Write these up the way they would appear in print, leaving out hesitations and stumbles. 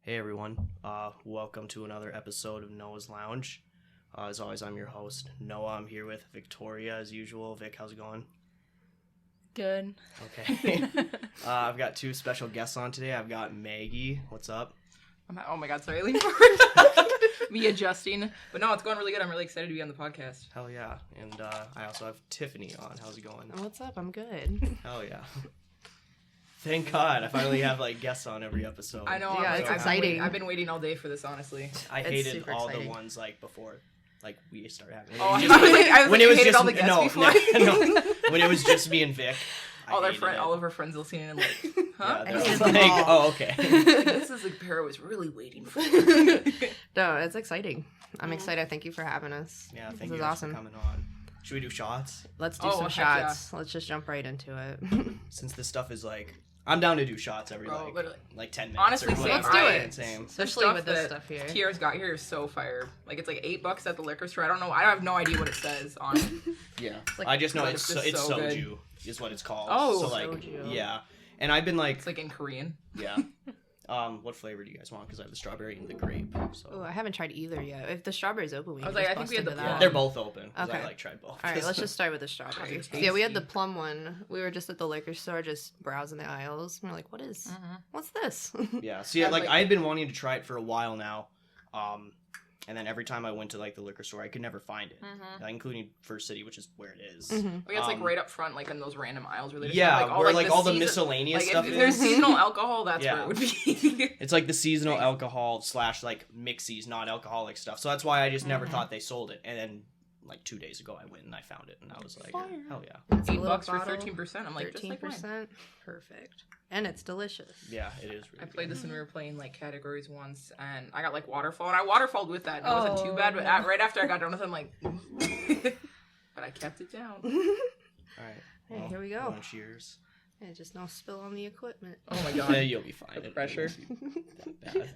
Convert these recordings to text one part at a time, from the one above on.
Hey everyone, welcome to another episode of Noah's Lounge. As always, I'm your host, Noah. I'm here with Victoria as usual. Vic, how's it going? Good. Okay. I've got two special guests on today. I've got Maggie. What's up? Oh my god, sorry, lean forward. Me adjusting. But no, it's going really good. I'm really excited to be on the podcast. Hell yeah. And I also have Tiffany on. How's it going? What's up? I'm good. Hell yeah. Thank God. I finally have guests on every episode. I know. Yeah, it's exciting. I've been waiting all day for this, honestly. I It's hated super all exciting. the ones before we started having it. Oh, It I was just- was like, when you it was hated just all the guests no, before. no, when it was just me and Vic. I all hated it. all of her friends listening and like, huh? Yeah, I they're hated like, them all. oh, okay. Like, this is like Para was really waiting for. No, it's exciting. I'm excited. Thank you for having us. Yeah, This thank is you guys awesome. for coming on. Should we do shots? Let's do Oh, some heck shots. Let's just jump right into it. Since this stuff is like, I'm down to do shots every Bro, literally. like 10 minutes. Honestly, or same. whatever. Let's do it. Same. Especially Stuff with this that stuff here. Tier's got here is so fire. Like it's like $8 at the liquor store. I don't know. I have no idea what it says on it. Yeah. like- I just know but it's it's just it's so good. soju is what it's called. Oh, so like soju. yeah. And I've been like It's like in Korean. yeah. What flavor do you guys want? Because I have the strawberry and the grape. So Oh, I haven't tried either yet. If the strawberry's open, we I was can like, just I think bust we had into the that. plum. they're both open. 'Cause Okay. I like tried both. All right, let's just start with the strawberry. Tasty. Yeah, we had the plum one. We were just at the liquor store, just browsing the aisles. We're like, what's this? Yeah. See, Yeah, like like- I had been wanting to try it for a while now. And then every time I went to like the liquor store, I could never find it, including First City, which is where it is. Mhm. Like it's like right up front, like in those random aisles where they just Yeah, have, like, where like all the season- miscellaneous like stuff if is. there's seasonal alcohol, that's Yeah. where it would be. It's like the seasonal alcohol / like mixies, non-alcoholic stuff. So that's why I just never Mhm. thought they sold it. And then like 2 days ago, I went and I found it, and I was like, Fire. hell yeah, It's a little $8 for bottle, 13%. I'm like, just like wine. 13%. Perfect. And it's delicious. yeah, it is. Really I played this when we Mm-hmm. were playing like categories once, and I got like waterfall, and I waterfalled with that. And it wasn't too bad, but Oh. right after I got done with it, I'm like, but I kept it down. All right. Hey, here we go. Cheers. Yeah, just no spill on the equipment. Oh my Yeah, god. you'll be fine. The It pressure. won't be that bad.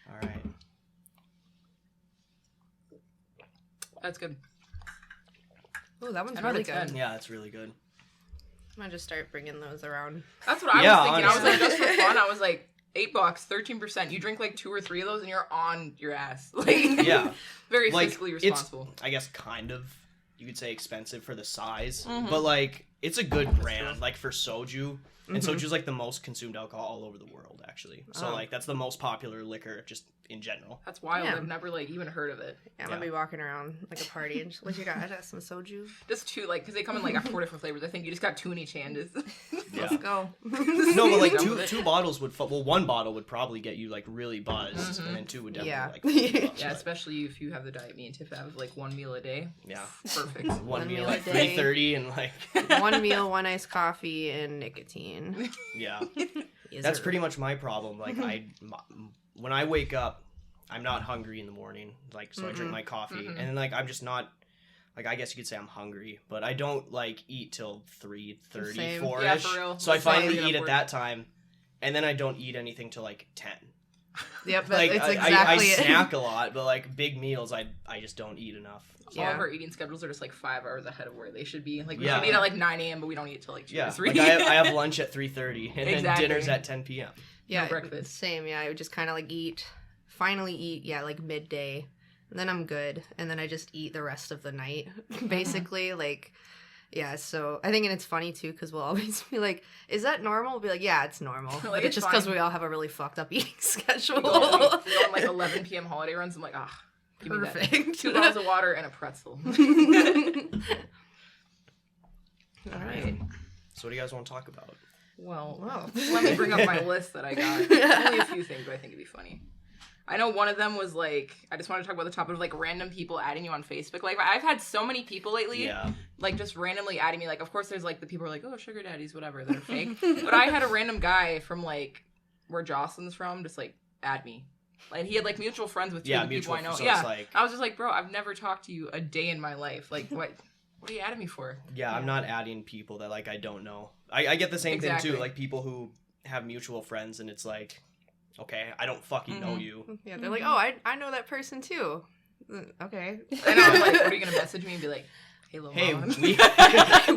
All right. That's good. Oh, that one's 10 out of really 10. good. Yeah, it's really good. I'm gonna just start bringing those around. That's what I Yeah, was thinking. I was like, just honestly. for fun, I was like, $8, 13%. You drink like 2 or 3 of those, and you're on your ass. Like, Yeah. very Like, fiscally it's- responsible. I guess kind of. You could say expensive for the size, Mhm. but like it's a good brand. true. Like for soju, and Mhm. soju's like the most consumed alcohol all over the world, actually. So Oh. like that's the most popular liquor just in general. That's wild. Yeah. I've never like even heard of it. Yeah, I'm gonna Yeah. be walking around like a party and just, what you got? I got some soju. Just 2, like, because they come in like 4 different flavors. I think you just got 2 in each hand. Yeah. Let's go. No, but like Done with it. two bottles would well, one bottle would probably get you like really buzzed, Mhm. and then 2 would definitely Yeah. like fill you up, Yeah, but, especially if you have the diet. Me and Tiff have like 1 meal a day. yeah. Perfect. One One meal meal like a day. 3:30 and like One meal, one iced coffee, and nicotine. yeah. Yes, That's sir. pretty much my problem. Like when I wake up, I'm not hungry in the morning. Like so I drink Mm-mm. my coffee, Mhm. and then like I'm just not. Like I guess you could say I'm hungry, but I don't like eat till 3:30, Same. 4ish. Yeah, for real. So I That's why I finally get up eat at work. that time, and then I don't eat anything till like 10. Yep, Like it's I exactly it. snack a lot, but like big meals, I just don't eat enough. All Yeah. of our eating schedules are just like 5 hours ahead of where they should be. Like we Yeah. should eat at like 9 a.m., but we don't eat till like 2 Yeah, or 3. like I have lunch at 3:30, and then Exactly. dinner's at 10 p.m. Yeah, breakfast. Same. Yeah, I would just kind of like finally eat. Yeah, like midday, and then I'm good, and then I just eat the rest of the night, basically. Like, yeah. So I think, and it's funny too, because we'll always be like, "Is that normal?" We'll be like, "Yeah, it's normal." Like, But it's it's just because fine. we all have a really fucked up eating schedule. we go on like 11 p.m. holiday runs. I'm like, give me that. Perfect. 2 bottles of water and a pretzel. All right. So what do you guys want to talk about? Well, Wow. let me bring up my list that I got. Only a few things, but I think it'd be funny. I know one of them was like, I just want to talk about the topic of like random people adding you on Facebook. Like I've had so many people lately, Yeah, like just randomly adding me. Like of course there's like the people who are like, oh, sugar daddies, whatever, that are fake. But I had a random guy from like where Jocelyn's from just like add me. And he had like mutual friends with 2 yeah, of the people mutual. I know. So Yeah. it's like, I was just like, bro, I've never talked to you a day in my life. Like what are you adding me for? yeah, I'm not adding people that like I don't know. I get the same thing Exactly. too. Like people who have mutual friends, and it's like, okay, I don't fucking know Mhm. you. Yeah, they're like, "Oh, I know that person too." Okay. And I was like, what are you gonna message me and be like, hey, little Hey, mama?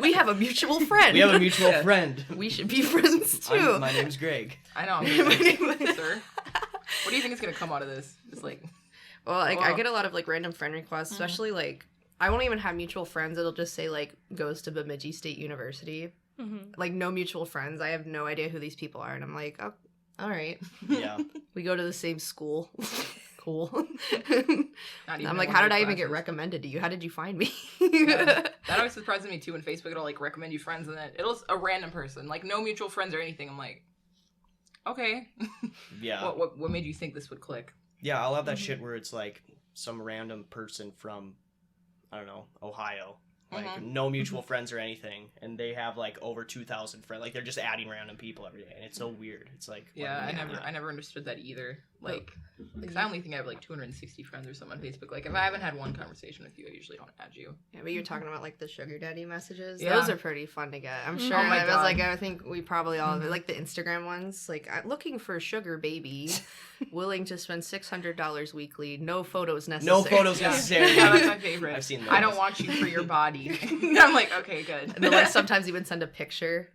We have a mutual friend. we have a mutual friend. We should be friends too. My name's Greg. I know. My name is- Sir. What do you think is gonna come out of this? Just like, Well, like I Wow. get a lot of like random friend requests, especially like I won't even have mutual friends. It'll just say like goes to Bemidji State University. Like no mutual friends. I have no idea who these people are, and I'm like, oh, all right, Yeah. we go to the same school. Cool. not even I'm in like, one how of did I your even get classes. recommended to you? How did you find me? Yeah. That always surprises me too when Facebook it'll like recommend you friends and then it'll a random person, like no mutual friends or anything. I'm like, okay. Yeah. What made you think this would click? Yeah, I'll have that shit where it's like some random person from, I don't know, Ohio. Like, no mutual friends or anything. And they have, like, over 2,000 friends. Like, they're just adding random people every day. And it's so weird. It's like... Yeah, why would you do I that? never understood that either. Like, because I only think I have like 260 friends or something on Facebook. Like, if I haven't had one conversation with you, I usually don't add you. Yeah, but you're talking about like the sugar daddy messages. Yeah. Those are pretty fun to get. I'm sure. Oh my I was God. like, I think we probably all like the Instagram ones. Like, looking for a sugar baby, willing to spend $600 weekly, no photos necessary. No photos Yeah. necessary. Yeah, that's my favorite. I've seen I don't those. want you for your body. I'm like, okay, good. And they'll like sometimes even send a picture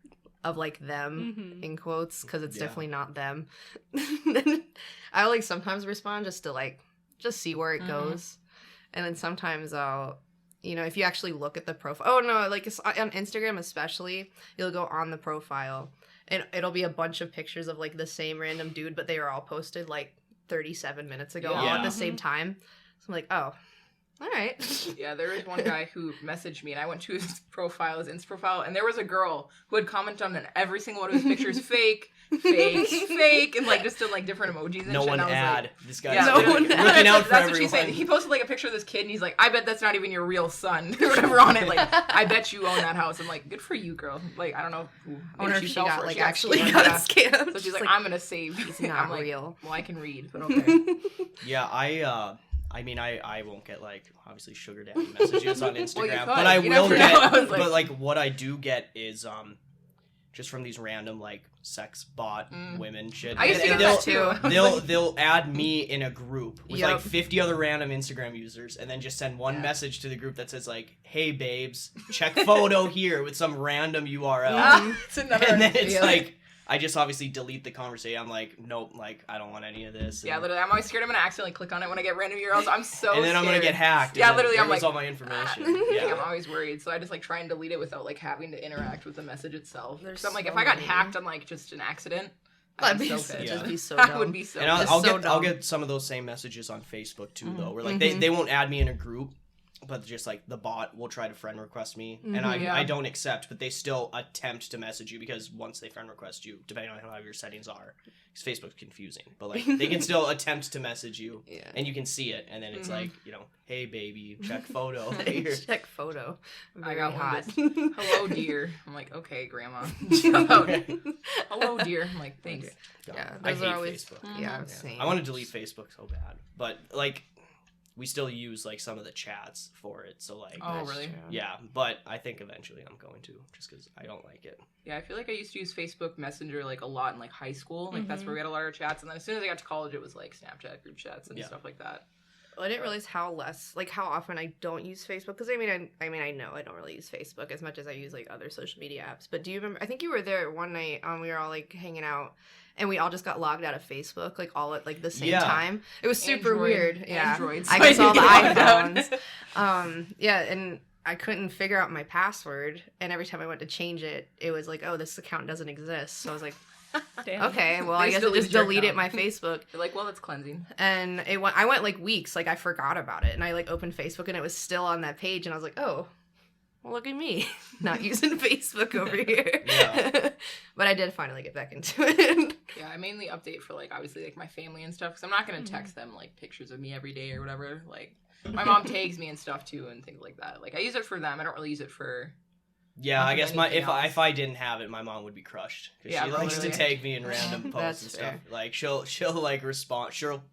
of like them Mhm. in quotes because it's Yeah. definitely not them. I like sometimes respond just to like just see where it Mhm. goes, and then sometimes I'll, you know, if you actually look at the profile. Oh no, like it's on Instagram especially, you'll go on the profile and it'll be a bunch of pictures of like the same random dude, but they are all posted like 37 minutes ago, all at Yeah. the same time. So I'm like, oh, all right. Yeah, there was one guy who messaged me, and I went to his profile, his Insta profile, and there was a girl who had commented on every single one of his pictures, fake, and like just in like different emojis and No shit. one and I was ad. Like, This guy's yeah, No looking one ad. out for that's what she everyone. said. He posted like a picture of this kid, and he's like, "I bet that's not even your real son," or whatever on it. Like, I bet you own that house. I'm like, good for you, girl. Like, I don't know. I wonder if she fell got for it. like She got actually scammed, got yeah. scammed. So she's like, I'm gonna save you. It's not I'm like, real. well, I can read, but okay. Yeah, I mean, I won't get, like, obviously sugar daddy messages on Instagram, Well, you could. but I You will never get, know. I was like- but, like, what I do get is, just from these random, like, sex bot women shit. I used to And get they'll- that too. They'll add me in a group with, like, Yep. 50 other random Instagram users, and then just send one Yeah. message to the group that says, like, hey, babes, check photo here with some random URL. It's another. And then it's Yeah. like, I just obviously delete the conversation. I'm like, nope, like, I don't want any of this. Yeah, And- literally, I'm always scared I'm gonna accidentally click on it when I get random URLs. I'm so and then I'm gonna scared. get hacked. Yeah, and then literally, there I'm goes like, all my information. Yeah. I'm Yeah. always worried, so I just like try and delete it without like having to interact with the message itself. There's So I'm like, so if I got many. hacked on like just an accident, That'd I'd be be so so, pissed. just be so I dumb. would be so. And I'll, pissed. I'll so get I'll dumb. get some of those same messages on Facebook too, though. Where like Mhm. they won't add me in a group, but just like the bot will try to friend request me, and I Yeah. I don't accept, but they still attempt to message you because once they friend request you, depending on how your settings are, because Facebook's confusing, but like they can still attempt to message you, Yeah. and you can see it, and then it's Mhm. like, you know, hey baby, check photo here. Check photo. I Very got one hot. that's, hello, dear. I'm like, okay, grandma. Hello, dear. I'm like, thanks. God, Yeah, I those hate are always- Facebook. yeah, Yeah. same. I want to delete Facebook so bad, but like we still use like some of the chats for it. So like, Oh, That's really? true. yeah. But I think eventually I'm going to, just because I don't like it. Yeah, I feel like I used to use Facebook Messenger like a lot in like high school. Like that's Mm-hmm. where we had a lot of our chats, and then as soon as I got to college, it was like Snapchat group chats and Yeah. stuff like that. I didn't realize how often I don't use Facebook because I know I don't really use Facebook as much as I use like other social media apps. But do you remember? I think you were there one night. We were all like hanging out, and we all just got logged out of Facebook like all at like the same Yeah. time. It was super Android- weird. Yeah, Androids. I guess all the Get logged out. iPhones. Yeah, and I couldn't figure out my password, and every time I went to change it, it was like, oh, this account doesn't exist. So I was like, Damn. okay, well, They I guess I deleted just your deleted account. my Facebook. You're like, well, it's cleansing. And I went like weeks, like I forgot about it, and I like opened Facebook and it was still on that page, and I was like, oh, well, look at me, not using Facebook over here. Yeah. But I did finally get back into it. Yeah, I mainly update for like obviously like my family and stuff because I'm not gonna text them like pictures of me every day or whatever. Like my mom tags me and stuff too and things like that. Like I use it for them. I don't really use it for. Yeah, Not I from guess anything if else. I didn't have it, my mom would be crushed because Yeah, she likes to literally. tag me in random posts That's and stuff. fair. Like she'll like respond, she'll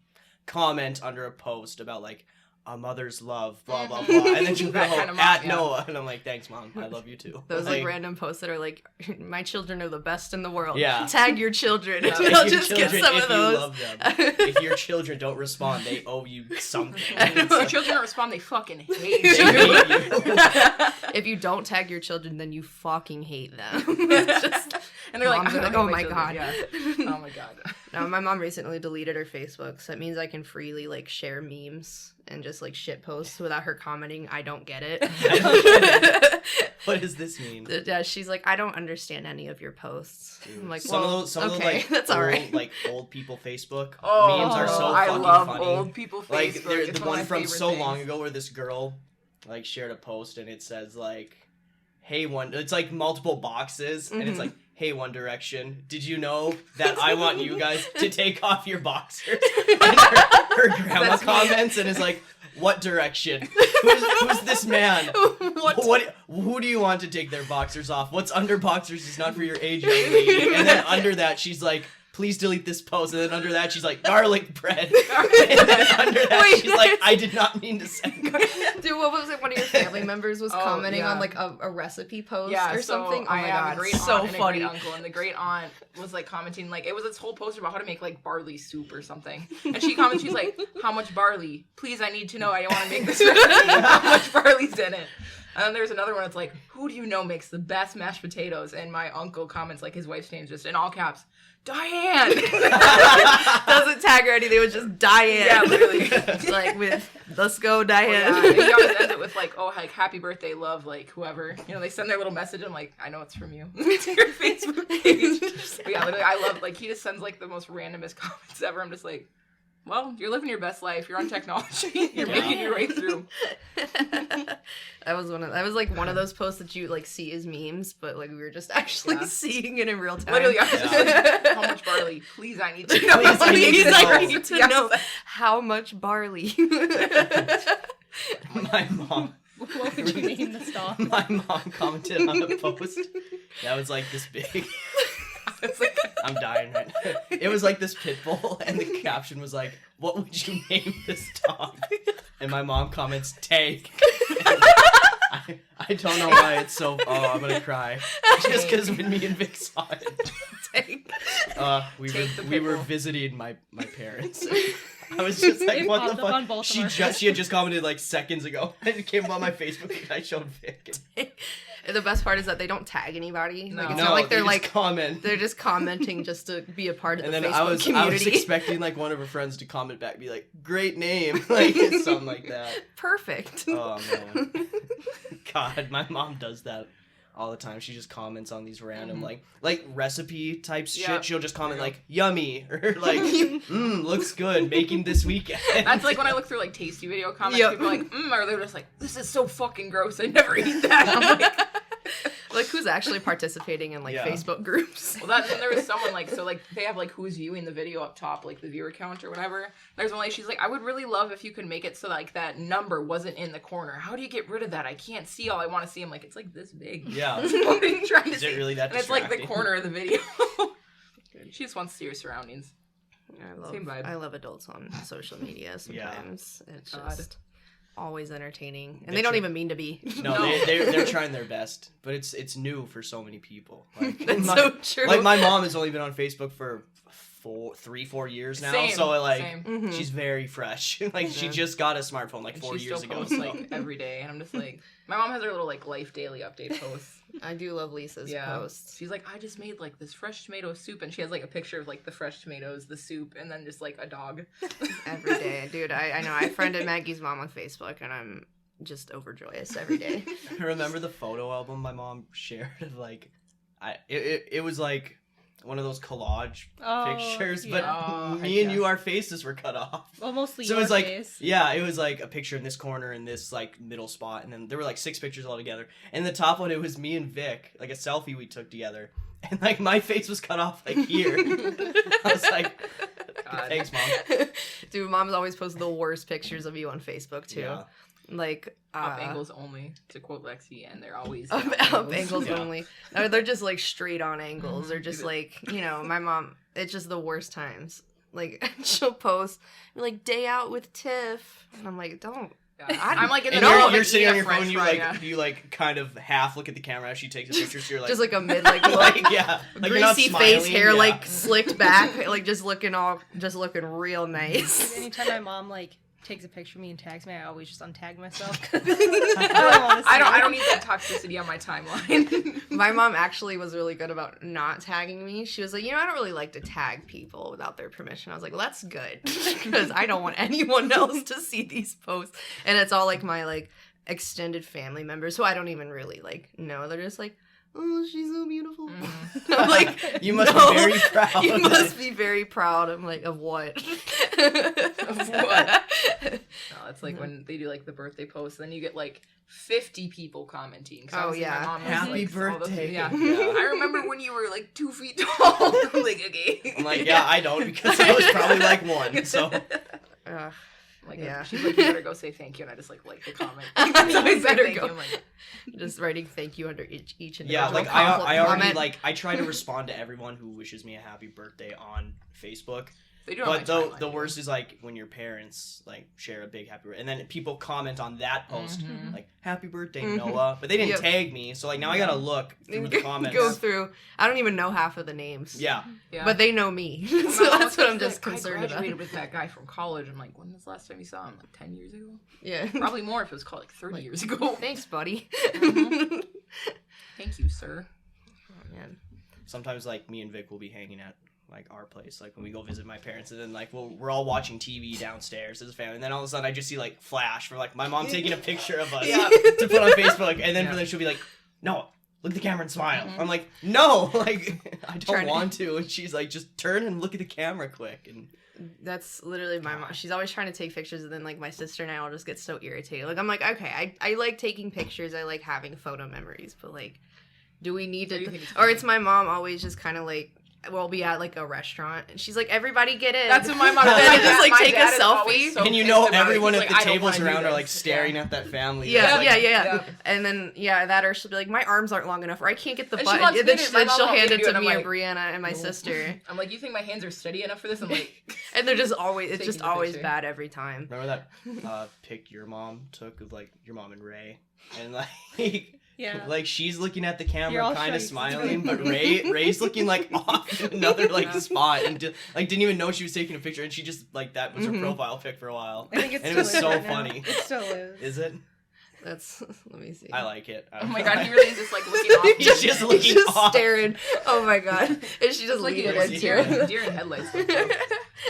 comment under a post about like a mother's love, blah blah blah, and then she'll go That kind of mom, at yeah. Noah, and I'm like, thanks mom, I love you too. Those like random posts that are like, my children are the best in the world. Yeah. Tag your children. If I'll your just get children- some if of you those. love them. If your children don't respond, they owe you something. If your children don't respond, they fucking hate They you. hate you. If you don't tag your children, then you fucking hate them. It's just And they're like, Moms are like, "Oh oh my god. Yeah. Oh my god. No, my mom recently deleted her Facebook, so that means I can freely like share memes and just like shit posts without her commenting. I don't get it. I don't get What does this mean? Yeah, she's like, I don't understand any of your posts. I'm like, some well, of those okay, like that's old, all right. like old people Facebook Oh, memes are so I fucking love funny. old people Facebook. Like It's the one one of my from favorite so things. long ago where this girl like shared a post and it says like, "Hey One," it's like multiple boxes and it's like, "Hey One Direction, did you know that I want you guys to take off your boxers?" And her grandma That's me. comments and is like, "What direction? Who's this man? What? Who do you want to take their boxers off? What's under boxers is not for your age, young lady." And then under that, she's like, "Please delete this post." And then under that, she's like, "Garlic bread." And then under that, Wait, she's like, "I did not mean to send." Dude, what was it? One of your family members was Oh, commenting yeah. on like a recipe post Yeah, or so something. Oh I my have god, a great so aunt and funny. a great uncle, and the great aunt was like commenting like it was this whole poster about how to make like barley soup or something, and she commented, she's like, "How much barley? Please, I need to know. I don't want to make this recipe. How much barley's in it?" And then there's another one that's like, "Who do you know makes the best mashed potatoes?" And my uncle comments like his wife's name's just in all caps, "Diane." Doesn't tag her anything. It was just Diane. Yeah, literally. Like with "Let's go, Oh, Diane." yeah. And he always ends it with like, "Oh, like happy birthday, love," like whoever. You know, they send their little message. I'm like, I know it's from you. It's your Facebook page. But yeah, literally, I love like he just sends like the most randomest comments ever. I'm just like, well, you're living your best life. You're on technology. You're making your way through. That was like one of those posts that you like see as memes, but like we were just actually Yeah. seeing it in real time. Literally, I was just like, how much barley? Please, I need to know. Please, I need to know. need to know how much barley. My mom. What would you name the stop? My mom commented on a post that was like this big. It's like, I'm dying right now. It was like this pit bull, and the caption was like, "What would you name this dog?" And my mom comments, "Tank." I don't know why it's so. Oh, I'm gonna cry. Just because when me and Vic saw it, Tank. we Take the were pit bull. visiting my parents. I was just like, It "What popped the up on fuck?" both of She our had just commented like seconds ago, and it came up on my Facebook, and I showed Vic. And the best part is that they don't tag anybody. No. Like, it's No, not like they they're just like comment. they're just commenting just to be a part of And the then Facebook I was community. expecting like one of her friends to comment back, be like, "Great name," like something like that. Perfect. Oh man, God, my mom does that all the time. She just comments on these random like recipe type shit. Yeah. She'll just comment Yeah. like "yummy" or like "looks good," making this weekend. that's like when I look through like tasty video comments, Yep. people are like, or they're just like, "This is so fucking gross. I never eat that." I'm like, Like who's actually participating in like Yeah. Facebook groups? well, then there was someone like, so like they have like who's viewing the video up top, like the viewer count or whatever. There's one like, she's like, "I would really love if you could make it so like that number wasn't in the corner. How do you get rid of that? I can't see all I want to see." I'm like, it's like this big. Yeah. What are you trying to Is it see? really that And it's like the distracting? corner of the video. She just wants to see her surroundings. Same vibe. I love adults on social media sometimes. It's God. just always entertaining. And They they don't try- even mean to be. No, No. they're trying their best, but it's new for so many people. Like, That's my, so true. like my mom has only been on Facebook for 4 years now, Same, so like same. Mhm. she's very fresh. Like she Yeah. just got a smartphone like And 4 she years still ago. posts so- like every day, and I'm just like, my mom has her little like life daily update posts. I do love Lisa's Yeah. posts. She's like, "I just made like this fresh tomato soup," and she has like a picture of like the fresh tomatoes, the soup, and then just like a dog. Every day. Dude, I know. I friended Maggie's mom on Facebook and I'm just overjoyous every day. I remember the photo album my mom shared of like, it was like one of those collage pictures, but Oh, me and heck you, yes. our faces were cut off. Well, mostly So it your was like, face. yeah, it was like a picture in this corner in this like middle spot, and then there were like 6 pictures all together. And the top one, it was me and Vic, like a selfie we took together, and like my face was cut off like here. I was like, God. thanks, mom. Dude, mom's always posted the worst pictures of you on Facebook too. Yeah. Like Up angles only, to quote Lexi, and they're always Up, down up angles Yeah. only. No, they're just like straight on angles. Mhm. They're just like, you know, my mom, it's just the worst times. Like she'll post like day out with Tiff. And I'm like, don't. Yeah. I'm like in the And middle you're, of you're like, sitting eating on a your French phone, you fry, like yeah. you like kind of half look at the camera as she takes a picture, so you're like, Just like a mid like look. like yeah, like you're not Greasy face, smiling, hair yeah. like slicked back, like just looking real nice. Anytime my mom like takes a picture of me and tags me, I always just untag myself. I don't need that toxicity on my timeline. My mom actually was really good about not tagging me. She was like, I don't really like to tag people without their permission. I was like, well, that's good because I don't want anyone else to see these posts. And it's all like my like extended family members who I don't even really like know. They're just like, oh, she's so beautiful. I'm like, you must be very proud. You must be very proud. I'm like, of what? Of what? No, it's like when they do like the birthday post, then you get like 50 people commenting. Oh, yeah. My mom was, Happy like, all those- birthday. yeah. I remember when you were like 2 feet tall. I'm like, okay. I'm like, yeah, I don't because I was probably like 1. So Like, Yeah. she's like, you better go say thank you, and I just like the comment. So I better Thank go. you. I'm like, just writing thank you under each individual yeah, like I already comment. like I try to respond to everyone who wishes me a happy birthday on Facebook. they do it on But my timeline, the yeah. worst is like when your parents like share a big happy birthday, and then people comment on that post Mhm. like "Happy birthday, Mhm. Noah," but they didn't Yep. tag me, so like now I gotta look through the comments. Go through. I don't even know half of the names. Yeah, Yeah. But they know me, Well, so my mom that's what says I'm just that concerned I about. graduated with that guy from college. I'm like, when was the last time you saw him? Like 10 years ago? Yeah. Probably more if it was called like 30 years ago. Thanks, buddy. Mhm. Thank you, sir. Oh, man. sometimes like me and Vic will be hanging at like our place, like when we go visit my parents, and then like we're all watching TV downstairs as a family, and then all of a sudden I just see like flash for like my mom taking a picture of us Yeah. to put on Facebook, and then Yeah. then she'll be like, "No, look at the camera and smile." Mhm. I'm like, "No, like I don't Trying to- want to," and she's like, "Just turn and look at the camera quick." And That's literally my mom. She's always trying to take pictures, and then like my sister and I will just get so irritated. Like I'm like, okay, I like taking pictures. I like having photo memories, but like, do we need So you to? think it's Or it's my mom always just kind of like. We'll be at like a restaurant, and she's like, "Everybody get in." That's what my mom And does. then My just dad- like my take a dad is always selfie. so and you pissed know about it. everyone He's at like, the "I don't tables wanna do around are like this." staring Yeah. at that family. Yeah, It's like, yeah. Yeah. And then that, or she'll be like, "My arms aren't long enough, or I can't get the And she button." wants And me then to- my mom she'll wants hand me it to do to it, I'm me and like, Brianna and my no. sister, I'm like, you think my hands are steady enough for this? I'm like, and they're just always. It's Taking just the always picture. bad every time. Remember that pic your mom took of like your mom and Ray, and like Yeah. like she's looking at the You're camera, all kind of shy. smiling, but Ray's looking like off in another like spot, and just, like didn't even know she was taking a picture, and she just like that was her Mhm. profile pic for a while. I think it's And it was still so is right now. funny. It still is. Is it? That's let me see. I like it. oh my god, he really is just like looking off. He's just looking off. staring. Oh my god, and she just It's like leaning he was into deer, it. deer in headlights. Though, too.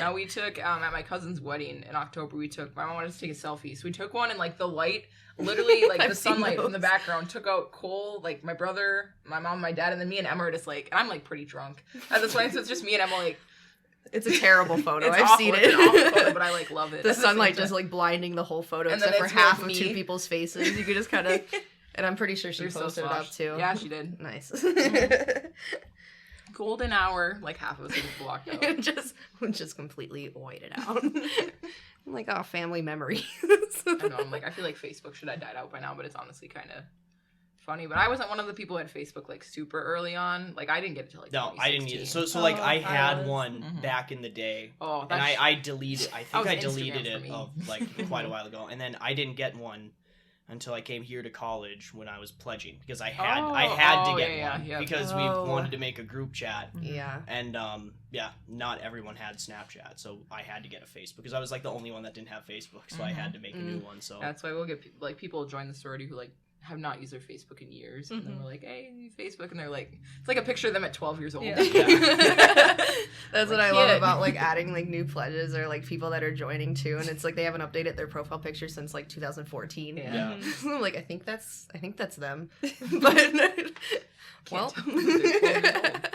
Now we took at my cousin's wedding in October. My mom wanted to take a selfie, so we took one, and like the light, literally like I've the seen sunlight from the those. background took out Cole, like my brother, my mom, my dad, and then me and Emma are just like, and I'm like pretty drunk at this point, so it's just me and Emma like. It's a terrible photo. It's I've awful. seen It's an awful photo, it. but I like love it. The At same sunlight time. just like blinding the whole photo, And then except for it's half with of two me. people's faces. You could just kind of, and I'm pretty sure she You're so posted it up sloshed. too. Yeah, she did. Nice. Golden hour, like half of us just blocked out. just completely whited out. I'm like, oh, family memories. I know. I'm like, I feel like Facebook should have died out by now, but it's honestly kind of funny. But I wasn't one of the people who had Facebook like super early on. Like I didn't get it till like No, I didn't 2016. either. So like Oh, I I had was. one Mhm. back in the day. Oh, And that's I deleted. I think was I Instagram deleted for it me. of like quite a while ago, and then I didn't get one until I came here to college when I was pledging because I had Oh, to get yeah, one yeah. because Oh. we wanted to make a group chat, Yeah. and yeah, not everyone had Snapchat, so I had to get a Facebook because I was like the only one that didn't have Facebook, so I had to make a new one. So That's why we'll get like people join the sorority who like have not used their Facebook in years, and then Mhm. we're like, hey, Facebook, and they're like, it's like a picture of them at 12 years old. Yeah. That's what Like, I love kid. about like adding like new pledges or like people that are joining too, and it's like they haven't updated their profile picture since like 2014. Yeah. Yeah. Mhm. I'm like, I think that's them, but well. tell because they're 12 years old.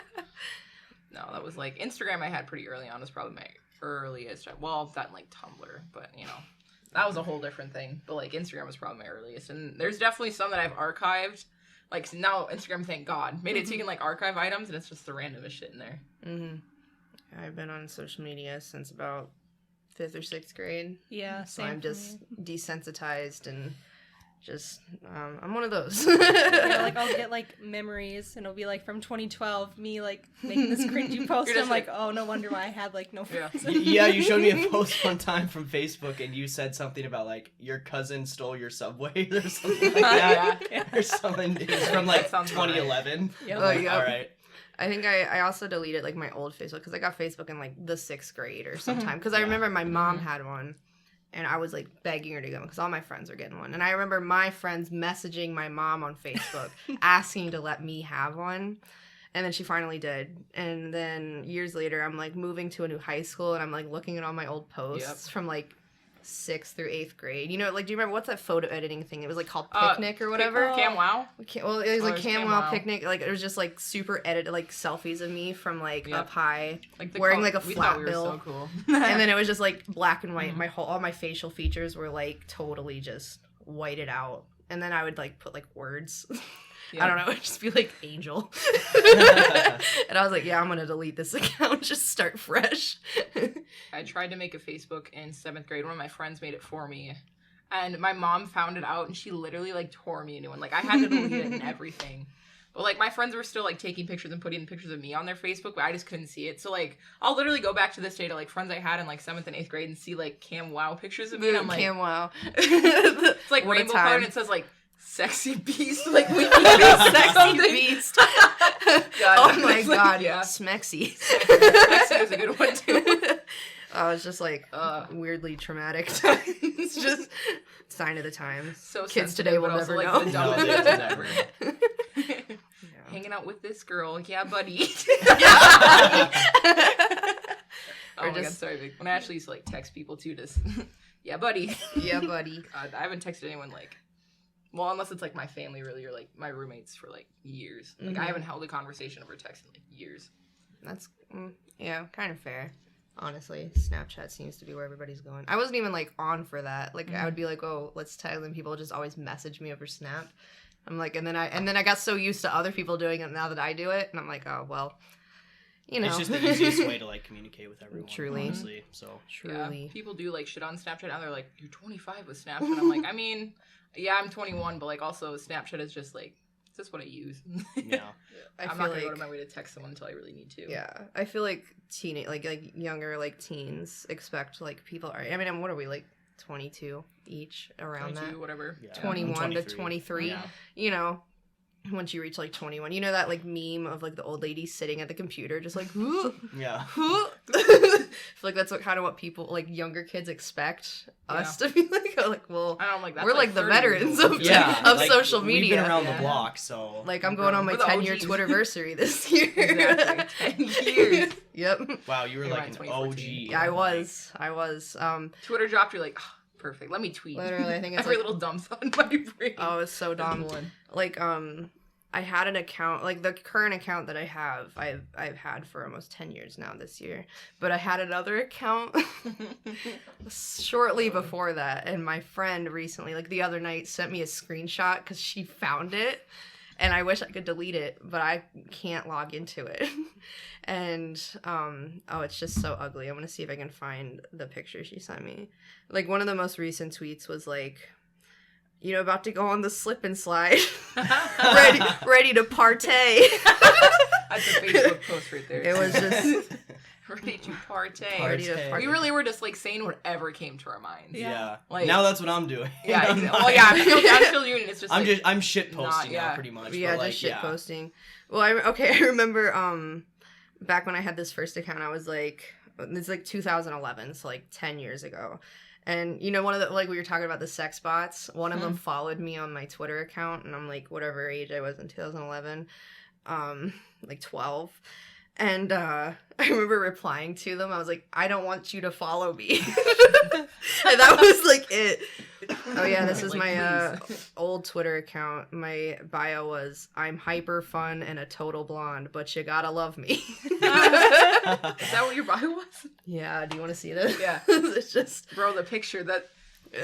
No, that was like Instagram. I had pretty early on. Was probably my earliest. Well, that and, like Tumblr, but you know, that was a whole different thing. But like Instagram was probably my earliest, and there's definitely some that I've archived. Like now, Instagram, thank God, made it so you can like archive items, and it's just the randomest shit in there. hmm I've been on social media since about 5th or 6th grade, Yeah, so same I'm for just me. desensitized and just I'm one of those. Yeah, like I'll get like memories, and it'll be like from 2012, me like making this cringy post. You're just I'm like, oh, no wonder why I had like no Yeah. friends. yeah, you showed me a post one time from Facebook, and you said something about like your cousin stole your Subway or something like that, Yeah. or something. It was from like That sounds about right. 2011. Yep. Oh, yeah. All right. I think I also deleted like my old Facebook because I got Facebook in like the 6th grade or sometime because I Yeah. remember my mom had one, and I was like begging her to get one because all my friends were getting one. And I remember my friends messaging my mom on Facebook asking to let me have one. And then she finally did. And then years later, I'm like moving to a new high school and I'm like looking at all my old posts from like 6th through 8th grade. You know, like, do you remember what's that photo editing thing? It was like called Picnic or whatever. CamWow? Well, it was like Cam CamWow Wow. Picnic. Like, it was just like super edited, like selfies of me from like up high, Like wearing like a we flat thought we were bill. so cool. And then it was just like black and white. All my facial features were like totally just whited out. And then I would like put like words. I don't know, it'd just be like Angel. And I was like, yeah, I'm gonna delete this account, just start fresh. I tried to make a Facebook in 7th grade. One of my friends made it for me. And my mom found it out and she literally like tore me a new one. Like I had to delete it and everything. But like my friends were still like taking pictures and putting pictures of me on their Facebook, but I just couldn't see it. So like I'll literally go back to this day to like friends I had in like 7th and 8th grade and see like CamWow pictures of me. And I'm like, CamWow. it's like What a rainbow time. color and it says like sexy beast. Like we need a Sexy beast. God, Oh my it's like, god, yeah. Smexy. Sexy is a good one too. Oh, it's just like weirdly traumatic. It's just sign of the times. So Kids sensitive, today will but also, never like, know. the No, dumbest they thing will ever. Yeah. Hanging out with this girl, yeah, buddy. Oh Or my god, just- sorry, Vic. When I actually used to like text people too, just yeah, buddy. Yeah, buddy. I haven't texted anyone like, well, unless it's like my family really or like my roommates for like years. Like I Mhm. haven't held a conversation over text in like years. That's yeah, kind of fair. Honestly, Snapchat seems to be where everybody's going. I wasn't even like on for that. Like I would be like, oh, let's tag them. People just always message me over Snap. I'm like, and then I got so used to other people doing it now that I do it, and I'm like, oh well, you know, It's just the easiest way to like communicate with everyone. Truly. Honestly, so Truly. Yeah, people do like shit on Snapchat and they're like, you're 25 with Snapchat. And I'm like, I mean, yeah, I'm 21, but like also Snapchat is just like, it's just what I use. yeah. I I'm feel not gonna like go to my way to text someone until I really need to. yeah, I feel like like younger like teens expect like people are. I mean, what are we like 22 each around 22, that? whatever. Yeah. 21 I'm to 23. 23. Yeah. You know, once you reach like 21, you know that like meme of like the old lady sitting at the computer just like Yeah. I feel like that's what people like younger kids expect us to be like. Like, well, I don't like that. we're like the 30 years veterans old. of Yeah. of like, social We've media. been around Yeah. the block, so Like I'm going on my We're the 10-year OGs. Twitterversary this year. Exactly. 10 years. Yep. wow, you were Yeah, like around an OG. 2014. Yeah, I was. Twitter dropped, you're like, oh, perfect. Let me tweet. Literally, I think it's Every like, little dumb thought in my brain. oh, it's so dumb. That's one. Like I had an account, like the current account that I have, I've had for almost 10 years now this year. But I had another account shortly before that, and my friend recently, like the other night, sent me a screenshot because she found it, and I wish I could delete it, but I can't log into it. And oh, it's just so ugly. I'm gonna see if I can find the picture she sent me. Like one of the most recent tweets was like, you know, about to go on the slip and slide, ready to partay. That's a Facebook post right there. It was just ready to partay. ready to Partay. partay. We really were just like saying whatever came to our minds. Yeah. Like- now that's what I'm doing. Yeah. I'm Well, yeah. I'm still doing it. It's just. I'm like, shit posting yeah. now pretty much. Yeah, but, like, just shit yeah. posting. Well, I remember back when I had this first account, I was like, it's like 2011, so like 10 years ago. And you know, one of the, like we were talking about the sex bots, one of them followed me on my Twitter account, and I'm like whatever age I was in 2011, like 12. And I remember replying to them. I was like, I don't want you to follow me. And that was like it. Oh yeah, this is Like, my please. old Twitter account. My bio was, I'm hyper fun and a total blonde, but you gotta love me. Is that what your bio was? Yeah, do you want to see this? Yeah. It's just, Bro, the picture that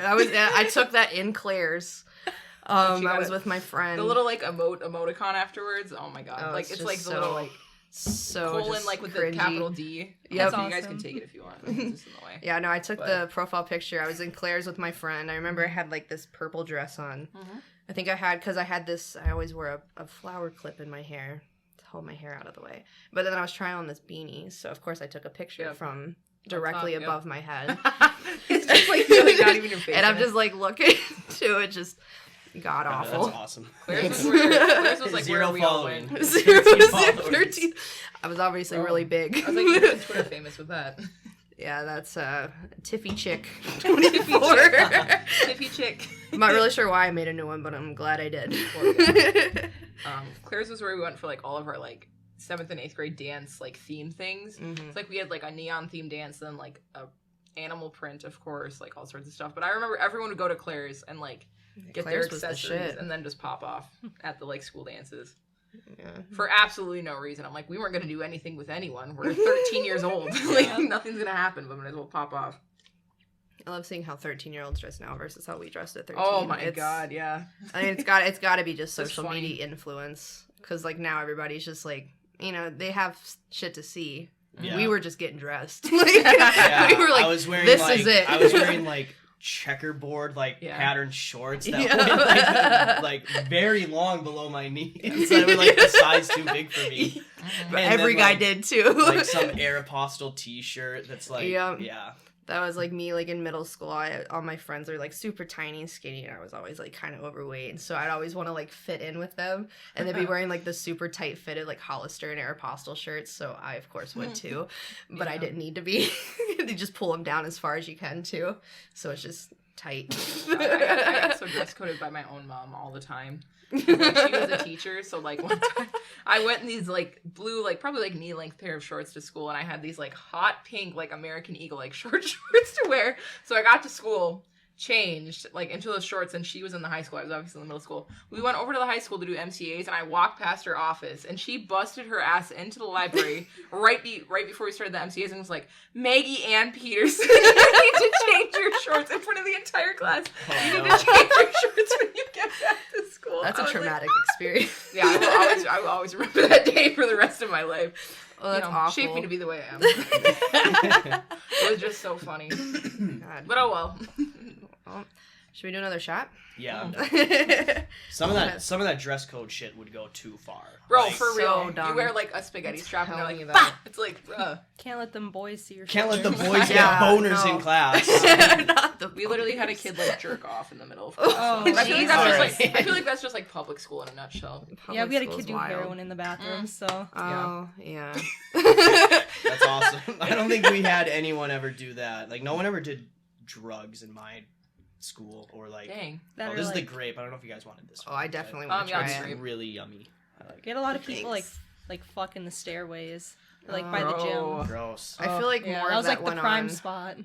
I took that in Claire's. you I got was it. with my friend. the little like emoticon afterwards. Oh my god! Oh, like it's it's just like the so little like so colon just like with cringy. the capital D. Yep. So you guys Awesome. can take it if you want. It's just in the way. Yeah, no, I took But- the profile picture. I was in Claire's with my friend. I remember I had like this purple dress on. Mhm. I think I had, because I had this, I always wear a flower clip in my hair to hold my hair out of the way. But then I was trying on this beanie, so of course I took a picture Yep. from directly top, yep. above my head. It's just like, like not even your face. And I'm in it. just like looking to it, just god Yeah, awful. That's awesome. Claire's was, Claire's was like Zero where we all following. went. 0 13 to followers. 13. I was obviously Oh. really big. I was like, you're Twitter famous with that. Yeah, that's Tiffy Chick 24. Tiffy Chick. I'm not really sure why I made a new one, but I'm glad I did. Claire's was where we went for like all of our like 7th and 8th grade dance like theme things. Mhm. It's like we had like a neon themed dance, then like a animal print, of course, like all sorts of stuff. But I remember everyone would go to Claire's and like get Claire's their was the accessories shit. and then just pop off at the like school dances Yeah. for absolutely no reason. I'm like, we weren't gonna do anything with anyone. We're 13 years old. Like nothing's gonna happen, but might as well pop off. I love seeing how 13-year-olds dress now versus how we dressed at 13. Oh my It's- god, yeah. I mean, it's got to be just It's social funny. media influence, because like now everybody's just like, you know, they have shit to see. Yeah. We were just getting dressed. Like, Yeah, we were like, I was wearing this like, is it. I was wearing like checkerboard like Yeah. patterned shorts that Yeah. were like very long below my knees. That were like a size too big for me. Mhm. But And every then, guy like- did too. Like some Aeropostale t-shirt that's like yeah. That was like me, like in middle school. All my friends are like super tiny and skinny, and I was always like kind of overweight. And so I'd always want to like fit in with them, and they'd be wearing like the super tight fitted like Hollister and Aeropostale shirts. So I of course would too, but I Yeah. didn't need to be. They just pull them down as far as you can too. So it's just tight. I got so dress coded by my own mom all the time. Like, she was a teacher, so like one time I went in these like blue, like probably like knee length pair of shorts to school, and I had these like hot pink like American Eagle like short shorts to wear. So I got to school, changed like into those shorts, and she was in the high school. I was obviously in the middle school. We went over to the high school to do MCAs, and I walked past her office, and she busted her ass into the library right before we started the MCAs, and was like, "Maggie Ann Peterson, you need to change your shorts in front of the entire class. You need Oh, to change your shorts when you get back to school." That's I a was like, traumatic experience. yeah, I will always remember that day for the rest of my life. Oh, that's awful. Shaped me to be the way I am. It was just so funny. God. But oh well. Well, should we do another shot? Yeah. I'm Oh. done. Some of that dress code shit would go too far. Bro, Like, for So real. dumb. You wear like a spaghetti strap and Tell they're me like, about bah! It's like, bruh. Can't let them boys see your can't let the shoulders. boys Yeah, get boners no. in class. Not the We literally had a kid like jerk off in the middle of Oh, class. I feel like Jesus. that's just like Alright. I feel like that's just like public school in a nutshell. Yeah, we had a Public kid do school's wild. heroin in the bathroom, so Oh, yeah. That's awesome. I don't think we had anyone ever do that. Like no one ever did drugs in my school or like. Dang. that Oh, are, this is the like, grape. I don't know if you guys wanted this. Oh, one, I but definitely Um, want to yeah, try it's It's it. great. really yummy. I like get a lot of people Thanks. like fuck in the stairways, like by the Oh. gym. it. Gross. I feel like Yeah, more that of was that like the went prime on. spot.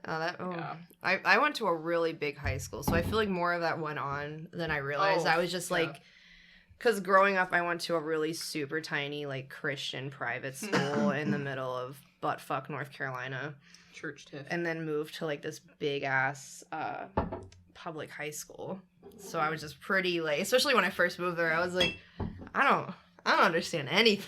Yeah. I went to a really big high school, so I feel like more of that went on than I realized. Oh, I was just yeah. like, because growing up, I went to a really super tiny, like, Christian private school in the middle of buttfuck North Carolina, Church tiff. and then moved to, like, this big ass public high school. So I was just pretty, like, especially when I first moved there, I was like, I don't understand anything.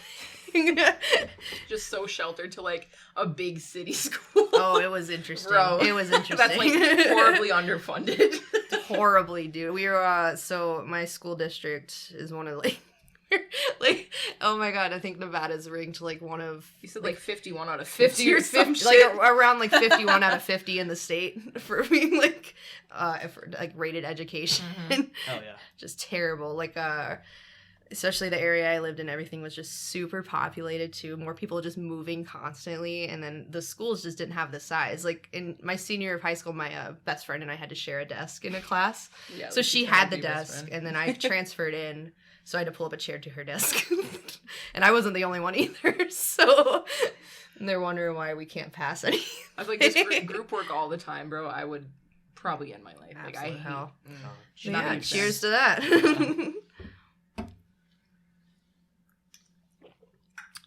Just so sheltered to like a big city school. Oh, it was interesting. Bro. It was interesting. That's like horribly underfunded. Horribly, dude. We were so my school district is one of like oh my god, I think Nevada's ranked like one of You said like 51 out of 50 or some 50 shit. like around like 51 out of 50 in the state for being like for, like rated education. Mhm. Oh yeah. Just terrible. Like especially the area I lived in, everything was just super populated too. More people just moving constantly, and then the schools just didn't have the size. Like in my senior year of high school, my best friend and I had to share a desk in a class. Yeah, So like, she you kinda had the be best desk, friend. and then I transferred in, so I had to pull up a chair to her desk. And I wasn't the only one either, so they're wondering why we can't pass any. I was like this group work all the time, bro. I would probably end my life. Like I Absolute hell. should not Yeah, make cheers sense. to that.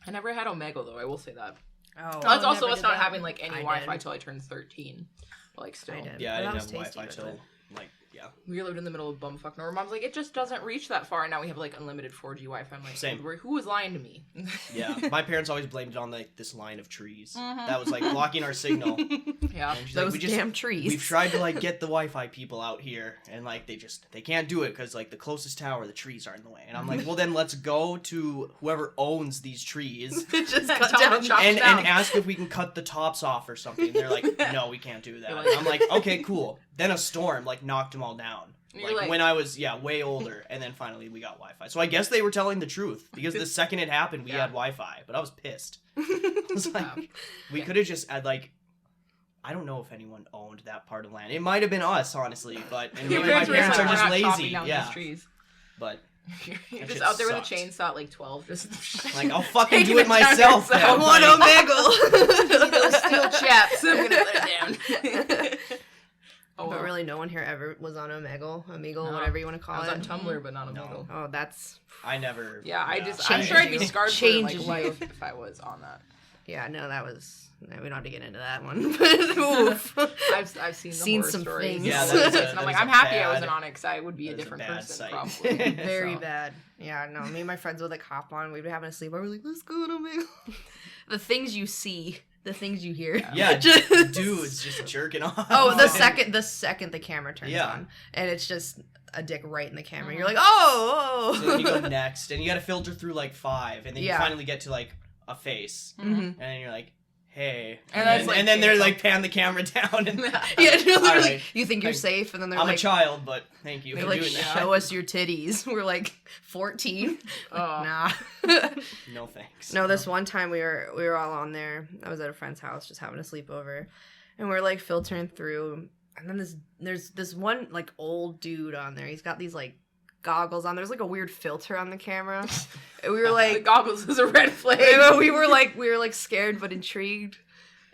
I never had Omega though. I will say that. Oh, That's also never us did not that. having like any I Wi-Fi did. till I turned 13. But like still, I did. Yeah, I But didn't that have was tasty, Wi-Fi but till like yeah. we lived in the middle of bumfuck nowhere. Mom's like, it just doesn't reach that far, and now we have like unlimited 4G Wi-Fi. I'm like, Same. Who was lying to me? Yeah, my parents always blamed it on like this line of trees Mhm. that was like blocking our signal. Yeah. And she's Those like, damn trees. We've tried to like get the Wi-Fi people out here, and like they can't do it because like the closest tower, the trees are in the way. And I'm like, well then let's go to whoever owns these trees just cut Tell them down. to chop and down. ask if we can cut the tops off or something. They're like, no, we can't do that. You're And like- I'm like, okay, cool. Then a storm like knocked them all down. You're Like, like- when I was way older, and then finally we got Wi-Fi. So I guess they were telling the truth because the second it happened, we Yeah. had Wi-Fi. But I was pissed. I was like, Yeah. we Yeah. could have just had like I don't know if anyone owned that part of land. It might have been us, honestly, but and Your maybe my parents were parents like, are "We're just not chopping lazy. down Yeah, these trees." but You're That just shit out there sucked. with a chainsaw at like 12. Just like I'll fucking Taking do it it down myself. yourself. then, I want buddy. those Omegle. steel chaps. I'm gonna let it down. Oh, But well. really, no one here ever was on Omegle, No. whatever you want to I call was it. on Tumblr, but not on No. Omegle. Oh, that's I never. Yeah, I'm Changes sure I'd be you. scarred for Changes like you. life if I was on that. yeah. No, that was. No, we don't have to get into that one. But oof. I've seen the Seen horror some stories. things. Yeah, that is and I'm like, that I'm is a happy I bad- wasn't on it because I would be a that is a different bad person sight. probably. Very So. bad. Yeah, no. Me and my friends would like hop on. We'd be having a sleepover. We're like, let's go to Omegle. The things you see, the things you hear. Yeah, Just- dudes just jerking off. Oh, the second the camera turns Yeah. on, and it's just a dick right in the camera. You're Mhm. like, oh. So then you go next, and you got to filter through like 5, and then Yeah. you finally get to like a face, Mhm. and then you're like, hey, And that's, like, and then they're chainsaw. like pan the camera down, and Yeah, literally. Alright. You think you're Like, safe, and then they're I'm like, a child, but thank you they're for like, doing that. show us your titties. We're like 14. Oh. Nah. No thanks. No, this one time we were all on there. I was at a friend's house just having a sleepover, and we're like filtering through, and then there's this one like old dude on there. He's got these like goggles on. There's like a weird filter on the camera. And we were The like, goggles is a red flag. we were like scared but intrigued,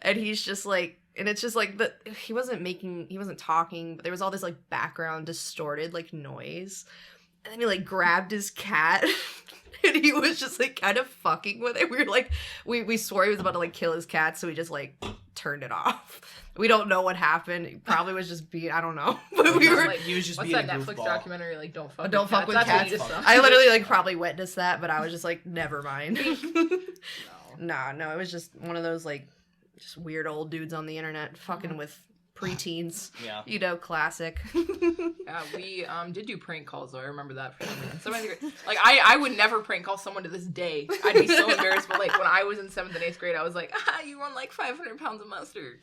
and he's just like. And it's just like he wasn't talking, but there was all this like background distorted like noise. And then he like grabbed his cat and he was just like kind of fucking with it. We were like we swore he was about to like kill his cat, so we just like turned it off. We don't know what happened. He probably was just being, I don't know. But we Just, were like, He was just What's being that a Netflix goofball. documentary? Like, don't fuck. Don't fuck with That's what cats. you just saw. I literally like probably witnessed that, but I was just like, never mind. No. No, it was just one of those like just weird old dudes on the internet fucking with preteens. Yeah. You know, classic. Yeah, we did do prank calls though. I remember that. Somebody, like I would never prank call someone to this day. I'd be so embarrassed. But like when I was in 7th and 8th grade, I was like, you want like 500 pounds of mustard.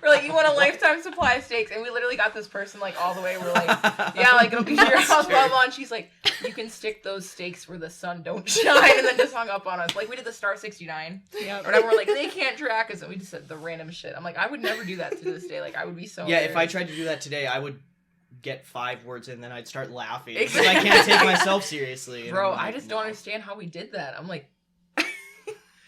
We're like, you want a lifetime supply of steaks, and we literally got this person like all the way. We're like, yeah, like it'll be to your house, blah blah. And she's like, you can stick those steaks where the sun don't shine, and then just hung up on us. Like we did the Star 69. Yep. Or whatever. We're like, they can't track us, and we just said the random shit. I'm like, I would never do that to this day. Like I would be so. Yeah, if I embarrassed. tried to do that today, I would get 5 words in, then I'd start laughing because I can't take myself seriously. and Bro, I'm like, I just no. don't understand how we did that. I'm like,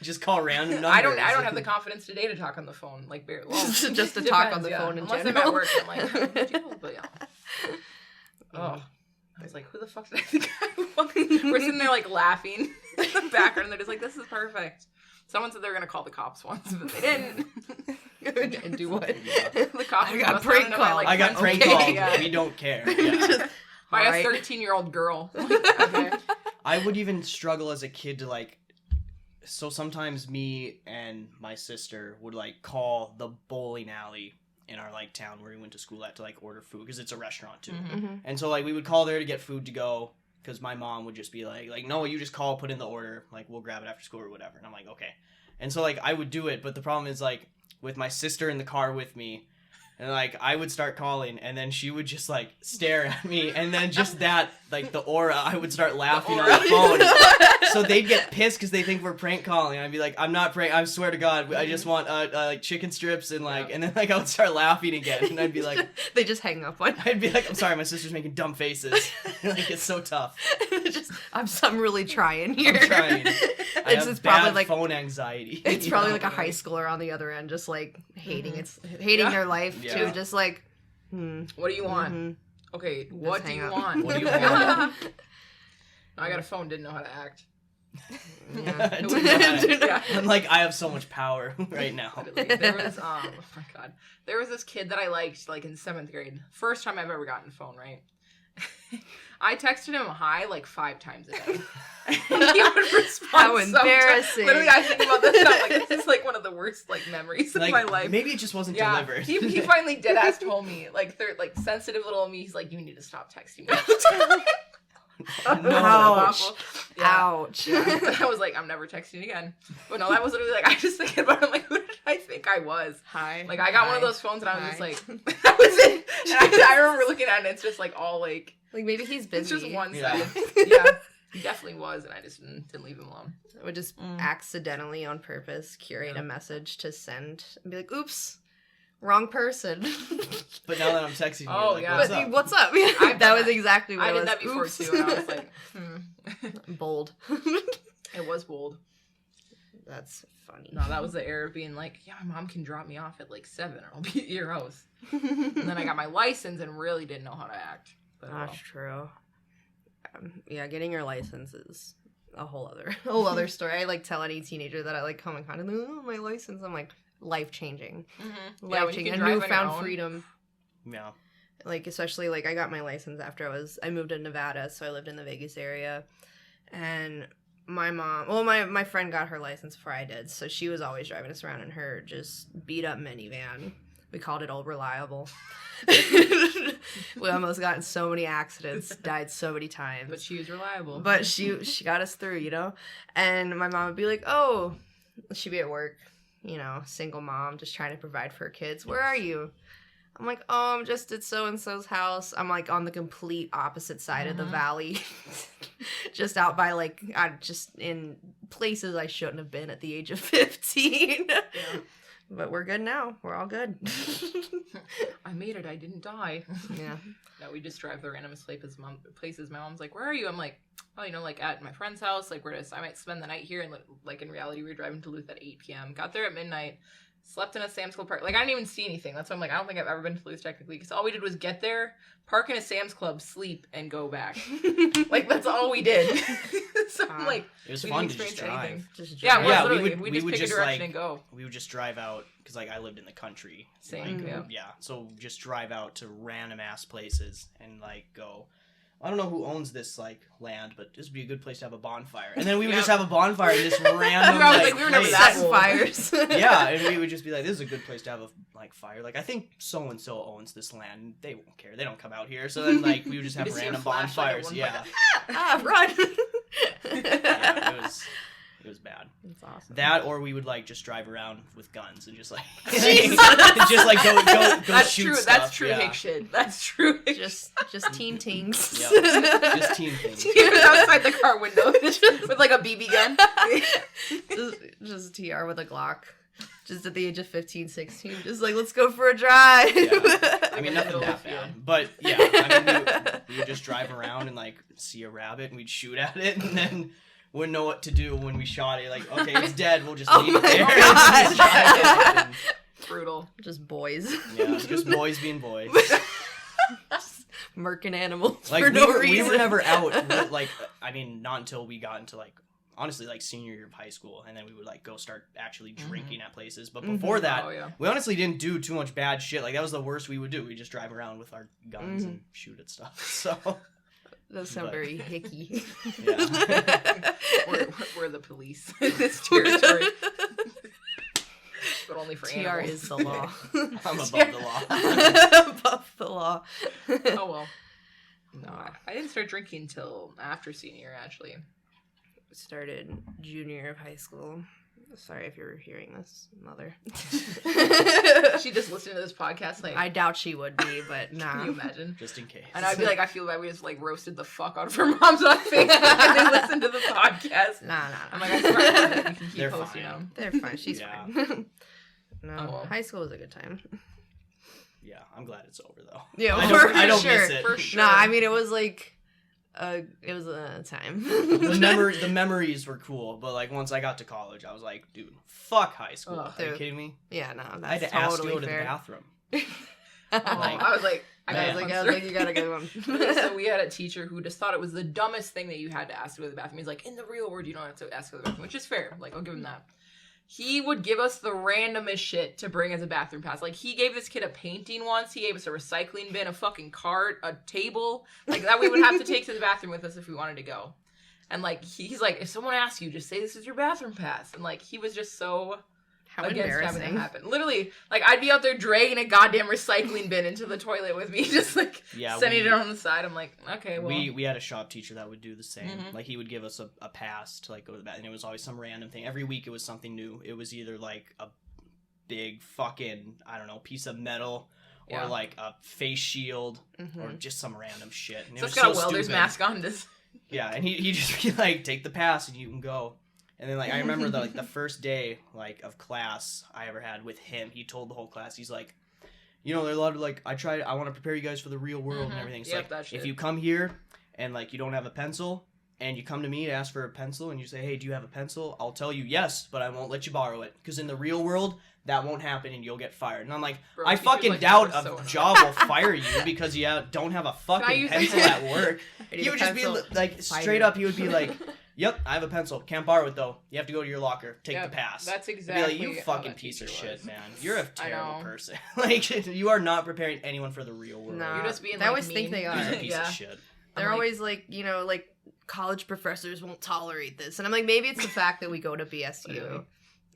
Just call random numbers. I don't have the confidence today to talk on the phone. Like, bare, well, Just to depends, talk on the yeah. phone in Unless general. I'm at work, I'm like, oh, would you? But yeah. Oh, I was like, who the fuck did I think I was? We're sitting there like laughing in the background. And they're just like, this is perfect. Someone said they were gonna call the cops once, but they didn't. And do what? The cops. I got must prank not know my, called. like, I got friends- prank called. Yeah. We don't care. Yeah. By a Alright. 13-year-old girl. Like, okay. I would even struggle as a kid to like. So sometimes me and my sister would like call the bowling alley in our like town where we went to school at to like order food because it's a restaurant too. Mhm. Mhm. And so like we would call there to get food to go because my mom would just be like no, you just call, put in the order, like we'll grab it after school or whatever. And I'm like, okay. And so like I would do it, but the problem is like with my sister in the car with me, and like I would start calling, and then she would just like stare at me, and then just that like the aura, I would start laughing on the phone. So they'd get pissed because they think we're prank calling. I'd be like, I'm not prank. I swear to God, I just want like chicken strips and like, Yeah. and then like I would start laughing again, and I'd be like, They just hang up on I'm sorry, my sister's making dumb faces. Like it's so tough. I'm really trying here. I'm trying. I have It's bad probably like phone anxiety. it's you probably know? like a high schooler on the other end, just like hating Yeah. their life Yeah. too, just like What do you want? mhm. Okay, what do hang you up. want? What do you want? I got a phone, didn't know how to act. Yeah. Do not. Yeah. I'm like, I have so much power right now. Literally. There was oh my god, there was this kid that I liked like in 7th grade. First time I've ever gotten a phone, right? I texted him hi like 5 times a day. And he would respond. How sometimes. embarrassing. Literally, I think about this. And I'm like, this is like one of the worst like memories Like, of my life. maybe it just wasn't Yeah, delivered. he finally dead ass told me like like sensitive little me. He's like, you need to stop texting me all the time. No. Ouch. Awful. Yeah. Ouch. Yeah. I was like, I'm never texting again. But no, that was literally like I just thinking about it. I'm like, who did I think I was? Hi. Like I got one of Hi. those phones and I was just Hi. like, that was it. And I remember looking at it and it's just like all like Like maybe he's busy. it's just one Yeah. sided. Yeah. He definitely was, and I just didn't leave him alone. I would just accidentally, on purpose, curate a message to send and be like, "Oops, wrong person." But now that I'm texting you, Oh, like, yeah. what's But up? what's up? I've that done was that. exactly what I it did was. that before Oops. too, and I was like, Bold. it was bold. That's funny. No, that was the era of being like, yeah, my mom can drop me off at like 7 and I'll be at your house. And then I got my license and really didn't know how to act. But, That's true. Yeah, getting your license is a whole other story. I like tell any teenager that I like come in contact. Oh, my license. I'm like life changing, Yeah, life when you changing, can a drive on your newfound own. freedom. Yeah. Like especially like I got my license after I moved to Nevada, so I lived in the Vegas area, and my mom, well, my friend got her license before I did, so she was always driving us around in her just beat up minivan. We called it Old Reliable. We almost got in so many accidents, died so many times. But she was reliable. But she got us through, you know? And my mom would be like, oh, she'd be at work, you know, single mom, just trying to provide for her kids. Where are you? I'm like, oh, I'm just at so-and-so's house. I'm like on the complete opposite side of the valley. Just out by like, just in places I shouldn't have been at the age of 15. Yeah. But we're good now. We're all good. I made it. I didn't die. Yeah. No, we just drive the randomest places. My mom's like, where are you? I'm like, oh, you know, like at my friend's house. Like, I might spend the night here. And like in reality, we were driving to Duluth at 8 p.m. Got there at midnight. Slept in a Sam's Club park. Like, I didn't even see anything. That's why I'm like, I don't think I've ever been to Duluth technically. Because all we did was get there, park in a Sam's Club, sleep, and go back. Like, that's all we did. So, I'm like, It was we fun didn't to just experience drive. anything. Just Yeah, drive. it was Yeah, literally. we We just would pick a just, direction like, and go. We would just drive out because like I lived in the country. Same, Like, yeah. So just drive out to random ass places and like go. I don't know who owns this like land, but this would be a good place to have a bonfire. And then we would just have a bonfire in this random I was like, like, we were never place. that Setting old. fires. Yeah, and we would just be like, this is a good place to have a like fire. Like I think so and so owns this land. They won't care. They don't come out here. So then like we would just have just see a random flashlight at bonfires. one Yeah. Run. Yeah, it was bad. That's awesome. That or we would like just drive around with guns and just like Jesus. just like go That's shoot true. stuff. That's true yeah. hick shit. That's true hick just teen tings. Yep. Just team things. He was outside the car window with like a BB gun. just TR with a Glock. Just at the age of 15, 16. Just like, let's go for a drive. Yeah. I mean, in the nothing middle that of the bad. But yeah, I mean, we would just drive around and like see a rabbit and we'd shoot at it and then wouldn't know what to do when we shot it. Like, okay, it's dead. We'll just Oh leave it my there. God. Just drive it. Brutal. Just boys. And, yeah, just boys being boys. Just murking animals Like for no we reason. were never out. Like, I mean, not until we got into like honestly like senior year of high school, and then we would like go start actually drinking at places. But before that, Oh, yeah. we honestly didn't do too much bad shit. Like that was the worst we would do. We just drive around with our guns and shoot at stuff. So Does sound But- very hicky. yeah. We're the police in this territory. But only for TR animals. is the law. I'm above the law. Above the law. Oh, well. No, I didn't start drinking until after senior year, actually. Started junior year of high school. Sorry if you're hearing this, mother. She just listened to this podcast, like, I doubt she would be, but can nah. you imagine? Just in case. And I'd be like, I feel bad we just, like, roasted the fuck out of her mom's on Facebook and they listened to the podcast. Nah. I'm like, I swear, you can keep They're posting fine. them. They're fine. She's Yeah. fine. No, Oh, well. high school was a good time. Yeah, I'm glad it's over though. Yeah, I for don't, I don't sure. miss it. For sure. Nah, I mean it was like, it was a time. The memories were cool, but like once I got to college, I was like, dude, fuck high school. Ugh. Are you Dude. kidding me? Yeah, no, I had that's to ask to totally go to the fair. bathroom. Oh, I was like, I was like, you got a good one. So we had a teacher who just thought it was the dumbest thing that you had to ask to go to the bathroom. He's like, in the real world, you don't have to ask to go to the bathroom, which is fair. Like, I'll give him that. He would give us the randomest shit to bring as a bathroom pass. Like, he gave this kid a painting once. He gave us a recycling bin, a fucking cart, a table. Like, that we would have to take to the bathroom with us if we wanted to go. And, like, he's like, if someone asks you, just say this is your bathroom pass. And, like, he was just so How against having embarrassing. that happen. Literally, like, I'd be out there dragging a goddamn recycling bin into the toilet with me, just, like, Yeah, sending it on the side. I'm like, okay, well. We had a shop teacher that would do the same. Mhm. Like he would give us a pass to like go to the bathroom, and it was always some random thing. Every week it was something new. It was either like a big fucking, I don't know, piece of metal or Yeah. like a face shield or Mhm. just some random shit. And it So was it's got so a welder's stupid. mask on. Just Yeah, and he just be like, take the pass and you can go. And then, like, I remember the first day, like, of class I ever had with him, he told the whole class, he's like, you know, there are a lot of, like, I want to prepare you guys for the real world and everything. So, Yep, that like, shit. if you come here and, like, you don't have a pencil, and you come to me to ask for a pencil, and you say, hey, do you have a pencil? I'll tell you yes, but I won't let you borrow it. Because in the real world, that won't happen, and you'll get fired. And I'm like, Bro, I teachers fucking like that doubt are a so annoying. job will fire you because you don't have a fucking use pencil it? at work. I need He a would just be pencil. like, straight up, he would be like, yep, I have a pencil. Can't borrow it, though. You have to go to your locker. Take Yep, the pass. That's I'd be exactly like, you how fucking that piece of teacher shit, was. man. You're a I terrible know. person. Like, you are not preparing anyone for the real world. Nah. You're just being They like always think mean. they are. You're a piece Yeah. of shit. They're I'm like- always like, you know, like college professors won't tolerate this. And I'm like, maybe it's the fact that we go to BSU. Literally.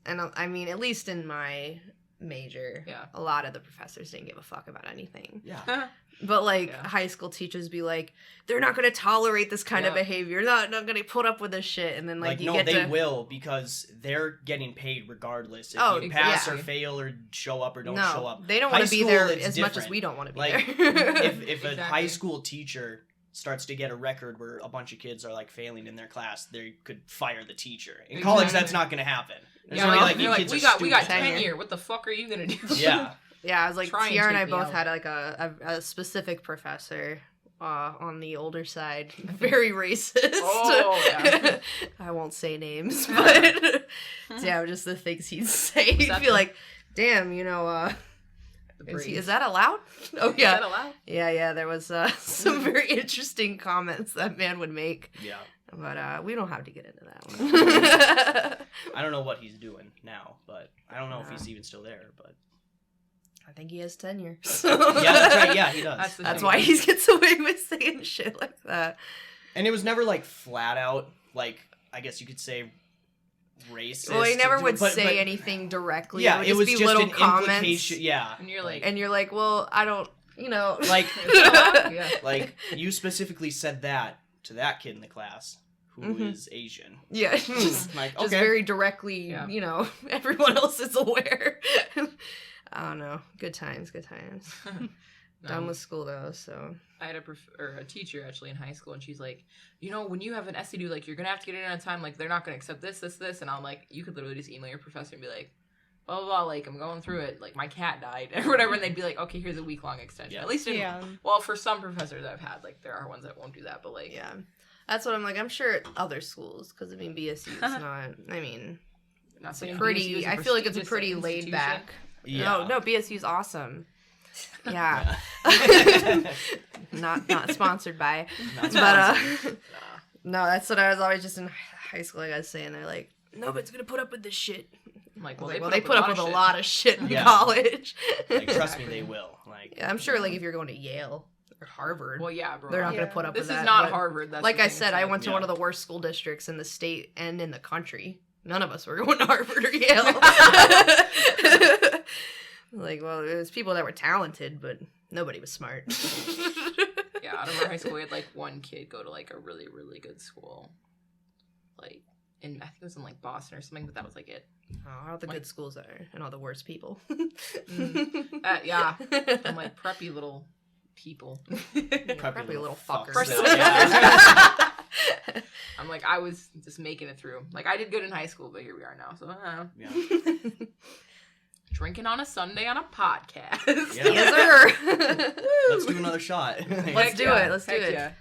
And I mean, at least in my major, Yeah. a lot of the professors didn't give a fuck about anything. Yeah. But like Yeah. high school teachers be like, they're not going to tolerate this kind of Yeah. behavior. Not going to put up with this shit. And then like you no, get they to will because they're getting paid regardless. If Oh, you pass or exactly. fail or show up or don't no, show up. they don't High want to be school, there it's as much as different. we don't want to be Like, there. If a Exactly. high school teacher starts to get a record where a bunch of kids are like failing in their class, they could fire the teacher. In college, Exactly. that's not going to happen. There's Yeah, only, like, like, you you're like, kids we are got stupid. Tenure. 10 What the fuck are you gonna do? Yeah. Yeah, I was like, Try and Tiara and I take me both out. had like a specific professor on the older side, very racist. Oh, yeah. I won't say names, but yeah, just the things he'd say. You'd that be the- like, damn, you know, The is breeze. that allowed? Oh Is yeah, that allowed? yeah. There was some very interesting comments that man would make, Yeah. but we don't have to get into that one. I don't know what he's doing now, but I don't know if Yeah. he's even still there, but I think he has tenure. yeah, that's right. Yeah, he does. That's the That's thing. why he gets away with saying shit like that. And it was never like flat out, like, I guess you could say racist. Well, he never would but- say but- anything directly. Yeah, it would just be little an comments, implication. Yeah. And you're like, and you're like, well, I don't, you know, Like, is that allowed? Yeah. like you specifically said that to that kid in the class who is Mhm. Asian. yeah, just Like, just okay. very directly, Yeah. you know, everyone else is aware. I don't know. Good times, good times. Done with school though, so I had a teacher actually in high school, and she's like, you know, when you have an essay due, like, you're gonna have to get it in on time. Like, they're not gonna accept this, and I'm like, you could literally just email your professor and be like, blah blah blah. Like, I'm going through it. Like, my cat died or whatever, and they'd be like, okay, here's a week-long extension. Yeah. At least, Yeah. well, for some professors I've had, like, there are ones that won't do that, but like, yeah. That's what I'm like. I'm sure at other schools, because I mean, BSU is not. I mean, not it's saying BSU pretty. is a I feel like it's a prestigious pretty laid institution. back. Yeah. No, BSU's awesome. Yeah. Yeah. not sponsored by. Not But sponsored. no, that's what I was always just in high school. Like I was saying, they're like, nobody's gonna put up with this shit. I'm like, I was well, like, they put up with a shit. lot of shit in Yeah. college. Like, trust me, they will. Like, Yeah, I'm sure. Like if you're going to Yale or Harvard, Well, yeah, bro. they're not Yeah. gonna put up This with is that. not but Harvard. That's like the I thing, said, it's I like- went to Yeah. one of the worst school districts in the state and in the country. None of us were going to Harvard or Yale. Like, well, it was people that were talented, but nobody was smart. Yeah, out of our high school, we had like one kid go to like a really, really good school. Like, I think it was in like Boston or something, but that was like it. Oh, all the good schools are, and all the worst people. Yeah. I'm like preppy little people. Preppy little fuckers. still, yeah. I'm like, I was just making it through. Like, I did good in high school, but here we are now. So, Yeah. drinking on a Sunday on a podcast. Yeah. Yes, sir. Let's do another shot. Let's do it. Let's do Heck it. Yeah.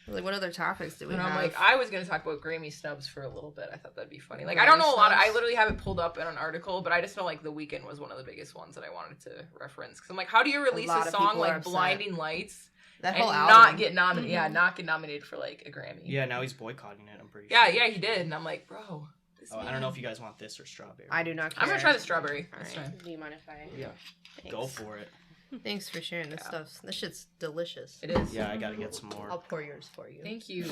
Like, what other topics do we And have? I'm like, I was gonna talk about Grammy snubs for a little bit. I thought that'd be funny. Like, I don't know a lot. I literally have it pulled up in an article, but I just know like The Weeknd was one of the biggest ones that I wanted to reference. Because I'm like, how do you release lot a of song people are like upset. Blinding Lights that and whole not album. get nominated? Yeah, not get nominated for like a Grammy. Yeah, now he's boycotting it, I'm pretty yeah, sure. yeah, he did. And I'm like, bro. This Oh, I man- don't know if you guys want this or strawberry. I do not care. I'm gonna try the strawberry. All This right. time. Do you mind if I? Yeah. Thanks. Go for it. Thanks for sharing this Yeah. stuff. This shit's delicious. It is. Yeah, I gotta get some more. I'll pour yours for you. Thank you.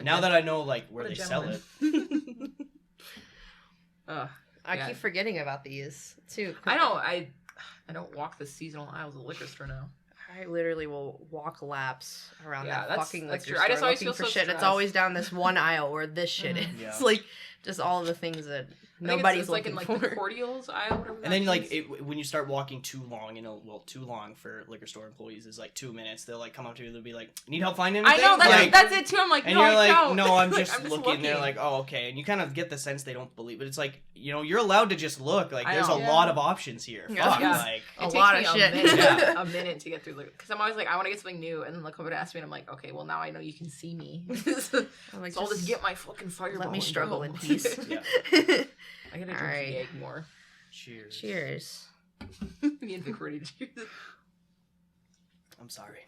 Now that I know like where What a they sell gentleman. it. I Yeah. keep forgetting about these too. I know. I don't walk the seasonal aisles of the liquor store now. I literally will walk laps around Yeah, that that's- fucking that's liquor true. I just store always looking feel for so shit. It's stressed. always down this one aisle where this shit is. Mhm. Yeah. Like just all of the things that Nobody's it's like in looking like the for. cordials aisle, whatever. And that then like is. when you start walking too long, too long for liquor store employees is like 2 minutes. They'll like come up to you. They'll be like, "Need help finding I anything?" know Like, that's it too. I'm like, and no, you're like, don't. "No, I'm Like, just looking." They're like, "Oh, okay." And you kind of get the sense they don't believe, but it's like, you're allowed to just look. Like, I there's know. a lot of options here. Yeah. Fuck, Yeah. like. A It takes lot me of shit. Minute, Yeah. a minute to get through because I'm always like, I want to get something new, and then they'll come over to ask me, and I'm like, okay, well now I know you can see me, so I'm like, I'll just get my fucking fireball. let me and struggle go. in peace. Yeah. I gotta drink Alright. the egg more. Cheers. Cheers. Me and Vic ready to cheers. I'm sorry.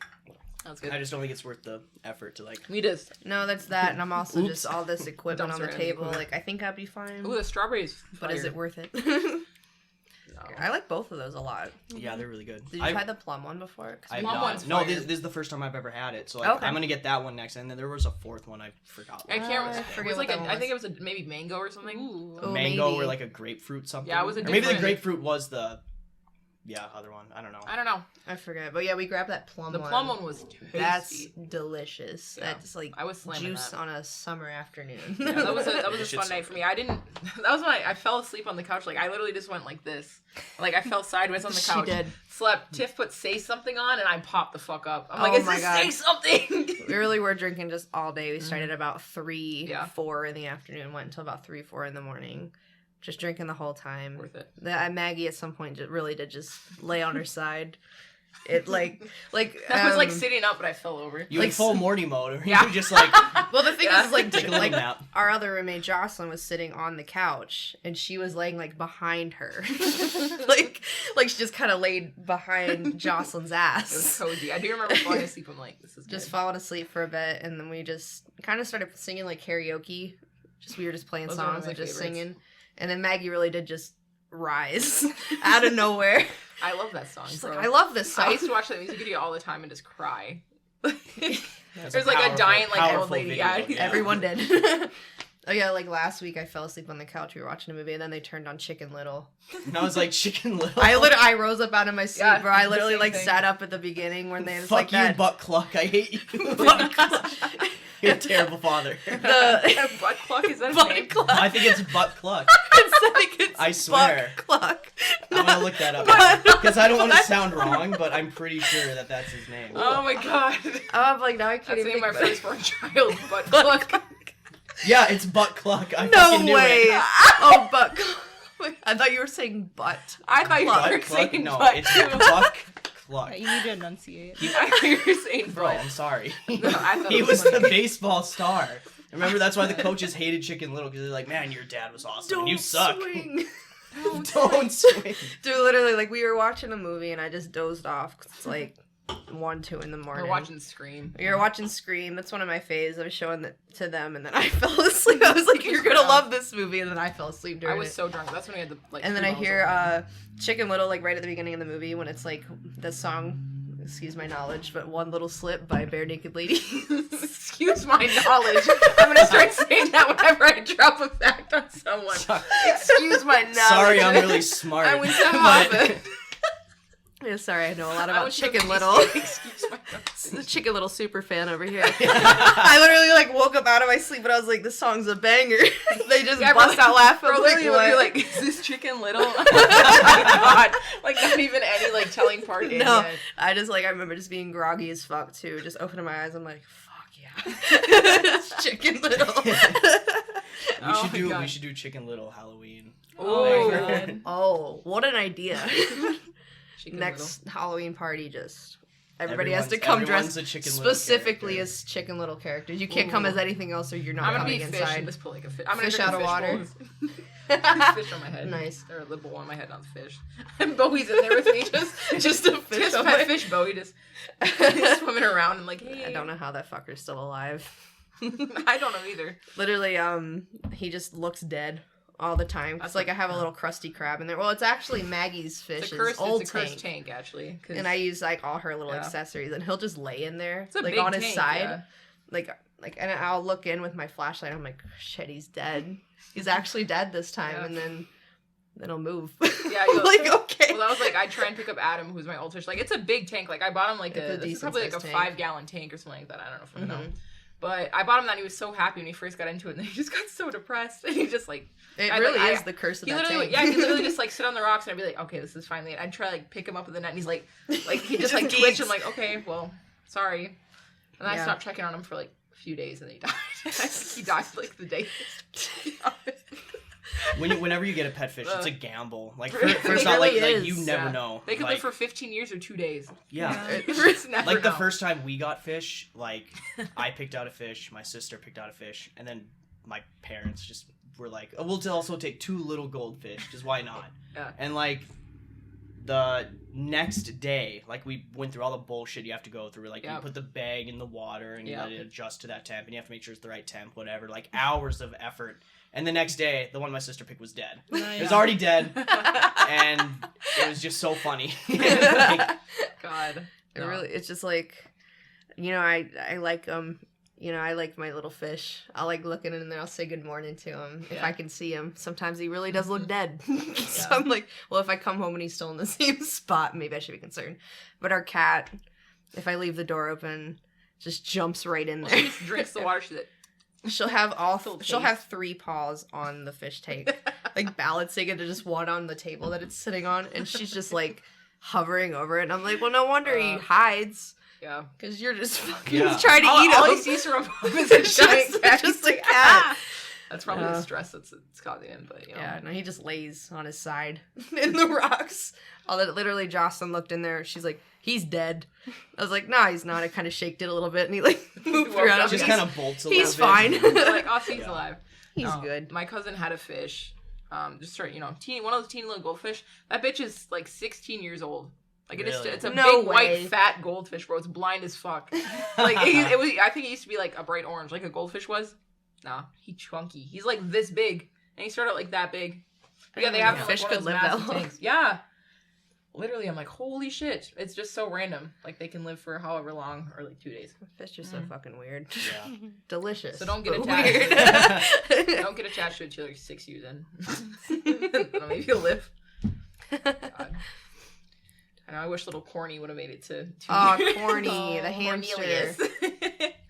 That's good. I just don't think it's worth the effort to like. Me just. No, that's that, and I'm also Oops. just all this equipment on Dumpster the and table. equipment. Like, I think I'd be fine. Ooh, the strawberries. But is it worth it? No. I like both of those a lot. Yeah, they're really good. Did you try the plum one before? 'Cause I've we- Plum not. one's No, fire. this is the first time I've ever had it. So like, Okay. I'm gonna get that one next, and then there was a fourth one I forgot. I can't. I It forget was what like that one I think it was. was maybe mango or something. Ooh. Oh, Mango maybe. or like a grapefruit something. Yeah, it was a Or maybe the different- grapefruit was the other one. I don't know. I don't know. I forget. But yeah, we grabbed that plum The one. plum one was tasty. That's delicious. Yeah. That's like I was slamming juice that. on a summer afternoon. Yeah, that was a That fun shit's so night for me. I didn't. That was when I fell asleep on the couch. Like I literally just went like this. Like I fell sideways on the couch. She did. Slept. Tiff put "Say Something" on, and I popped the fuck up. I'm Oh like, "Is my this God. Say Something?" We really were drinking just all day. We started about 3, Yeah. 4 in the afternoon. Went until about 3, 4 in the morning. Just drinking the whole time. Worth it. Maggie at some point really did just lay on her side. It like I was like um, sitting up, but I fell over. You like, in full Morty mode, or Yeah. you just like Well, the thing Yeah. is, like, take a little nap. our other roommate Jocelyn was sitting on the couch, and she was laying like behind her, like she just kind of laid behind Jocelyn's It was ass, cozy. I do remember falling asleep. I'm like, "This is just good." falling asleep for a bit, and then we just kind of started singing like karaoke. We were just playing Those are one of songs my and just favorites. singing, and then Maggie really did just rise out of nowhere. I love that song. She's bro. like, I love this song. I used to watch that music video all the time and just cry. That's There's like a powerful- dying like old powerful lady. video, Yeah, Everyone did. Oh yeah, like last week I fell asleep on the couch. We were watching a movie, and then they turned on Chicken Little. And I was like Chicken Little. I rose up out of my seat, Yeah, bro. I the literally same like thing. sat up at the beginning when they was Fuck like you, that. butt cluck. I hate you. Butt cluck. You're a terrible father. The Butt cluck is that a butt name? cluck. I think it's butt cluck. It's I swear. butt cluck. I'm gonna look that up Butt- because I don't want to sound wrong, but I'm pretty sure that that's his name. Oh my god. I'm like, now I can't That's the even name of think my about it. firstborn child. Butt cluck. Yeah, it's butt cluck. I fucking No knew way. it. Oh, butt cluck. I thought you were saying butt. I thought you Cluck. were Butt cluck? saying No, butt it's too. buck cluck. Yeah, you need to enunciate. I thought you were saying Bro, butt. I'm sorry. No, I thought He it was the funny. baseball star. Remember, that's why the coaches hated Chicken Little because they're like, man, your dad was awesome. and you suck. Swing. Don't swing. Dude, literally, like, we were watching a movie and I just dozed off because it's like 1, 2 in the morning. We're watching Scream. We were watching Scream. That's one of my faves. I was showing it to them, and then I fell asleep. I was like, "You're gonna love this movie," and then I fell asleep I during was it. so drunk. That's when we had the like. And then 2 I bottles hear of wine. Chicken Little like right at the beginning of the movie when it's like the song. Excuse my knowledge, but One Little Slip by Bare Naked Lady. Excuse my knowledge. I'm gonna start saying that whenever I drop a fact on someone. Sorry, Excuse my knowledge. Sorry, I'm really smart. I went to but- Harvard. Yeah, sorry, I know a lot I about went to Chicken the Little. Excuse my knowledge. The Chicken Little super fan over here. I literally like woke up out of my sleep and I was like, "This song's a banger." They just Yeah, bust bro, out laughing. Bro, I'm literally, like, you're "What?" like, is this Chicken Little? Oh my god. Like, not even any, like, telling part in No, yet. I just like I remember just being groggy as fuck too. Just opening my eyes, I'm like, "Fuck yeah, it's Chicken Little." Oh my We God. should do Chicken Little Halloween. Oh, my God. Oh, what an idea! Chicken Next Halloween party, just everybody has to come everyone's dressed a Chicken Little specifically character. as Chicken Little characters. You can't come Ooh. as anything else, or you're not I'm gonna coming be fish inside. and just put like a fish. I'm gonna Fish drink out of a water. bowl. Fish on my head. Nice. Or a little bowl on my head, not fish. And Bowie's in there with me, Just a fish just on pet my- fish Bowie, just swimming around and like, hey. I don't know how that fucker's still alive. I don't know either. Literally, he just looks dead all the time. Cause That's like I like- have a little crusty crab in there. Well, it's actually Maggie's It's a fish's old it's a cursed tank. tank actually. 'cause And I use like all her little Yeah. accessories, and he'll just lay in there, it's a like big on his tank, side, yeah. like, and I'll look in with my flashlight. I'm like, shit, he's dead. He's actually dead this time, Yeah. and then he'll move. Yeah, you'll- like okay. Well, that was like I try and pick up Adam, who's my old fish. Like it's a big tank. Like I bought him like It's a this is decent probably like a sized tank. 5-gallon tank or something like that. I don't know if I know. Mhm. But I bought him that and he was so happy when he first got into it, and then he just got so depressed. And he just like It I, really like, is the curse of he that literally tank. yeah, he literally just like sit on the rocks and I'd be like, okay, this is finally it. I'd try like pick him up with the net and he's like he just like twitch. I'm like, okay, well, sorry. And I Yeah. stopped checking on him for like a few days and then he died. He died like the day. Whenever you get a pet fish, it's a gamble. Like It first off, really like is. you never Yeah. know. They could like, live for 15 years or 2 days. yeah. You just never Like the know. first time we got fish, like I picked out a fish, my sister picked out a fish, and then my parents just were like, oh, we'll also take 2 little goldfish, because why not? Yeah. And like the next day, like we went through all the bullshit you have to go through. Like you Yep. put the bag in the water and you Yep. let it adjust to that temp, and you have to make sure it's the right temp, whatever. Like hours of effort. And the next day, the one my sister picked was dead. It was already dead, and it was just so funny. Like, God. It No. really, it's just like, I like I like my little fish. I like looking in there. I'll say good morning to him if Yeah. I can see him. Sometimes he really does look dead. So Yeah. I'm like, well, if I come home and he's still in the same spot, maybe I should be concerned. But our cat, if I leave the door open, just jumps right in Well, there. she just drinks the water. She's like, She'll have Full she'll taste. have 3 paws on the fish tank, like balancing it to just one on the table that it's sitting on, and she's just like hovering over it. And I'm like, well, no wonder he hides, yeah. because you're just fucking Yeah. trying to eat all him. he sees from above is a It's giant just- cat. just He's a like, cat. "Ah." That's probably the Yeah. stress that's causing him. But you know. Yeah, no, he just lays on his side in the rocks. Literally, Jocelyn looked in there. She's like, he's dead. I was like, no, he's not. I kind of shaked it a little bit, and he like moved woke around. up, just He's- kind of bolts a he's little fine. bit. They're like, oh, see, he's Yeah. alive. He's No, good. My cousin had a fish. Just start, teeny, one of those teeny little goldfish. That bitch is like 16 years old. Like Really? it's a No big way. white fat goldfish, bro. It's blind as fuck. Like it was. I think it used to be like a bright orange, like a goldfish was. Nah, he chunky. He's like this big, and he started out like that big. But yeah, they have him in, like, Fish one of could those live that massive long. tanks. Yeah. Literally, I'm like, holy shit! It's just so random. Like they can live for however long, or like 2 days. Fish are so fucking weird. Yeah. Delicious. So don't get but attached. weird. Don't get attached to it till you're 6 years in. Then maybe you'll live. God. I know. I wish little Corny would have made it to. Oh, Corny, the hamster. Cornelius.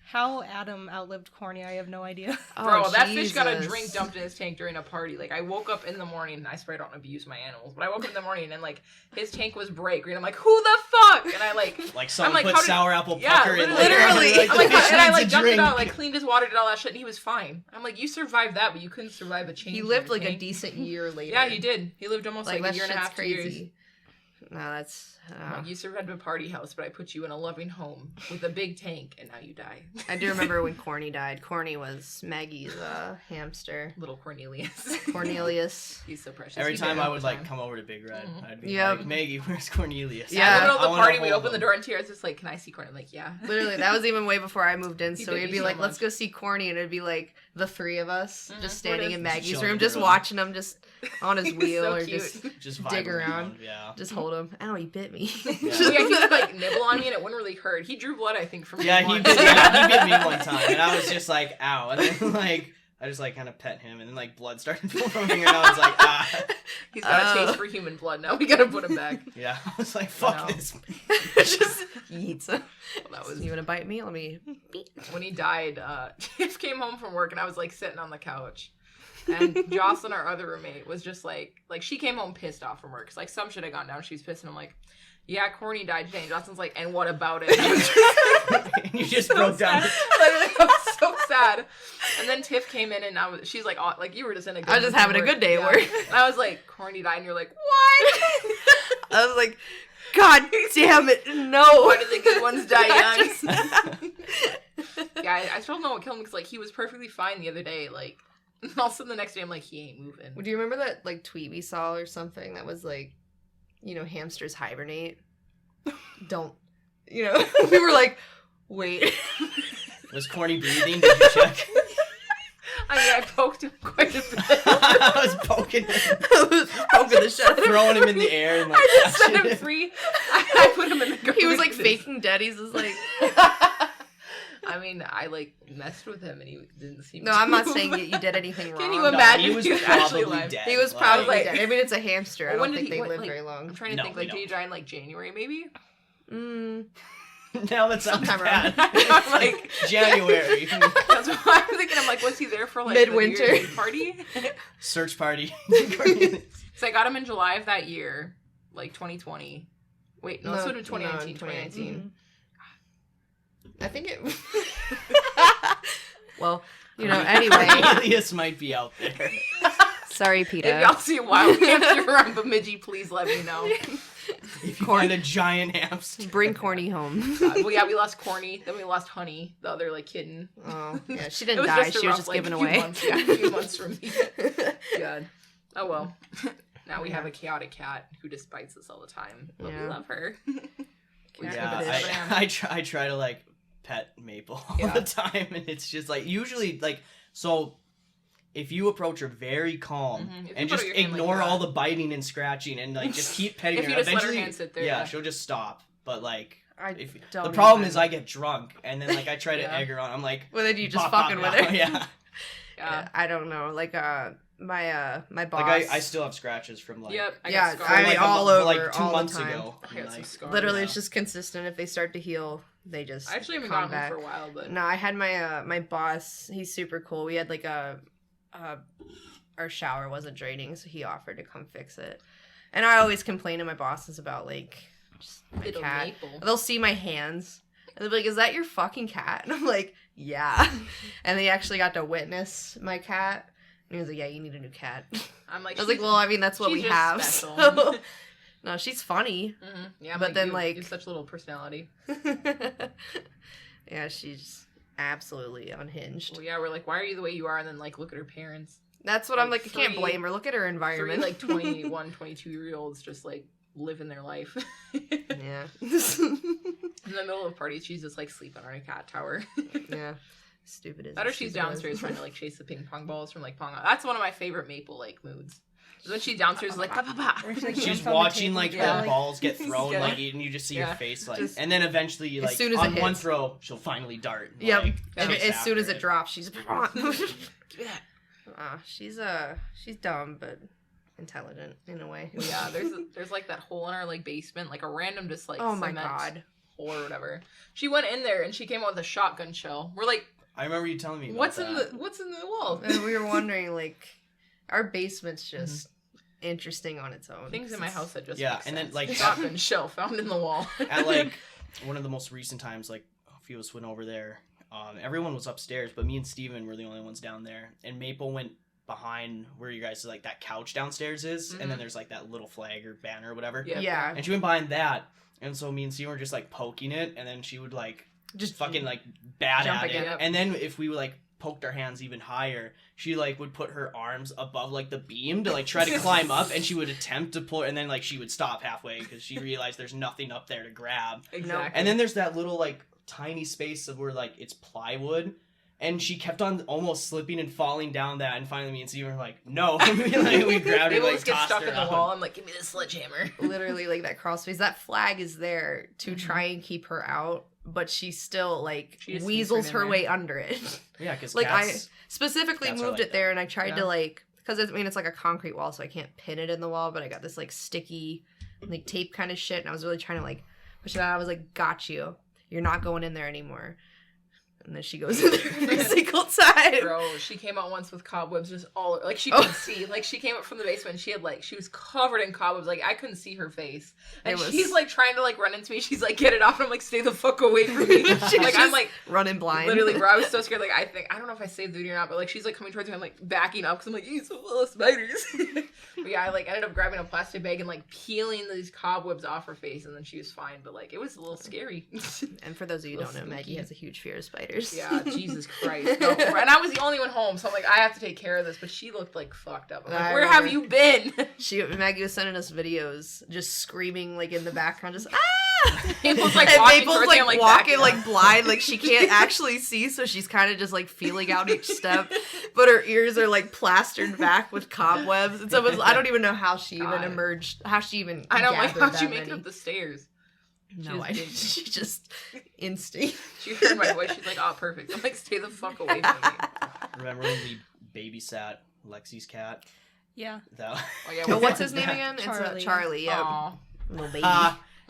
How Adam outlived Corny, I have no idea. Bro, Oh, that fish got a Jesus. drink dumped in his tank during a party. Like, I woke up in the morning, and I swear I don't abuse my animals, but I woke up in the morning, and, like, his tank was bright green. I'm like, who the fuck? And I, like, Someone like, put how did- sour apple yeah, pucker in literally. there. Literally. I'm like, the fish and I, needs like, a dumped it drink. out, like, cleaned his water, did all that shit, and he was fine. I'm like, you survived that, but you couldn't survive a change. He in lived your like a tank. decent year later. Yeah, he did. He lived almost, like a that year and a shit's half, 2 years. crazy. No, that's. Like, you survived a party house, but I put you in a loving home with a big tank, and now you die. I do remember when Corny died. Corny was Maggie's hamster. Little Cornelius. Cornelius. He's so precious. Every He time died I all would the like time. come over to Big Red, I'd be Yep. like, Maggie, where's Cornelius? Yeah. In the middle of I the wanna party, we'd hold open the him. door, and Tara's just like, "Can I see Corny?" I'm like, yeah. Literally, that was even way before I moved in. He So bit we'd me be so like, let's much. go see Corny. And it'd be like the 3 of us just standing What in is- Maggie's Chilling room, just around. watching him just on his He was wheel so or cute. just Just dig vibe around. Yeah. just hold him. Ow, he bit me. Yeah. Yeah, he would like nibble on me, and it wouldn't really hurt. He drew blood, I think, from Yeah, me he once. bit me one time, and I was just like, ow. And then, like, I just, like, kind of pet him, and then, like, blood started flowing, and I was like, ah. He's got a taste for human blood now. We gotta put him back. Yeah, I was like, fuck know. this. just he eats him. That was You want to bite me? Let me. when he died. Tiff came home from work, and I was like sitting on the couch. And Jocelyn, our other roommate, was just like she came home pissed off from work. 'Cause, like, some shit had gone down. She was pissed, and I'm like, yeah, Corny died today. And Jocelyn's like, and what about it? And you just broke down. Literally, I was so sad. And then Tiff came in, and she's like, oh, like, you were just in a good I was just mood having a at good day at Yeah. work. And I was like, Corny died, and you're like, what? I was like, God damn it, no. Why do the good ones die young? Just- Yeah, I still don't know what killed him, because, like, he was perfectly fine the other day. Like, and all of a sudden the next day, I'm like, he ain't moving. Do you remember that like tweet we saw or something that was like, hamsters hibernate? Don't. We were like, wait. Was Corny breathing? Did you check? I mean, I poked him quite a bit. I was poking him, I was poking the shit. throwing him in the air, and, like, I just set catching him free. I put him in the garbage. He was like faking dead. He's just like, I mean, I like messed with him and he didn't seem no, I'm not saying that you did anything wrong. Can you No, imagine? he was He was actually probably alive. dead. He was Like, probably like- dead. I mean, it's a hamster. I When don't did think he- they live like- very I'm long. trying to No, think, they like, did he don't. die in like January maybe? Now that sounds Sometime bad. around. I'm like, January. that's what I'm thinking. I'm like, was he there for like Midwinter. the New Year's party? Search party. So I got him in July of that year, like 2020. Wait, no, this would have been 2019. 2019. I think it. Well, anyway. Alias might be out there. Sorry, If PETA. y'all see a wild hamster around Bemidji, please let me know. If you find a giant hamster. Bring Corny home. Well, yeah, we lost Corny, then we lost Honey, the other like kitten. Oh, yeah, she It didn't was die. just a She was rough, just like, given few away. Months, yeah, a few months from me. God. Oh well. Now we have a chaotic cat who just bites us all the time, but we Yeah. love her. Yeah, I try to like pet Maple all the time, and it's just like usually like so. If you approach her very calm If you and put just your hand like ignore that. all the biting and scratching and like just keep petting If her, you just let her eventually, hand sit there, yeah, yeah. she'll just stop. But like, The the problem is I get drunk and then like I try to Yeah. egg her on. I'm like, Well, then you just pop, fucking pop, with now. her. Yeah. Yeah. I don't know. Like my boss. Like I still have scratches from like Yep. I Yeah, got scars. I mean, like all a, over, like 2 all the months time. ago. I got some Like, scars. Literally, Yeah. it's just consistent. If they start to heal, they just. I actually haven't come gotten back. one for a while, but No, I had my boss. He's super cool. We had like our shower wasn't draining, so he offered to come fix it. And I always complain to my bosses about like just my little cat. Maple. They'll see my hands and they'll be like, "Is that your fucking cat?" And I'm like, "Yeah." And they actually got to witness my cat. And he was like, "Yeah, you need a new cat." I'm like, I was like, "Well, I mean, that's what she's we just have." special. So. No, she's funny. Mhm. Yeah, I'm But then, you like- have such little personality. Yeah, she's absolutely unhinged. Well, yeah, we're like, why are you the way you are? And then like, look at her parents. That's what I'm like like. I can't three- blame her. Look at her 3 environment. like 21, 22-year-olds just like living their life. Yeah. In the middle of parties, she's just like sleeping on a cat tower. Yeah. Stupid is That or she's downstairs trying to like chase the ping pong balls from like pong. That's one of my favorite Maple like moods. Is when she's downstairs like pa pa pa. Or she, like, she's jumps on the watching table, like yeah. the balls get thrown, Yeah. like and you just see Yeah. her face, like, Just- and then eventually, you as like soon as on it one hits. throw, she'll finally dart. And, Yep. like, And chase as soon as after it drops, she's Yeah. she's dumb but intelligent in a way. Yeah, there's like that hole in our like basement, like a random just like Oh my cement god. hole or whatever. She went in there and she came out with a shotgun shell. We're like, I remember you telling me about what's that. in the wall? And we were wondering, like, our basement's just interesting on its own. Things in my house that just Yeah, make and then, sense. like, shotgun shell found in the wall. At like one of the most recent times, like a few of us went over there. Everyone was upstairs, but me and Steven were the only ones down there. And Maple went behind where you guys like that couch downstairs is, and then there's like that little flag or banner or whatever. Yeah. And she went behind that, and so me and Steven were just like poking it, and then she would like Just fucking like bat Jump at it. again. And then if we like poked our hands even higher, she like would put her arms above like the beam to like try to climb up, and she would attempt to pull, and then like she would stop halfway because she realized there's nothing up there to grab. Exactly. And then there's that little like tiny space of where like it's plywood, and she kept on almost slipping and falling down that, and finally me and Steven were like, no. we grabbed her, They will like just get tossed stuck her in the out. wall. I'm like, give me the sledgehammer. literally like that crawl space. That flag is there to try and keep her out, but she still like She just weasels sneaks right her in way under it. Yeah, because Like, cats, Specifically Cats are moved like it there, that. and I tried Yeah. to like, because I mean it's like a concrete wall, so I can't pin it in the wall, but I got this like sticky like tape kind of shit, and I was really trying to like push it out. I was like, got you. You're not going in there anymore. And then she goes in there every single time. Bro, she came out once with cobwebs just all like she couldn't see. Like she came up from the basement, she had like she was covered in cobwebs. Like I couldn't see her face. And It was- she's like trying to like run into me. She's like, get it off. And I'm like, stay the fuck away from me. She's like I'm just like running blind. literally, bro, I was so scared. Like I don't know if I saved the video or not, but like she's like coming towards me. I'm like backing up because I'm like, he's so full of spiders. But yeah, I like ended up grabbing a plastic bag and like peeling these cobwebs off her face, and then she was fine. But like it was a little scary. And for those of you who don't know, Little Maggie spooky. has a huge fear of spiders. Yeah, Jesus Christ. No. And I was the only one home, so I'm like, I have to take care of this. But she looked like fucked up. I'm like, I where have remember. you been? Maggie was sending us videos, just screaming like in the background, just Maple's like and walking Maple's towards like, me, I'm, like, walking backing like up. blind, like she can't actually see, so she's kind of just like feeling out each step, but her ears are like plastered back with cobwebs, and so it was, I don't even know how she even God. emerged, how she even I know, like, gathered how'd that you make many. it up the stairs? No, was I big. she just instinct. She heard my voice. She's like, oh, perfect. I'm like, stay the fuck away from me. remember when we babysat Lexi's cat? Yeah. That, Oh, yeah, Oh, we what's did his name that. again? Charlie. It's Charlie. Yeah, Aw. little baby.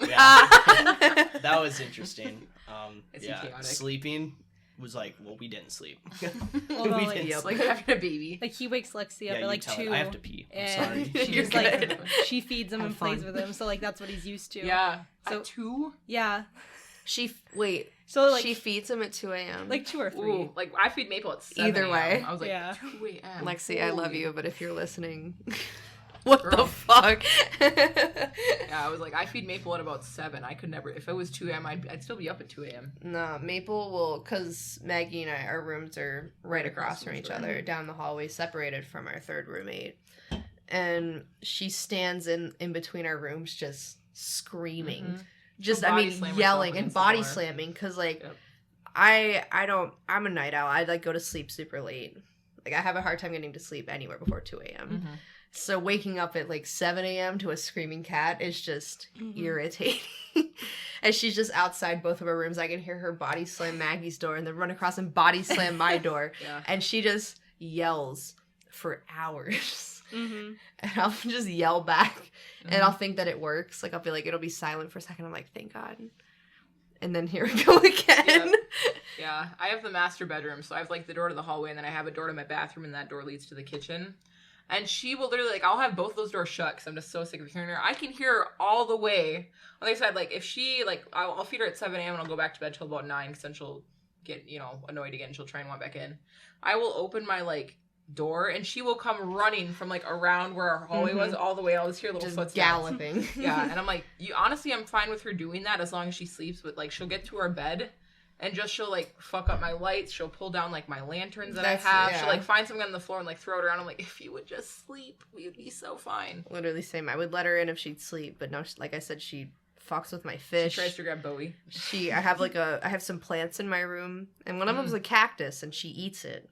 yeah, that was interesting. Is he Yeah, chaotic? sleeping was like, well, we didn't sleep. Well, no, we like- didn't Yep, sleep. like having a baby. Like he wakes Lexi Yeah, up you at like tell 2. it. I have to pee. I'm and sorry. You're she's like, good. she feeds him Have and plays fun. with him, so like that's what he's used to. Yeah. So- At 2? Yeah. Wait. So like she feeds him at 2 a.m. like 2 or 3. Ooh, like I feed Maple at 7 Either a.m. way. I was like, Yeah. 2 a.m. Lexi, I love Holy- you, but if you're listening, what the Girl. fuck? Yeah, I was like, I feed Maple at about 7. I could never, if it was 2 a.m., I'd still be up at 2 a.m. No, Maple will, because Maggie and I, our rooms are right across from each other, down the hallway, separated from our third roommate. And she stands in between our rooms just screaming. Mhm. Just, She'll I body mean, slam herself yelling and against the body door. slamming, because, like, Yep. I'm a night owl. I, like, go to sleep super late. Like, I have a hard time getting to sleep anywhere before 2 a.m. Mhm. So waking up at like 7 a.m. to a screaming cat is just irritating. And she's just outside both of our rooms. I can hear her body slam Maggie's door and then run across and body slam my door. Yeah. And she just yells for hours. Mm-hmm. And I'll just yell back. And Mhm. I'll think that it works. Like I'll be like, it'll be silent for a second. I'm like, thank God. And then here we go again. Yeah, I have the master bedroom, so I have like the door to the hallway, and then I have a door to my bathroom, and that door leads to the kitchen. And she will literally, like, I'll have both those doors shut because I'm just so sick of hearing her. I can hear her all the way. On the other side, like, if she, like, I'll feed her at 7 a.m. and I'll go back to bed till about 9 because then she'll get, annoyed again. She'll try and want back in. I will open my, like, door, and she will come running from, like, around where our hallway was all the way. I'll just hear little Just footsteps. galloping. Yeah, and I'm like, honestly, I'm fine with her doing that as long as she sleeps. But like, she'll get to our bed, and she'll like fuck up my lights. She'll pull down like my lanterns that That's- I have. yeah. She'll like find something on the floor and like throw it around. I'm like, if you would just sleep, we would be so fine. Literally same. I would let her in if she'd sleep, but no, like I said, she fucks with my She fish. tries to grab Bowie. I have some plants in my room, and one of them's a cactus, and she eats it.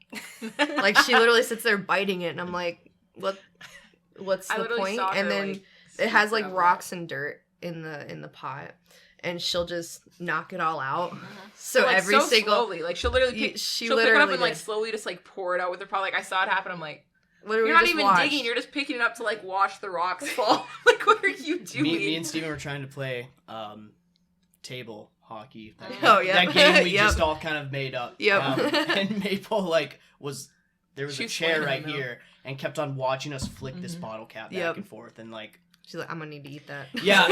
Like she literally sits there biting it, and I'm like, what's I the literally point? saw And her, then like, it has like grab rocks and dirt in the pot, and she'll just knock it all out. So like, every so single slowly, like she'll literally pick, she she'll pick it up literally and like did. slowly just like pour it out with her paw. Like I saw it happen. I'm like, literally you're not just even watched. digging. You're just picking it up to like watch the rocks fall. Like what are you doing? Me and Steven were trying to play table hockey. That, Oh, yeah. That game we Yep. just all kind of made up. Yep. And Maple there was She a was chair playing right in the here and kept on watching us flick this Mhm. bottle cap back Yep. and forth and like She's like, I'm gonna need to eat that. yeah,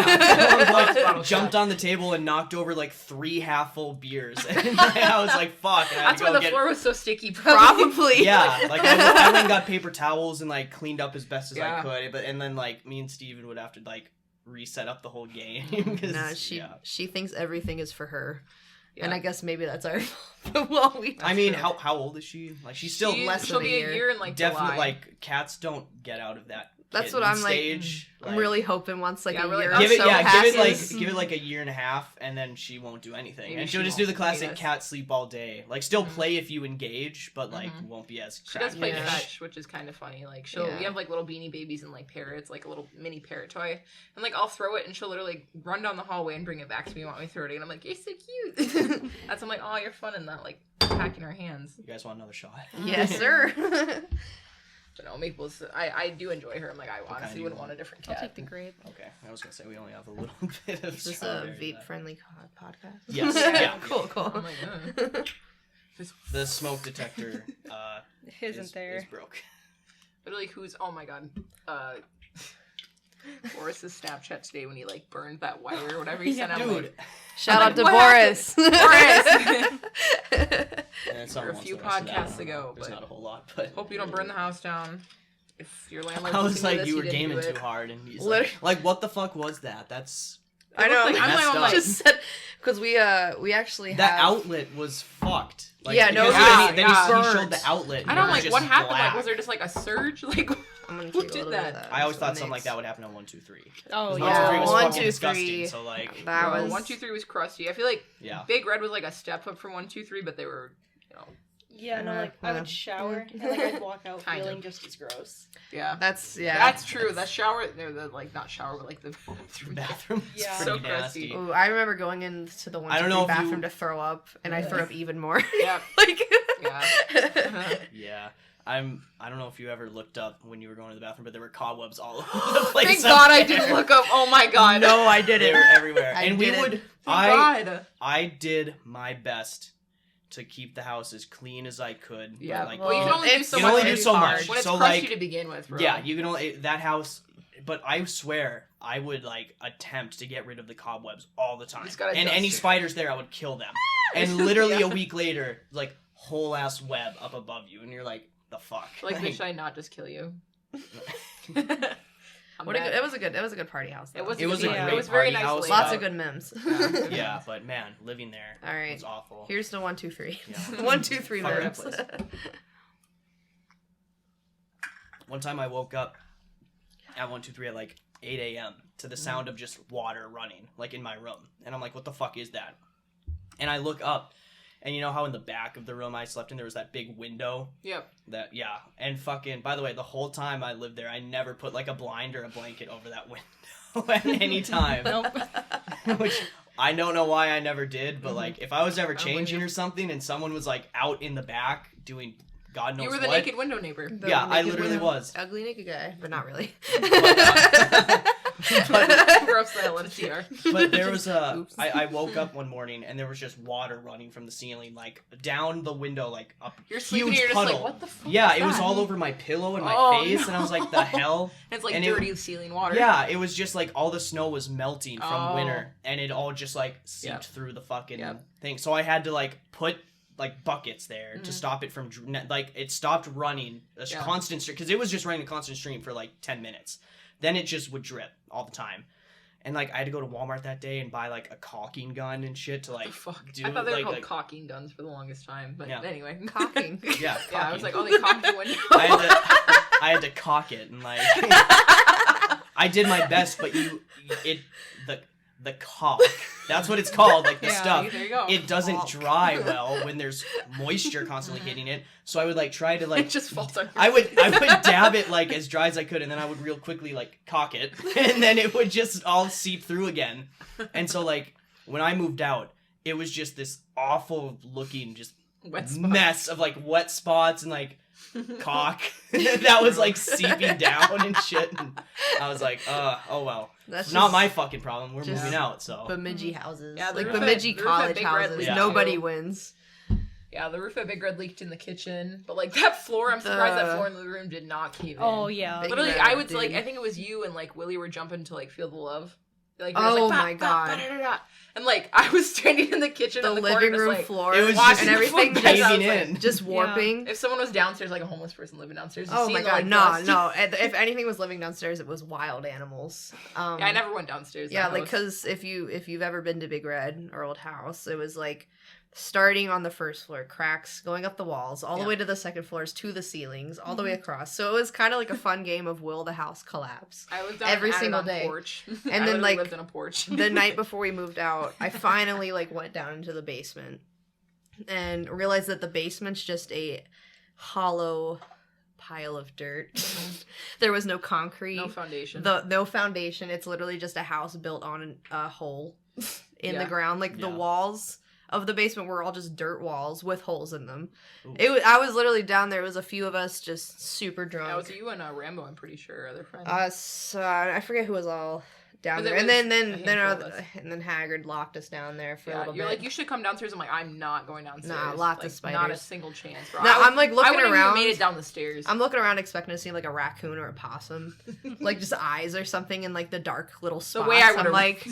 Bottle jumped cap. on the table and knocked over like 3 half-full beers. And I was like, "Fuck!" And I had That's to why go the get floor was so sticky. Probably. yeah, like I went and got paper towels and like cleaned up as best as I Yeah. could. And then like me and Steven would have to like reset up the whole game. 'Cause, Nah, yeah. she thinks everything is for her. Yeah. And I guess maybe that's our fault. Well, I mean, true. how old is she? Like she's still less she'll than a be year. a year in like definitely July. like cats don't get out of that. That's what kitten I'm like, stage. I'm really hoping once like Yeah, a really- year I'm give it or so so passes. give it like a year and a half and then she won't do anything. Maybe And she she'll just do won't the classic feed us. cat sleep all day. Like still Mhm. play if you engage, but like Mhm. won't be as She does play Yeah. fetch, which is kind of funny. Like we Yeah. have like little beanie babies and like parrots, like a little mini parrot toy, and like I'll throw it and she'll literally run down the hallway and bring it back to me and want me to throw it again. I'm like, you're so cute. That's I'm like, oh, you're fun in that, like packing her hands. You guys want another shot? Yes, sir. But no, Maple's I do enjoy her. I'm like, I kind honestly do you wouldn't want? want a different I'll cat. take the grape. Okay. I was gonna say we only have a little bit of Is this a strawberry left. vape-friendly podcast? Yes. Yeah. Yeah. Cool, cool. I'm like, Just The smoke detector Isn't there? is broke. literally oh my god. Boris's Snapchat today when he like burned that wire or whatever he sent out. Dude, Shout I'm out to like, what Boris. and it's not Or a once few the rest of that, I podcasts don't know. ago, There's but- not a whole lot, but Hope you don't burn the house down. If your landlord I was listening to like, this, you he were didn't gaming do it. too hard, and he's Literally- like, what the fuck was that? That's I know. It looks like- I'm Messed like, up. Just said because we actually that have outlet was fucked. Like, Yeah, no, because yeah, then yeah. he showed Burnt. the outlet. and I it don't was like just what happened. black. Like, was there just like a surge? Like, I'm gonna Who keep a did little bit that? of that. I always so thought it something like makes- that would happen on 1, 2, 3. Oh, 1, 2, yeah. 3 was 1, fucking 2, disgusting. 3. So like, That bro, was 1, 2, 3 was crusty. I feel like yeah. Big Red was like a step up from 1, 2, 3, but they were, Yeah, no, like I Yeah. would shower and like I'd walk out Kind feeling of. just as gross. yeah. That's That's true. The shower, the like not shower, but like the bathroom. Bathroom. was Yeah. pretty So crusty. nasty. Ooh, I remember going into the I don't know if bathroom you- to throw up, and I threw up even more. Yeah. Like, Yeah. Yeah. I don't know if you ever looked up when you were going to the bathroom, but there were cobwebs all over the place. Thank up God I there. didn't look up. Oh my God. No, I They didn't. were everywhere. I And we didn't. would Thank God. I did my best to keep the house as clean as I could. but, Yeah. like, Well, you can only do it's- so you much. can only do when so it's much. hard. When it's So, crusty like, to begin with, bro. yeah, you can only that house. But I swear, I would like attempt to get rid of the cobwebs all the time. You just gotta And dust any it. spiders there, I would kill them. And literally Yeah. a week later, like whole ass web up above you, and you're like, the fuck. Like, bitch, should I not just kill you? I'm What a mad. good, it was a good party house. Though. It was. It was a yeah. great It was very party nice. house. laid Lots out. of good memes. Yeah, but man, living there All right. was awful. Here's the 1, 2, 3. Yeah. 1, 2, 3 Fire memes. up list. One time I woke up at 1, 2, 3 at like 8 a.m. to the sound of just water running, like in my room. And I'm like, what the fuck is that? And I look up, and you know how in the back of the room I slept in, there was that big window? Yep. That, yeah. And fucking, by the way, the whole time I lived there, I never put like a blind or a blanket over that window at any time. Nope. Which I don't know why I never did, but like if I was ever I don't blame changing you. or something and someone was like out in the back doing God knows You were the what. naked window neighbor. The Yeah, I naked literally window. was. Ugly naked guy, but not really. Gross style on a TR. But there was a Oops. I woke up one morning and there was just water running from the ceiling, like down the window, like up You're sleeping huge and you're just puddle. like, what the fuck? Yeah, is it was that? all over my pillow and my Oh, face, and I was like, the hell? And it's like and it- dirty ceiling water. Yeah, it was just like all the snow was melting from Oh. winter, and it all just like seeped Yep. through the fucking Yep. thing. So I had to like put like buckets there to Mhm. stop it from like it stopped running a Yeah. constant stream because it was just running a constant stream for like 10 minutes. Then it just would drip all the time. And like I had to go to Walmart that day and buy like a caulking gun and shit to What like the fuck? do I thought they were like, called like caulking guns for the longest time, but Yeah. anyway. Cocking. yeah, Yeah, I was like, caulking. oh, they cocked the window. I had to cock it and like I did my best, but the caulk, that's what it's called, like the Yeah, stuff. There you go. It doesn't Caulk. dry well when there's moisture constantly hitting it. So I would like try to like it just falls on your I would dab it like as dry as I could, and then I would real quickly like cock it, and then it would just all seep through again. And so like when I moved out, it was just this awful looking just wet spot. mess of like wet spots and like caulk that was like seeping down and shit. And I was like, oh well, That's it's not just my fucking problem. We're just moving out, so Bemidji houses. Yeah, the like roof at- Bemidji the roof at college Big Red houses. leaked Nobody too. wins. Yeah, the roof at Big Red leaked in the kitchen, but like that floor, I'm surprised that The- floor in the room did not cave in. Oh yeah. Big Literally, Red, I would dude. like. I think it was you and like Willie were jumping to like Feel the Love. Like, Oh we were just, my God. ba-da-da-da. And like I was standing in the kitchen, The in the living corner, room just, like, floor it was watching just and everything the just, caving like, in. just warping. If someone was downstairs, like a homeless person living downstairs, Oh you my see, god, like, no, dust. no. If anything was living downstairs, it was wild animals. Yeah, I never went downstairs. Yeah, that like house. because if you've ever been to Big Red, our old house, it was like starting on the first floor, cracks going up the walls, all Yeah. the way to the second floors, to the ceilings, all the way across. So it was kind of like a fun game of will the house collapse. I lived on every an single attic on day. porch. And I then, literally like, lived in a porch. The night before we moved out, I finally like went down into the basement and realized that the basement's just a hollow pile of dirt. There was no concrete. no foundation. No foundation. It's literally just a house built on a hole in the Yeah. ground. Like the Yeah. walls of the basement were all just dirt walls with holes in them. Ooh. I was literally down there. It was a few of us just super drunk. That was you and Rambo, I'm pretty sure, other friends. Us, I forget who was all down 'Cause there, it and was then a handful of us. and then Haggard locked us down there for a yeah, little you're bit. like, you should come downstairs. I'm like, I'm not going downstairs. Nah, lots of Like, Not a spiders. single chance, bro. No, I'm like I looking wouldn't around. Even made it down the stairs. I'm looking around expecting to see like a raccoon or a possum, like just eyes or something in like the dark little the spots. way I I'm would have like,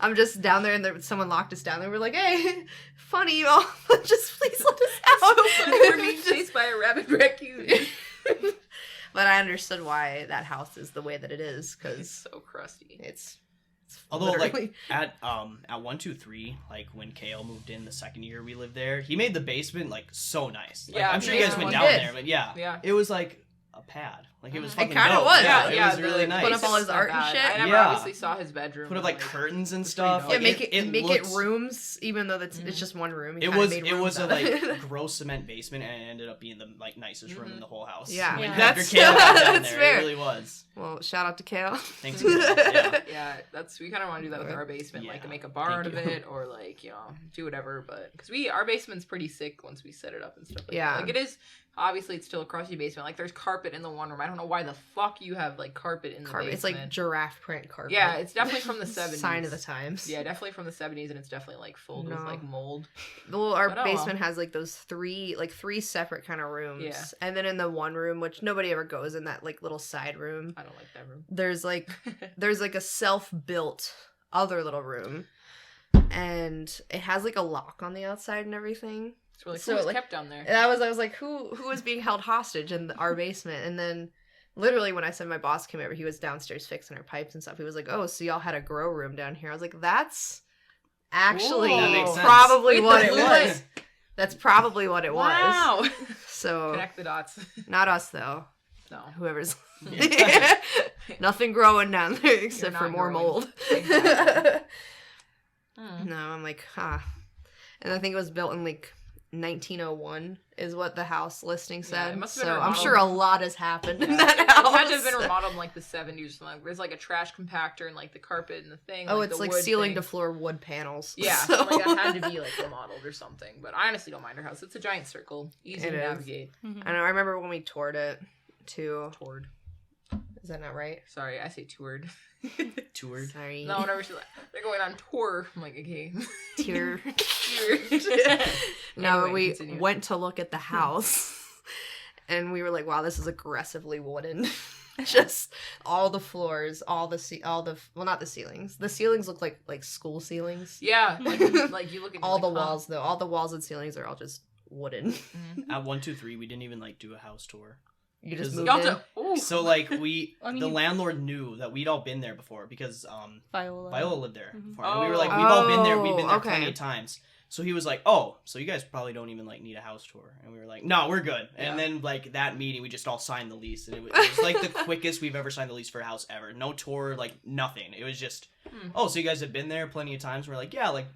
I'm just down there and someone locked us down there. We're like, hey, funny, y'all. Just please let us out. We're being chased by a rabid raccoon. But I understood why that house is the way that it is, It's because so crusty. it's Although, literally- like at 123, like when Kale moved in the second year we lived there, he made the basement like so nice. Like, Yeah, I'm sure you guys yeah, went he down did. there, but yeah, Yeah. it was like a pad. Like it was It fucking kinda dope. was. Yeah, Yeah, it was really nice. Put up all his art and shit? I never Yeah. obviously saw his bedroom. Put up but, like curtains and stuff. Yeah, Yeah, Like, make it looked- rooms, even though it's just one room. He It kinda was made it rooms was a out of it. like gross cement basement, and it ended up being the like nicest room in the whole house. Yeah. When Yeah. after That's- Kale got down that's there, fair. it really was. Well, shout out to Kale. Thanks, Kale. Yeah. Yeah, we kind of want to do that with our basement, like Yeah, make a bar out of thank you. it, or like do whatever. But because our basement's pretty sick once we set it up and stuff. Like Yeah. that. Like it is. Obviously, it's still a crusty basement. Like there's carpet in the one room. I don't know why the fuck you have like carpet in the Carpet. It's basement. like giraffe print carpet. Yeah, it's definitely from the 70s. Sign of the times. Yeah, definitely from the 70s, and it's definitely like filled with No. like mold. Well, our But oh well. basement has like those three separate kind of rooms. Yeah. And then in the one room, which nobody ever goes in, that like little side room, I don't like that room. there's like a self-built other little room. And it has like a lock on the outside and everything. It's really So, cool. It's like- kept down there. And I was like, who is being held hostage in our basement? And then literally when I said my boss came over, he was downstairs fixing our pipes and stuff. He was like, oh, so y'all had a grow room down here. I was like, that's actually Whoa. That makes sense. probably Wait, what the it blue was. light. That's probably what it was. Wow. So Connect the dots. not us though. No. Whoever's Yeah. nothing growing down there except You're for not more growing. mold. Exactly. Hmm. No, I'm like, And I think it was built in like 1901 is what the house listing Yeah, it said. must have So been I'm remodeled. sure a lot has happened in Yeah. that It house. had to have been remodeled in like the 70s or something. There's like a trash compactor and like the carpet and the thing. Oh, like, it's the like wood ceiling thing. to floor wood panels. Yeah, So- like that had to be like remodeled or something. But I honestly don't mind our house. It's a giant circle, easy It to is. navigate. I know. I remember when we toured it too. Toured. Is that not right? Sorry, I say toured. Toured. Sorry. No, whenever she's like, they're going on tour. I'm like, okay. Tour. Toured. No, Anyway, we continue. went to look at the house, and we were like, "Wow, this is aggressively wooden." Just all the floors, all the well, not the ceilings. The ceilings look like school ceilings. Yeah, like you look at All like, the huh. walls, though, all the walls and ceilings are all just wooden. At 123, we didn't even like do a house tour. You just Is- moved Y'all in. do- ooh. So like we, I mean, the you- landlord knew that we'd all been there before because Viola. Viola lived there Mhm. before. And we were like, Oh. we've all been there. We've been there Okay. plenty of times. So he was like, oh, so you guys probably don't even like need a house tour. And we were like, no, we're good. And Yeah. then like that meeting, we just all signed the lease. And it was like the quickest we've ever signed the lease for a house ever. No tour, like nothing. It was just, oh, so you guys have been there plenty of times. We're like, yeah, like,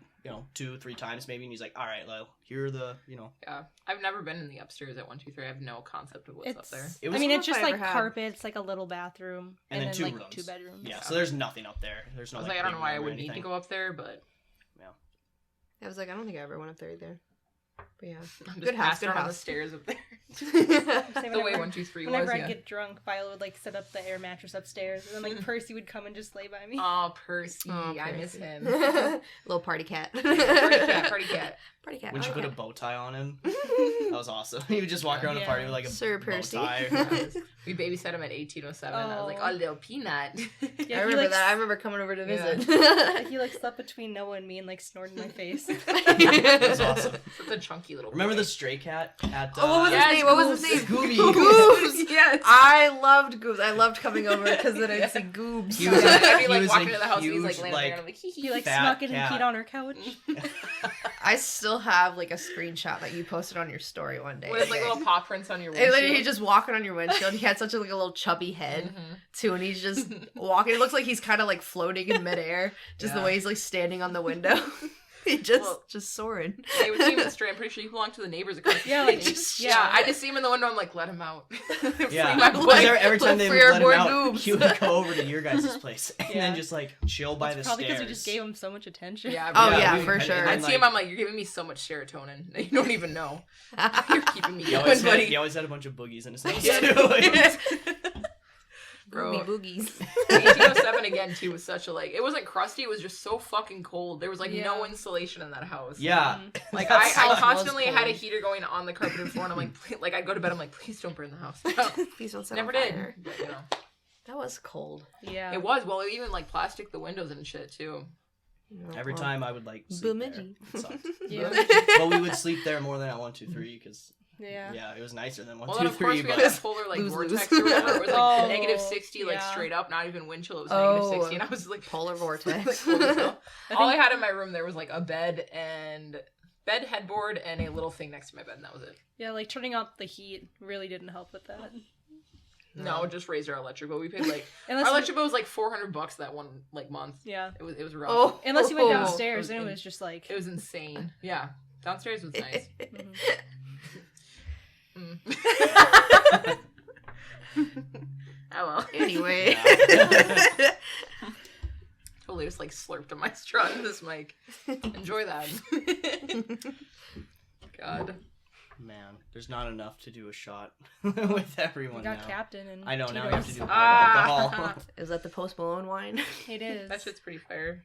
2-3 times maybe. And he's like, all right, well, here are the, Yeah, I've never been in the upstairs at 123. I have no concept of what's up there. It I was- mean, I it's don't just know if I like ever had. carpet. It's like a little bathroom, and then 2 like rooms. 2 bedrooms. Yeah, so there's nothing up there. There's I no was like, like, I don't big know why I room or would need to anything. go up there, but I was like, I don't think I ever went up there either. But yeah, I'm just good house, passed good around on the house. stairs up there. Say The way whenever- 123 was. Whenever Yeah. I get drunk, Viola would like set up the air mattress upstairs, and then like Percy would come and just lay by me. Oh, Percy, Oh, I miss Percy. him. Little party cat. Party cat, party cat. Party cat. When she okay. put a bow tie on him, that was awesome. He would just walk around a Yeah. party with like a Sir bow Percy. tie. We babysat him at 1807. I was like, Oh. oh, little peanut. Yeah, I he, remember like, that. I remember coming over to Yeah. visit. He like slept between Noah and me and like snored in my face. That was awesome. Such a chunky little Remember boy. the stray cat at Oh, what was Yes, his name? What was his name? Scooby. Goobs. Yes. I loved Goobs. I loved coming over because then I'd see Goobs. He was I'd be he like was walking a to the house and he's like huge, laying there and I'm like, hee He hee. like Fat snuck in cat. and peed on her couch. I still have like a screenshot that you posted on your story one day. With like little paw prints on your And literally, windshield. he's just walking on your windshield. He had such a little chubby head Mhm. too, and he's just walking. It looks like he's kind of like floating in midair, just the Yeah. way he's like standing on the window. He just Well- soaring. They would see him in the street. I'm pretty sure he belonged to the neighbors across the Yeah, street. like, just- yeah. I just see him in the window. I'm like, let him out. Yeah, Free my because boy. every time they would Free our let him boy out, Goobs. he would go over to your guys' place and Yeah. then just like chill by It's the probably stairs. because we just gave him so much attention. Yeah. Oh, really. yeah, we- for and- sure. and, I'd see him. like, I'm like, you're giving me so much serotonin that you don't even know. You're keeping me he going, always, had, buddy. he always had a bunch of boogies in his house Yeah. too. Bro. Boogie boogies. 1807 again too was such a like. It wasn't crusty. It was just so fucking cold. There was like no Yeah. insulation in that house. Yeah, Like That I house was constantly had a cold. heater going on the carpeted floor, and I'm like, like I'd go to bed. I'm like, please don't burn the house. Please don't set Never on did. fire. But, you know, That was cold. Yeah. it was. Well, it even like plastic the windows and shit too. every Well, time I would like sleep there, Bemidji. it sucked. Yeah. But we would sleep there more than at 123 because Yeah. it was nicer than Well, then of course 123. we But had that polar like Lose-lose. vortex or whatever. It was like Oh, negative 60, like yeah. straight up, not even wind chill. It was Oh. negative 60, and I was like, Polar like, vortex. cold as hell. I All I think- had in my room there was like a bed headboard and a little thing next to my bed, and that was it. Yeah, like turning up the heat really didn't help with that. No, just raised our electric bill. We paid like Unless our you- electric bill was like $400 that one like month. Yeah. It was rough. Oh, Unless you went It downstairs, was and it in- was just like. It was insane. Yeah, downstairs was nice. Mhm. Oh well. Anyway. Totally just like slurped on my straw in this mic. Enjoy that. God. Man, there's not enough to do a shot with everyone We got now. Captain and. I know, now I have to Tito's. do Ah. alcohol. Is that the Post Malone wine? It is. That shit's pretty fair.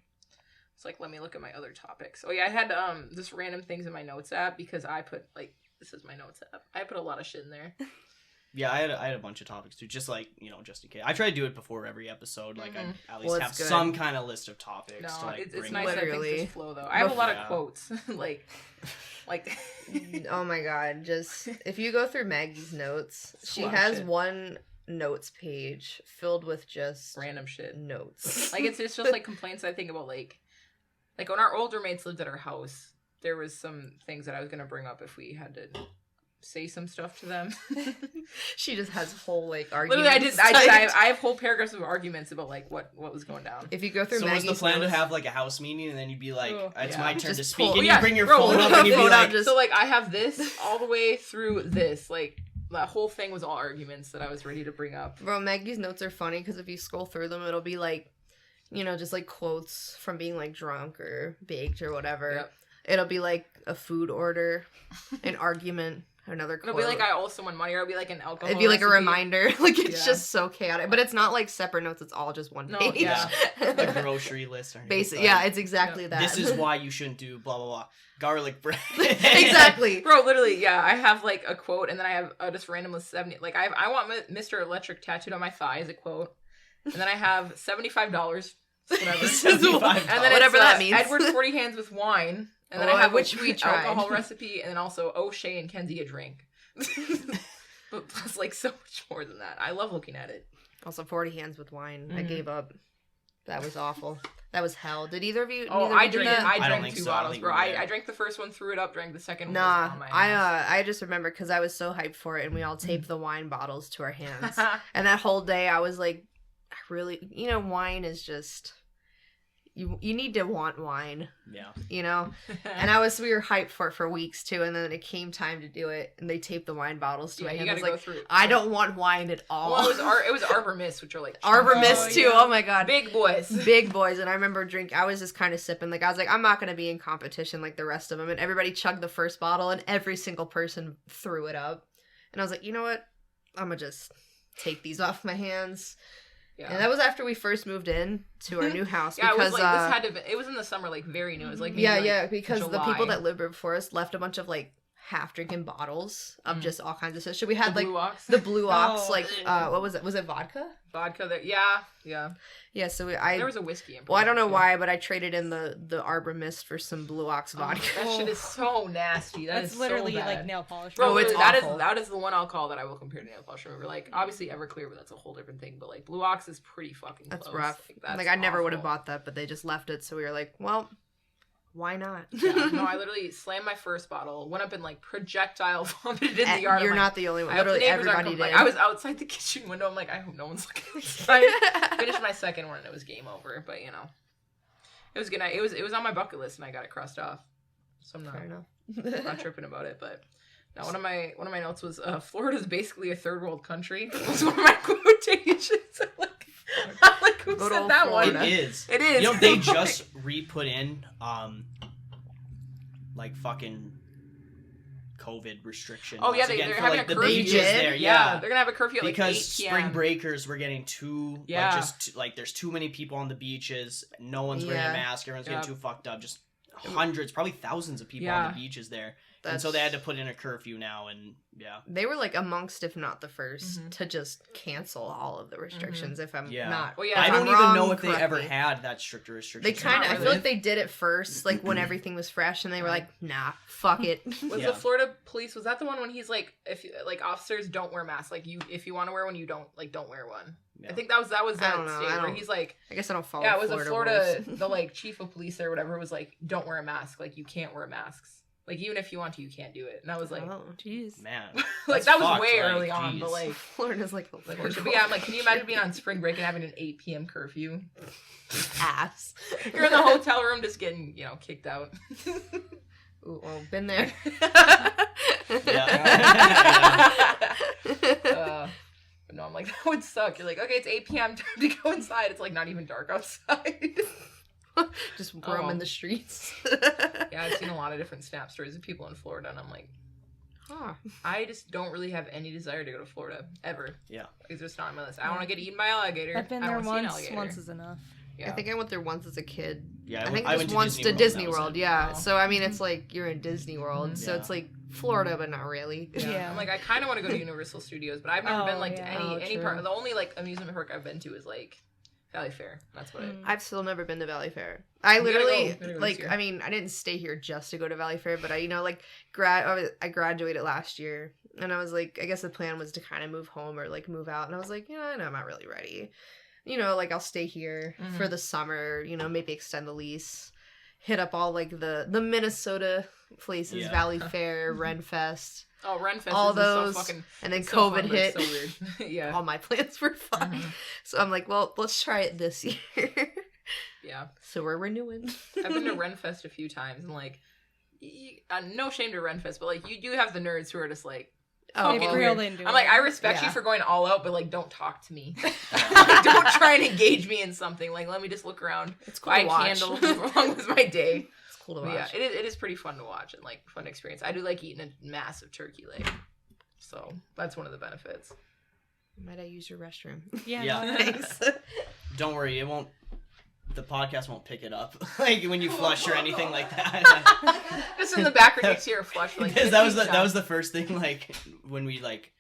It's like, let me look at my other topics. Oh yeah, I had just random things in my notes app because I put like, this is my notes app. I put a lot of shit in there. Yeah, I had a bunch of topics too, just like, just in case. I try to do it before every episode, like Mhm. I at least Well, have it's good. some kind of list of topics No, to like it's bring nice up. that things Literally. just flow though. I have a lot Yeah. of quotes. like Oh my god, just if you go through Maggie's notes, It's a she lot of has shit. one notes page filled with just random shit. notes. Like it's just like complaints I think about like when our older mates lived at our house, there was some things that I was gonna bring up if we had to say some stuff to them. She just has whole like arguments. Literally, I have whole paragraphs of arguments about like what was going down. If you go through So was Maggie's the plan notes, to have like a house meeting and then you'd be like, Oh, it's yeah. my turn to Just speak, pull- and yeah, you bring your bro, phone we'll up and you'd be phone like, out, just- So like I have this all the way through this. Like that whole thing was all arguments that I was ready to bring up. bro, Maggie's notes are funny because if you scroll through them, it'll be like, just like quotes from being like drunk or baked or whatever. Yep. It'll be like a food order, an argument, another quote. It'll be like I owe someone money, or it'll be like an alcohol. It'd be like a recipe. reminder. Like it's Yeah. just so chaotic, but it's not like separate notes. It's all just one No, page. yeah. a grocery list. Basically, yeah, it's exactly Yeah. that. This is why you shouldn't do blah blah blah. Garlic bread. Exactly. Bro, literally, yeah. I have like a quote, and then I have just random list 70. Like I want Mr. Electric tattooed on my thigh as a quote, and then I have $75. Whatever. $75. And then Whatever it's, that means. Edward 40 hands with wine, and then Oh, I have which we tried. alcohol recipe, and then also O'Shea and Kenzie a drink. But plus, like so much more than that. I love looking at it. Also, 40 hands with wine. I Mhm. gave up. That was awful. That was hell. Did either of you? Oh, neither I of you do drank. that? I I don't drank think 2 so. I bottles, think bro. we did. I drank the first one, threw it up, drank the second one. Nah, was on my I just remember because I was so hyped for it, and we all taped the wine bottles to our hands. And that whole day, I was like, I really, wine is just you need to want wine, Yeah. And we were hyped for weeks too, and then it came time to do it, and they taped the wine bottles to yeah, my you hands. I gotta was go like, through it. I don't want wine at all. Well, it was Arbor Mist, which are like Arbor chunky- Mist too. yeah. Oh my god, big boys. big boys. And I remember I was just kind of sipping. Like I was like, I'm not gonna be in competition like the rest of them. And everybody chugged the first bottle, and every single person threw it up. And I was like, you know what? I'm gonna just take these off my hands. Yeah. And that was after we first moved in to our new house Yeah, it because was like this had to. Be, it was in the summer, like very new. It was like maybe, like, because the July. people that lived there before us left a bunch of like half drinking bottles of Mhm. just all kinds of stuff. So we had the like Blue Ox. the Blue Ox, Oh. like what was it? Was it vodka? vodka. There, yeah. Yeah. So There I was a whiskey. well, I don't know too. why, but I traded in the Arbor Mist for some Blue Ox Oh, vodka. that shit is so nasty. That That's is literally so bad. like nail polish. Bro, Oh, it's literally, awful. that is the one alcohol that I will compare to nail polish remover. Like obviously Everclear, but that's a whole different thing. But like Blue Ox is pretty fucking. That's close. rough. That's Like I never would have awful. bought that, but they just left it. So we were like, well, why not? Yeah, no, I literally slammed my first bottle, went up and like projectile vomited in the And yard. You're I'm not the only one. I hope the Literally neighbors aren't everybody complaining. did. I was outside the kitchen window. I'm like, I hope no one's looking inside. Finished my second one and it was game over. But it was good. It was on my bucket list and I got it crossed off. So I'm Fair not enough. tripping about it. But no, one of my notes was Florida's basically a third world country. Was one of my quotations. I'm like who Good said old that Florida. one? It is. It is. You know, they just re-put in, like fucking COVID restrictions. Oh yeah, again they're for, having like, a the curfew. beaches there. Yeah, they're gonna have a curfew at like 8 because p.m. spring breakers were getting too Yeah. like just like there's too many people on the beaches. No one's wearing Yeah. a mask. Everyone's Yep. getting too fucked up. Just hundreds, probably thousands of people Yeah. on the beaches there. And so they had to put in a curfew now, and yeah. They were like amongst, if not the 1st, Mhm. to just cancel all of the restrictions. If I'm Yeah. not, Well, yeah, I if don't I'm even wrong, know if they correct ever me. had that stricter restrictions. They kind of. Not I feel really. like they did it first, like when everything was fresh, and they were like, "Nah, fuck it." Was Yeah. the Florida police? Was that the one when he's like, if like officers don't wear masks, like if you want to wear one, you don't wear one. Yeah. I think that was I that don't know, state I where don't- he's like, I guess I don't follow. yeah, it was a Florida, rules. the like chief of police or whatever was like, don't wear a mask, like you can't wear masks. Like, even if you want to, you can't do it. And I was like, Oh. Jeez. Man. like that's that was fucked, way like, early on, but jeez. like, Florida's like a but yeah, I'm like, can you imagine being on spring break and having an 8 p.m. curfew? ass. You're in the hotel room just getting, kicked out. Ooh, well, been there. But no, I'm like, that would suck. You're like, okay, it's 8 p.m. time to go inside. It's like not even dark outside. Just Oh. roaming the streets. Yeah, I've seen a lot of different Snap stories of people in Florida, and I'm like, Huh. I just don't really have any desire to go to Florida ever. Yeah. It's just not on my list. I don't want to get eaten by an alligator. I've been I there don't wanna see an once. alligator. Once is enough. Yeah. I think I went there once as a kid. Yeah, I think went just once to World, Disney that was World, it. yeah. Oh. So I mean, it's like you're in Disney World, so Yeah. it's like Florida, but not really. Yeah. I'm like, I kind of want to go to Universal Studios, but I've never Oh, been like yeah. to Oh, any true. part. The only like amusement park I've been to is like Valley Fair. That's what Mm. I've still never been to Valley Fair. I gotta literally go. Gotta go like. this year. I mean, I didn't stay here just to go to Valley Fair, but I, like, I graduated last year, and I was like, I guess the plan was to kind of move home or like move out, and I was like, no, I'm not really ready. Like I'll stay here Mhm. for the summer. Maybe extend the lease, hit up all like the Minnesota places, Yeah. Valley Fair, Renfest, Oh, Renfest all is those, so fucking. and then it's so COVID fun, but hit. it's so weird. Yeah. All my plans were fine. Mhm. So I'm like, well, let's try it this year. Yeah. So we're renewing. I've been to Renfest a few times, and like, no shame to Renfest, but like, you do have the nerds who are just like, Oh, fucking well, weird. into I'm like, it. I respect Yeah. you for going all out, but like, don't talk to me. Don't try and engage me in something. Like, let me just look around, It's cool buy to watch. candles, move along with my day. It's cool to But watch. yeah, it is pretty fun to watch and like fun experience. I do like eating a massive turkey leg, so that's one of the benefits. Might I use your restroom? Yeah. Yeah. no, Thanks. Don't worry, it won't. The podcast won't pick it up, like when you flush or anything like that. Just in the background, you hear a flush. Like, Because that was the first thing, like when we like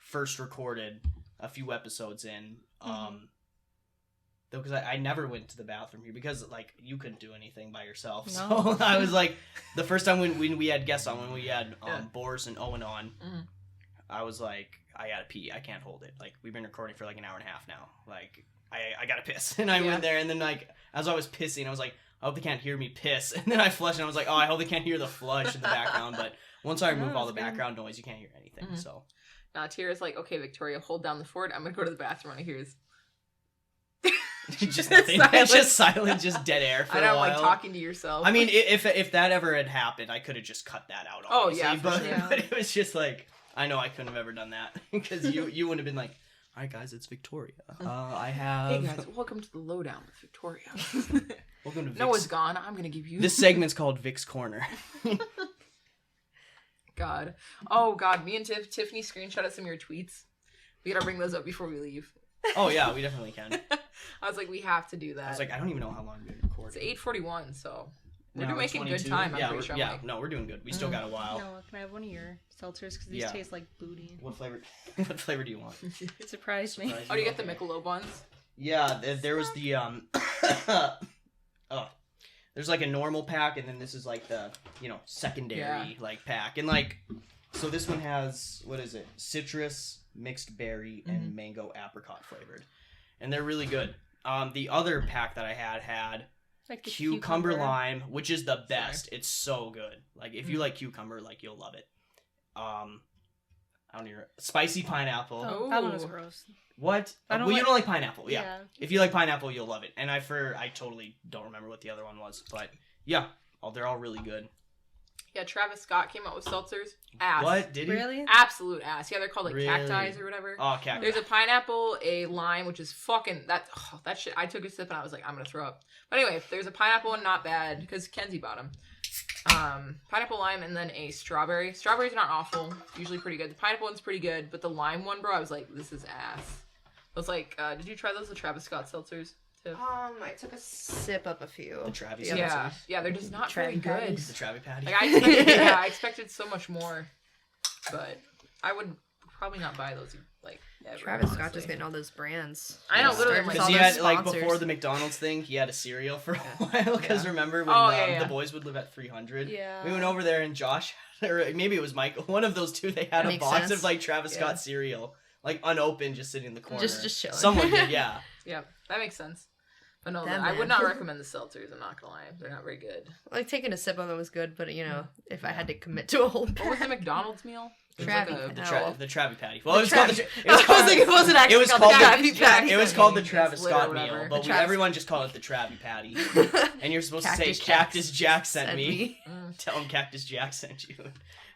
first recorded a few episodes in, though, because I never went to the bathroom here because like you couldn't do anything by yourself. So No. I was like, the first time when we had guests on, when we had Yeah. Boris and Owen on, Mhm. I was like, I gotta pee, I can't hold it. Like we've been recording for like an hour and a half now. Like I gotta piss, and I Yeah. went there, and then like as I was pissing, I was like, I hope they can't hear me piss, and then I flushed, and I was like, oh, I hope they can't hear the flush in the background, but. Once I remove No, all the it's good. background noise, you can't hear anything. Mhm. So Tira's like, okay, Victoria, hold down the fort. I'm gonna go to the bathroom. And I hear this. just nothing. It's just silent, just dead air for I a don't while. like talking to yourself. I mean, if that ever had happened, I could have just cut that out. Oh, Obviously, yeah, for but, sure. but it was just like I know I couldn't have ever done that because you wouldn't have been like, all right, guys, it's Victoria. I have hey guys, welcome to the lowdown with Victoria. welcome to Vic's. Noah's gone. I'm gonna give you This segment's called Vic's Corner. God. Oh God, me and Tiffany screenshotted some of your tweets. We gotta bring those up before we leave. Oh yeah, we definitely can. I was like, we have to do that. I was like, I don't even know how long we've been recording. It's 8:41, so we're Now making good 22. time. I'm Yeah, pretty sure. yeah. I'm like, No, we're doing good. We still Mhm. got a while. No, can I have one of your seltzers? Because these Yeah. taste like booty. What flavor? What flavor do you want? It surprised me. Surprise oh, do you get the Okay. Michelob ones? Yeah, there was the oh, there's like a normal pack, and then this is like the secondary Yeah. like pack, and like so this one has what is it? Citrus, mixed berry, and mango apricot flavored, and they're really good. The other pack that I had Like the cucumber lime, which is the best. It's so good. Like if you like cucumber, like you'll love it. I don't even spicy pineapple. Oh, that one was Ooh. gross. What? I don't Well, you like- don't like pineapple, yeah. If you like pineapple, you'll love it. And I totally don't remember what the other one was, but yeah, they're all really good. Yeah, Travis Scott came out with seltzers. Ass. What did he? Really? Absolute ass. Yeah, they're called like Really? cacti or whatever. Oh, cacti. There's a pineapple, a lime, which is fucking that shit. I took a sip and I was like, I'm gonna throw up. But anyway, there's a pineapple one, not bad because Kenzie bought them. Pineapple, lime, and then a strawberry. Strawberry's not awful. It's usually pretty good. The pineapple one's pretty good, but the lime one, bro, I was like, this is ass. I was like, did you try those, the Travis Scott seltzers? Tiff? I took a sip up a few. The Travis Yeah. Yeah, seltzers? yeah, they're just not Travi very good. patties. The Travi Patty. Like I expected so much more, but I would probably not buy those like ever. Travis Scott honestly. just getting all those brands. I know, Yeah. literally, I'm like, Because all he those had, like, sponsors. before the McDonald's thing, he had a cereal for a while. Because Yeah. remember when Oh, yeah. the boys would live at 300? Yeah. We went over there and Josh, or maybe it was Michael, one of those two, they had a Makes box sense. of, like, Travis Yeah. Scott cereal. Like, unopened, just sitting in the corner. Just chilling. Someone did, yeah. Yeah, that makes sense. But no, Them, I would man. not recommend the seltzers. I'm not gonna lie, they're not very good. Like taking a sip of them was good, but if I had to commit to a whole What was the pack, McDonald's meal? It was Travi. The Travie Patty. Well, it was The called Travi- it was I was called like, it wasn't actually it was called called the the- Krabby Patty. it was called the It's Travis lit or Scott whatever. meal, The but Travis- everyone just called it the Travie Patty. And you're supposed to say Cactus Cactus Jack Jack sent me. Tell him Cactus Jack sent you.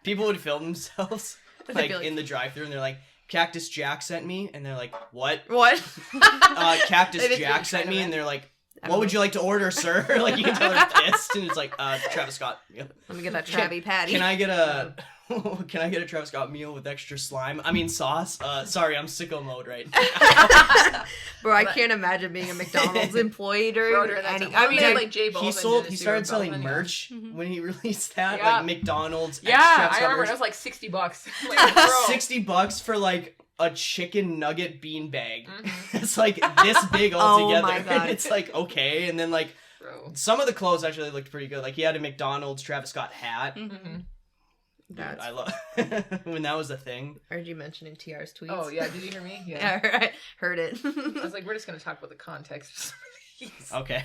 People would film themselves They'd like be like- in the drive-thru, and they're like, Cactus Jack sent me, and they're like, what? What? Cactus They think Jack you're sent trying me, to- and they're like, I what don't would know. you like to order, sir? Like, you can tell they're pissed, and it's like, Travis Scott. Yeah. Let me get that Travi Patty. Can I get a Travis Scott meal with extra slime? I mean sauce. Sorry, I'm sicko mode right now. Bro, I can't imagine being a McDonald's employee during During that any. time. I mean, They had, like, like J Balvin He started did selling Balvin, yeah. merch when he released that, Yeah. like McDonald's. Yeah, Travis I Scott remember merch. it was like $60. Like, bro. $60 for like a chicken nugget bean bag. Mhm. It's like this big Oh altogether. my God. And it's like okay, and then like Bro. some of the clothes actually looked pretty good. Like he had a McDonald's Travis Scott hat. Mhm. Dude, that's. I love when that was a thing. I heard you mentioning TR's tweets. Oh yeah, did you hear me? Yeah, I heard it. I was like, we're just gonna talk about the context of some of these. Okay.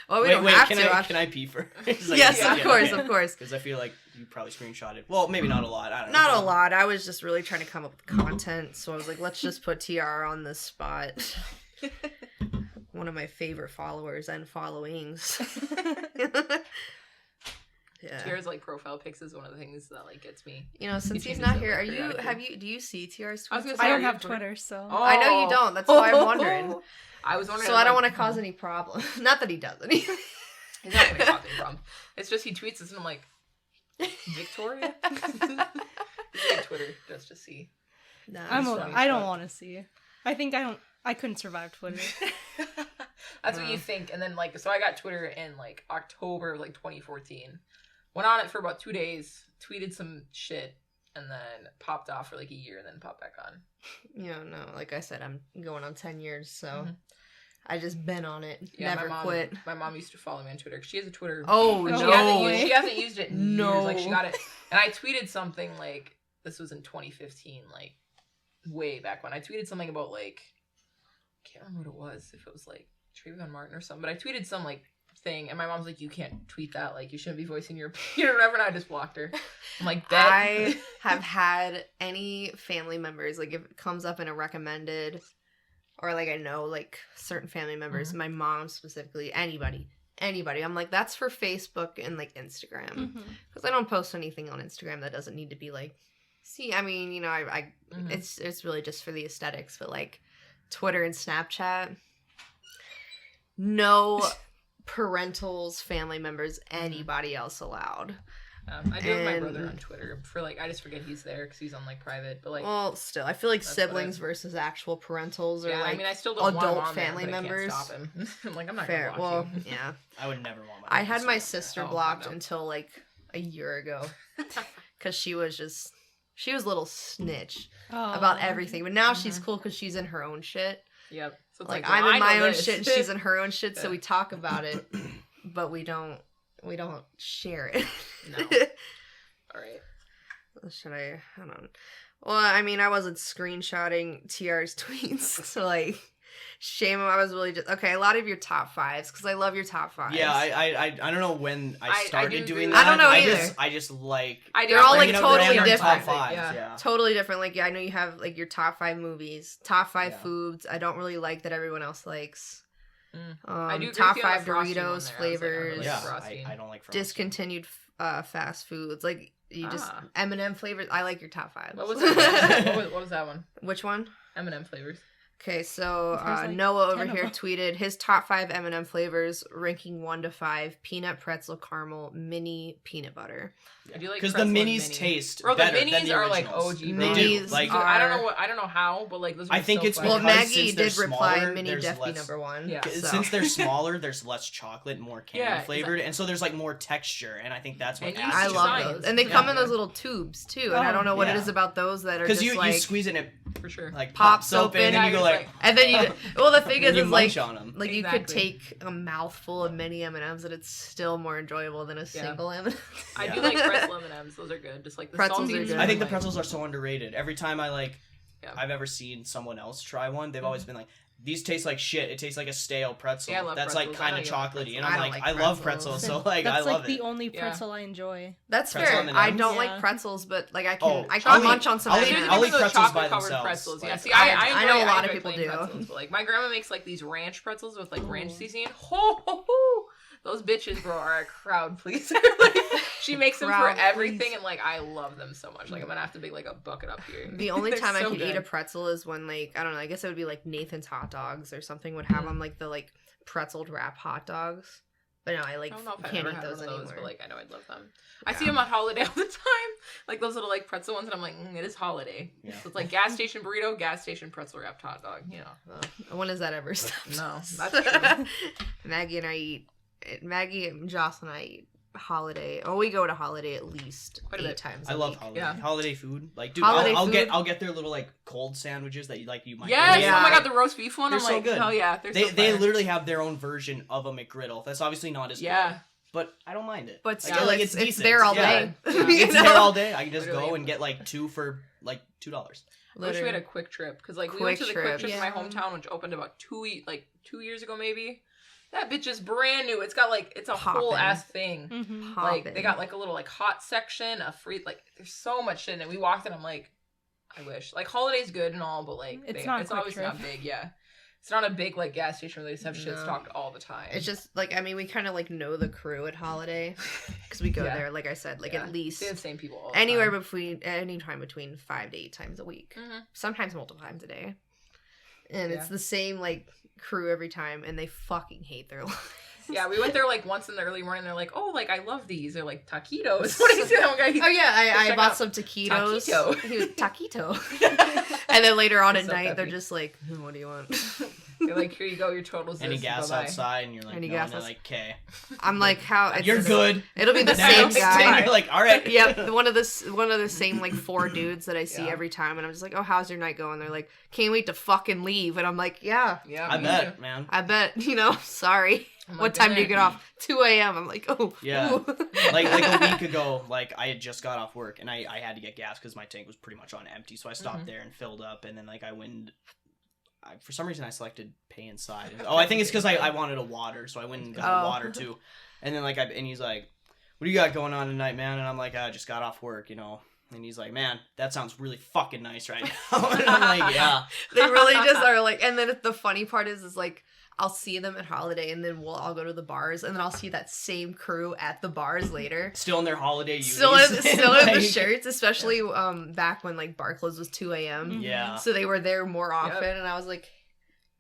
well, we wait, don't wait. have Can to. I pee first? Like, Yes, yeah, of course, of course. Because I feel like you probably screenshotted. Well, maybe not a lot. I don't know. Not a lot. I was just really trying to come up with content, so I was like, let's just put TR on the spot. One of my favorite followers and followings. Yeah. TR's like profile pics is one of the things that like gets me. You know, since he's changes not it, here, like, are you? periodically. Do you see TR's I was tweets? gonna I say, don't are you have on Twitter? Twitter, so Oh. I know you don't. That's why I'm wondering. I was wondering. So I don't like, want to cause any problem. Not that he doesn't. He's not gonna cause any problem. It's just he tweets this and I'm like, Victoria. Like Twitter just to see. Nah, I'm it's funny fine. as I don't fuck. want to see. I think I couldn't survive Twitter. That's what you think, and then like, so I got Twitter in like October of like 2014. Went on it for about 2 days, tweeted some shit, and then popped off for like a year, and then popped back on. You know, no, like I said, I'm going on 10 years, so Mhm. I just been on it. Yeah, Never my mom, quit. My mom used to follow me on Twitter. She has a Twitter. Oh, but no. she hasn't used it in No. years. Like she got it, and I tweeted something like this was in 2015, like way back when. I tweeted something about like I can't remember what it was. If it was like Trayvon Martin or something, but I tweeted some like thing, and my mom's like, "You can't tweet that. Like you shouldn't be voicing your opinion or whatever." And I just blocked her. I'm like, "Bet." I have had any family members, like if it comes up in a recommended, or like I know like certain family members, my mom specifically, anybody, I'm like, that's for Facebook and like Instagram. Mhm. Because I don't post anything on Instagram that doesn't need to be like, see, I mean, you know, I Mhm. it's really just for the aesthetics, but like Twitter and Snapchat, no parentals, family members, anybody else allowed. I do have my brother And- on Twitter for like I just forget he's there because he's on like private, but like Well, still, I feel like That's what siblings versus actual parentals or yeah, like I mean I still don't want him adult on there, family but I members. can't stop him. I'm like I'm not fair. gonna Well, block you. yeah. I would never want my. I had my sister sister Oh, blocked no. until like a year ago because she was a little snitch Oh. about everything. But now Mm-hmm. she's cool because she's in her own shit. Yep. So it's Like well, I'm I in my know own this. shit and she's in her own shit. So Yeah. we talk about it, but we don't share it. No. All right. Should I don't know. Well, I mean, I wasn't screenshotting TR's tweets, so like, shame him. I was really just okay. A lot of your top fives because I love your top fives. Yeah, I don't know when I I started do agree doing with that. that. I don't know I just like. I do They're all, have, like, bringing up totally random different. Top fives, Yeah. yeah. totally different. Like, yeah, I know you have like your top 5 movies, top 5 Yeah. foods. I don't really like that everyone else likes. Mm. I do agree top with you on the 5 Frosty one there. I Doritos was like, I flavors. really Yeah, Frosty. I don't like Frosty. Discontinued fast foods. Like you just Ah. M&M flavors. I like your top 5. What was that? what was that one? Which one? M&M flavors. Okay, so There's, like, Noah 10 over of here them. tweeted his top 5 M&M flavors, ranking 1 to 5: peanut, pretzel, caramel, mini, peanut butter. I do like Because the pretzel and minis mini. taste Bro, the better than minis the are like originals. OG. They bro. do. Minis Like, are- I don't know how, but like those. I are think so it's fun. Well, because Maggie since they're did reply, smaller, mini there's def be less- number 1. Yeah. so. Since they're smaller, there's less chocolate, more candy Yeah, flavored, and so there's like more texture, and I think that's what And you adds I to see love it. signs. those, and they Yeah. come in those little tubes too. And I Oh, don't know what it yeah. is about those that are Because just you like, squeeze it and it for sure. like Pops pops open, open. and you Yeah, go you're like, and then you. Well, the thing is, and you is like, munch on them. like you could Exactly. take a mouthful of mini M&Ms, and it's still more enjoyable than a single M&M. I do Yeah. like pretzel M&Ms. Those are good. Just like the Pretzels are saltines good. I think the like- pretzels are so underrated. Every time I like, Yeah. I've ever seen someone else try one, they've always been like, these taste like shit. It tastes like a stale pretzel. Yeah, I love that's pretzels. like kind I of know you like chocolatey, and pretzels. I'm I don't like, like I love pretzels. pretzels, so like That's I love the it. only pretzel I enjoy. That's Pretzel fair. I M&Ms? don't Yeah. like pretzels, but like I Oh, can I'll munch eat- on some I'll There's eat- M&Ms. I'll difference eat with pretzels by chocolate-covered themselves. pretzels. Yeah, Like, see, I know a lot of enjoy people plain do. pretzels, but like my grandma makes like these ranch pretzels with like ranch seasoning. Ho ho ho! Those bitches, bro, are a crowd pleaser. Like, she makes them for Crowd everything, pleaser. and like I love them so much. Like I'm gonna have to make like a bucket up here. The only They're time I so could eat a good. pretzel is when like I don't know. I guess it would be like Nathan's hot dogs or something would have them like the like pretzeled wrap hot dogs. But no, I like I don't know if I've can't ever eat had those one of those, anymore. but like I know I'd love them. Yeah. I see them on holiday all the time, like those little like pretzel ones, and I'm like, it is holiday. Yeah. So it's like gas station burrito, gas station pretzel wrapped hot dog. You know, When has that ever stopped? No, that's true. Maggie and I eat. Maggie and Joss and I eat holiday. Oh, we go to holiday at least Quite a 8 bit. times. I a love week. holiday. Yeah. Holiday food. Like, dude, Holiday I'll get food? I'll get their little like cold sandwiches that you like. You might. Yes. Yeah. Oh my god, the roast beef one. They're I'm so like, good. hell yeah. They're They so they fire. literally have their own version of a McGriddle. That's obviously not as Yeah. good, but I don't mind it. But Like, still, like, it's decent. there all Yeah. day. Yeah. You It's know? there all day. I can just Literally. go and get like 2 for like $2. I wish we had Literally. a quick trip because like we Quick went to the quick trip. trip in my Yeah. hometown, which opened about 2 years ago maybe. That bitch is brand new. It's got like it's a whole Poppin'. ass thing. Mm-hmm. Like Poppin'. they got like a little like hot section, a free like there's so much shit in it. We walked in, I'm like, I wish. Like holiday's good and all, but like It's not a it's quick obviously trip. not big, yeah. It's not a big like gas station where they just have shit No. stocked all the time. It's just like I mean we kind of like know the crew at holiday because we go Yeah. there like I said like Yeah. at least They're the same people all the anywhere time. between any time between 5 to 8 times a week, Mhm. sometimes multiple times a day, and Yeah. it's the same like crew every time, and they fucking hate their lives. Yeah, we went there like once in the early morning. They're like, "Oh, like I love these." They're like taquitos. What do you say? That one guy. Oh yeah, I Check bought out some taquitos. Taquito. He was taquito. And then later on at So night, they're peppy. just like, "What do you want?" They're like, "Here you go, your totals." Any this, gas bye-bye." outside, and you're like, Any no, gas and they're outside. like, okay, I'm like, "How?" It's you're good. It'll be the Next. same And guy. you're like, all right. Yep, one of the same like 4 dudes that I see Yeah. every time, and I'm just like, "Oh, how's your night going?" They're like, "Can't wait to fucking leave," and I'm like, "Yeah, Yeah, I me bet, too. Oh, man. I bet." Sorry. I'm like, What time do you "Been get off? 2 a.m. I'm like, "Oh, Yeah. ooh." like a week ago, like I had just got off work and I had to get gas because my tank was pretty much on empty. So I stopped Mhm. there and filled up, and then like I went. For some reason, I selected pay inside. Oh, I think it's because I wanted a water, so I went and got a Oh. water too. And then and he's like, "What do you got going on tonight, man?" And I'm like, "I just got off work, you know." And he's like, "Man, that sounds really fucking nice right now." And I'm like, "Yeah." They really just are like, and then the funny part is like, I'll see them at holiday, and then we'll all go to the bars, and then I'll see that same crew at the bars later. Still in their holiday Still in unis. the Like, shirts, especially back when like bar close was 2 a.m. Yeah. So they were there more often, Yep. and I was like,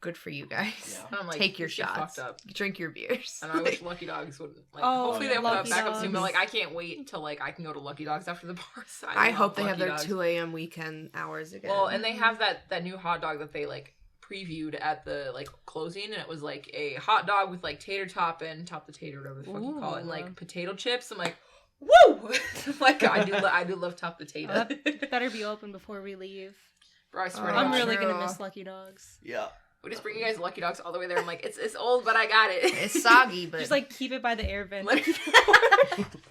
good for you guys. Yeah. And I'm like, Take your "This shit shots. fucked up." Drink your beers. And I wish Lucky Dogs would like. Oh, hopefully they open up Lucky back up soon. But Dogs. like, I can't wait until like I can go to Lucky Dogs after the bars. I hope love they have Lucky their Dogs. 2 a.m. weekend hours again. Well, and they have that new hot dog that they like previewed at the like closing, and it was like a hot dog with like tater topping, top the tater, whatever the fuck you call it, and Ooh. like potato chips. I'm like, woo! Like I do love top potato. That better be open before we leave. Bro, I swear Oh, to I'm God. really true. gonna miss Lucky Dogs. Yeah. We just bring you guys Lucky Dogs all the way there. I'm like, it's old, but I got it. it's soggy, but Just like keep it by the air vent. Like-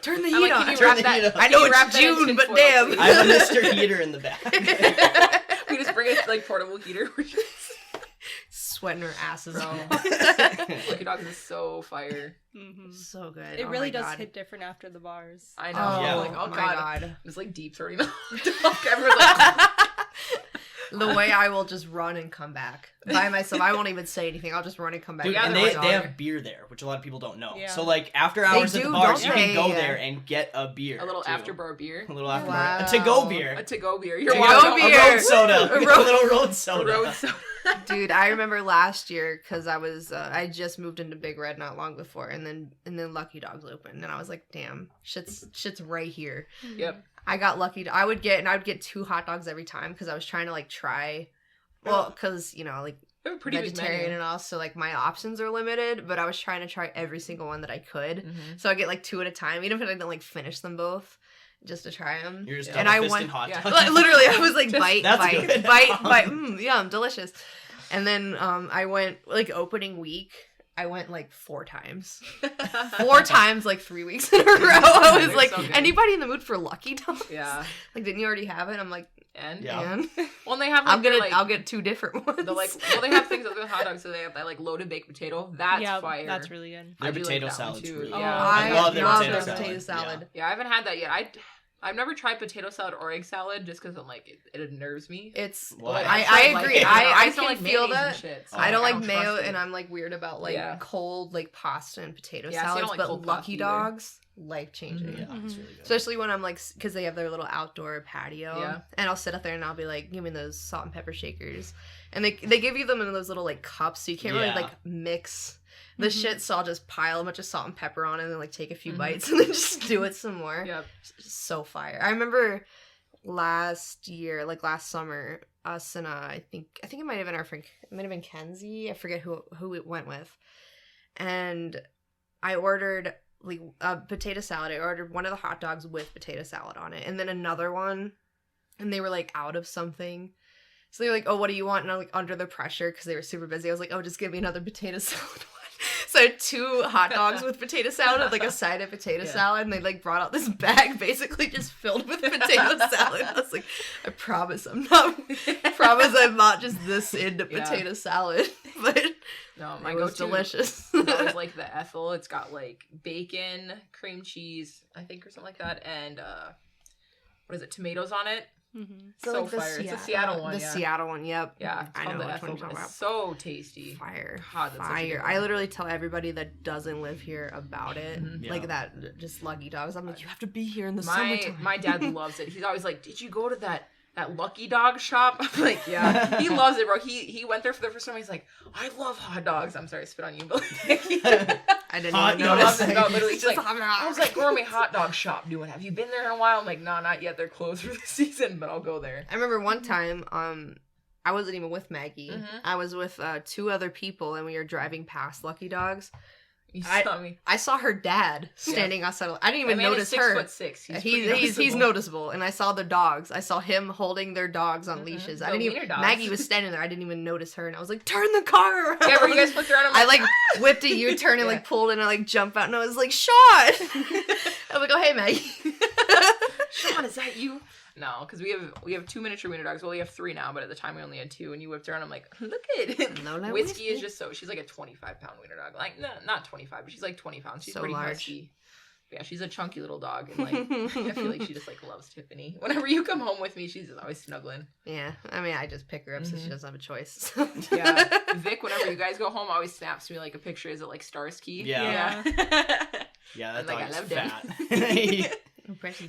turn the I'm heat like, on. can you Turn wrap the that? heat up. I know can you it's wrap that in June, but tinfoil, damn. please? I have a Mr. Heater in the back. We just bring it like portable heater. Sweating our asses Bro. off. Lucky Dogs is so fire. Mhm. So good. It Oh really my does God. hit different after the bars. I know. Oh, Yeah. Like, oh my god. God. It's like deep throating the dog. Everyone's like, The way I will just run and come back by myself. I won't even say anything. I'll just run and come back. Dude, Yeah, and they're they like- have beer there, which a lot of people don't know. Yeah. So like after hours at do, the bars, you don't can they? go Yeah. there and get a beer. a little too. after bar beer. A little after Wow. bar. A to-go beer. A to-go beer. You're To-go walking beer. A road soda. A A road- little road A soda. road soda. Dude, I remember last year because I just moved into Big Red not long before, and then Lucky Dogs opened, and I was like, damn, shit's right here. Yep. I got lucky. I would get 2 hot dogs every time because I was trying to like try. Well, because like They have a pretty big vegetarian menu. and all, so like my options are limited. But I was trying to try every single one that I could. Mhm. So I get like 2 at a time, even if I didn't like finish them both, just to try them. You're just Yeah. And double I fisting want- hot yeah. dogs. Like, literally, I was like Just- bite, That's bite, good. bite, bite. Yum, delicious. And then I went like opening week. I went like 4 times. 4 times, like 3 weeks in a row. I was They're like, so good. anybody in the mood for Lucky Dogs? Yeah. Like, didn't you already have it? I'm like, And Yeah. and well, and they have like, I'll get 2 different ones. the like well they have things other than hot dogs, so they have that like loaded baked potato. That's yeah, fire. that's really good. I Their do like potato that one, salad's too. really Yeah. good. I love their love potato their salad. potato salad. Yeah, I haven't had that yet. I've never tried potato salad or egg salad just because I'm like it unnerves me. It's Why? I Like, agree. it. I just don't can like feel mayonnaise and that. shit, so I don't like trust mayo, it. and I'm like weird about like Yeah. cold like pasta and potato Yeah, see, I don't salads. like But cold Lucky pasta either. Dogs, life changing. Mhm. Yeah, it's really good. Especially when I'm like, because they have their little outdoor patio, Yeah. and I'll sit up there and I'll be like, give me those salt and pepper shakers, and they give you them in those little like cups, so you can't really Yeah. like mix the Mhm. shit. So I'll just pile a bunch of salt and pepper on it, and then like take a few Mhm. bites, and then just do it some more. Yep. It's so fire. I remember last summer, us and I think it might have been our friend, it might have been Kenzie. I forget who it went with, and I ordered like a potato salad. I ordered one of the hot dogs with potato salad on it, and then another one, and they were like out of something. So they were like, "Oh, what do you want?" And I'm like, under the pressure because they were super busy. I was like, "Oh, just give me another potato salad one." So I had 2 hot dogs with potato salad, and like a side of potato Yeah. salad, and they like brought out this bag basically just filled with potato salad. I was like, "I promise I'm not just this into Yeah. potato salad," but No, my it was go-to delicious. that was like the Ethel. It's got like bacon, cream cheese, I think, or something like that, and what is it? Tomatoes on it. Mm-hmm. So fire. It's a Seattle one. The yeah. Seattle one, yep. Yeah, it's I called know the which one Ethel. you're talking It's about. so tasty. Fire. God, that's such a good Fire. one. I literally tell everybody that doesn't live here about it. Mhm. Yeah. Like that, just Lucky Dogs. I'm like, you have to be here in the My summertime. my dad loves it. He's always like, "Did you go to that Lucky Dog shop?" I'm like, "Yeah." He loves it, bro. He went there for the first time. He's like, "I love hot dogs." I'm sorry, I spit on you, but I didn't Hot even he dogs. loves notice. it. No, literally, he's like, Just hot I was dogs. like, "Gourmet hot dog shop doing? Have you been there in a while?" I'm like, "No, not yet. They're closed for the season, but I'll go there." I remember one time, I wasn't even with Maggie. Mhm. I was with 2 other people, and we were driving past Lucky Dogs. You I- saw me. I saw her dad standing outside. I didn't even That man notice is her. 6'6". He's noticeable, and I saw the dogs. I saw him holding their dogs on Mhm. leashes. The I didn't even. wiener dogs. Maggie was standing there. I didn't even notice her, and I was like, "Turn the car around!" Yeah, where you guys flipped around. I I'm like whipped a U-turn and Yeah. like pulled in and like jump out, and I was like, "Shot!" I was like, "Oh hey, Maggie." Sean, is that you? No, because we have 2 miniature wiener dogs. Well, we have 3 now, but at the time we only had 2. And you whipped around. I'm like, look at it. No, no, Whiskey is Whiskey. just so. She's like a 25-pound wiener dog. Like no, not 25, but she's like 20 pounds. She's So pretty large. husky. Yeah, she's a chunky little dog, and like I feel like she just like loves Tiffany. Whenever you come home with me, she's always snuggling. Yeah, I mean, I just pick her up so she Mhm. doesn't have a choice. Yeah, Vic. Whenever you guys go home, always snaps me like a picture. Is it like Starsky? Yeah. Yeah. Yeah, that And, like, dog I is loved him. fat.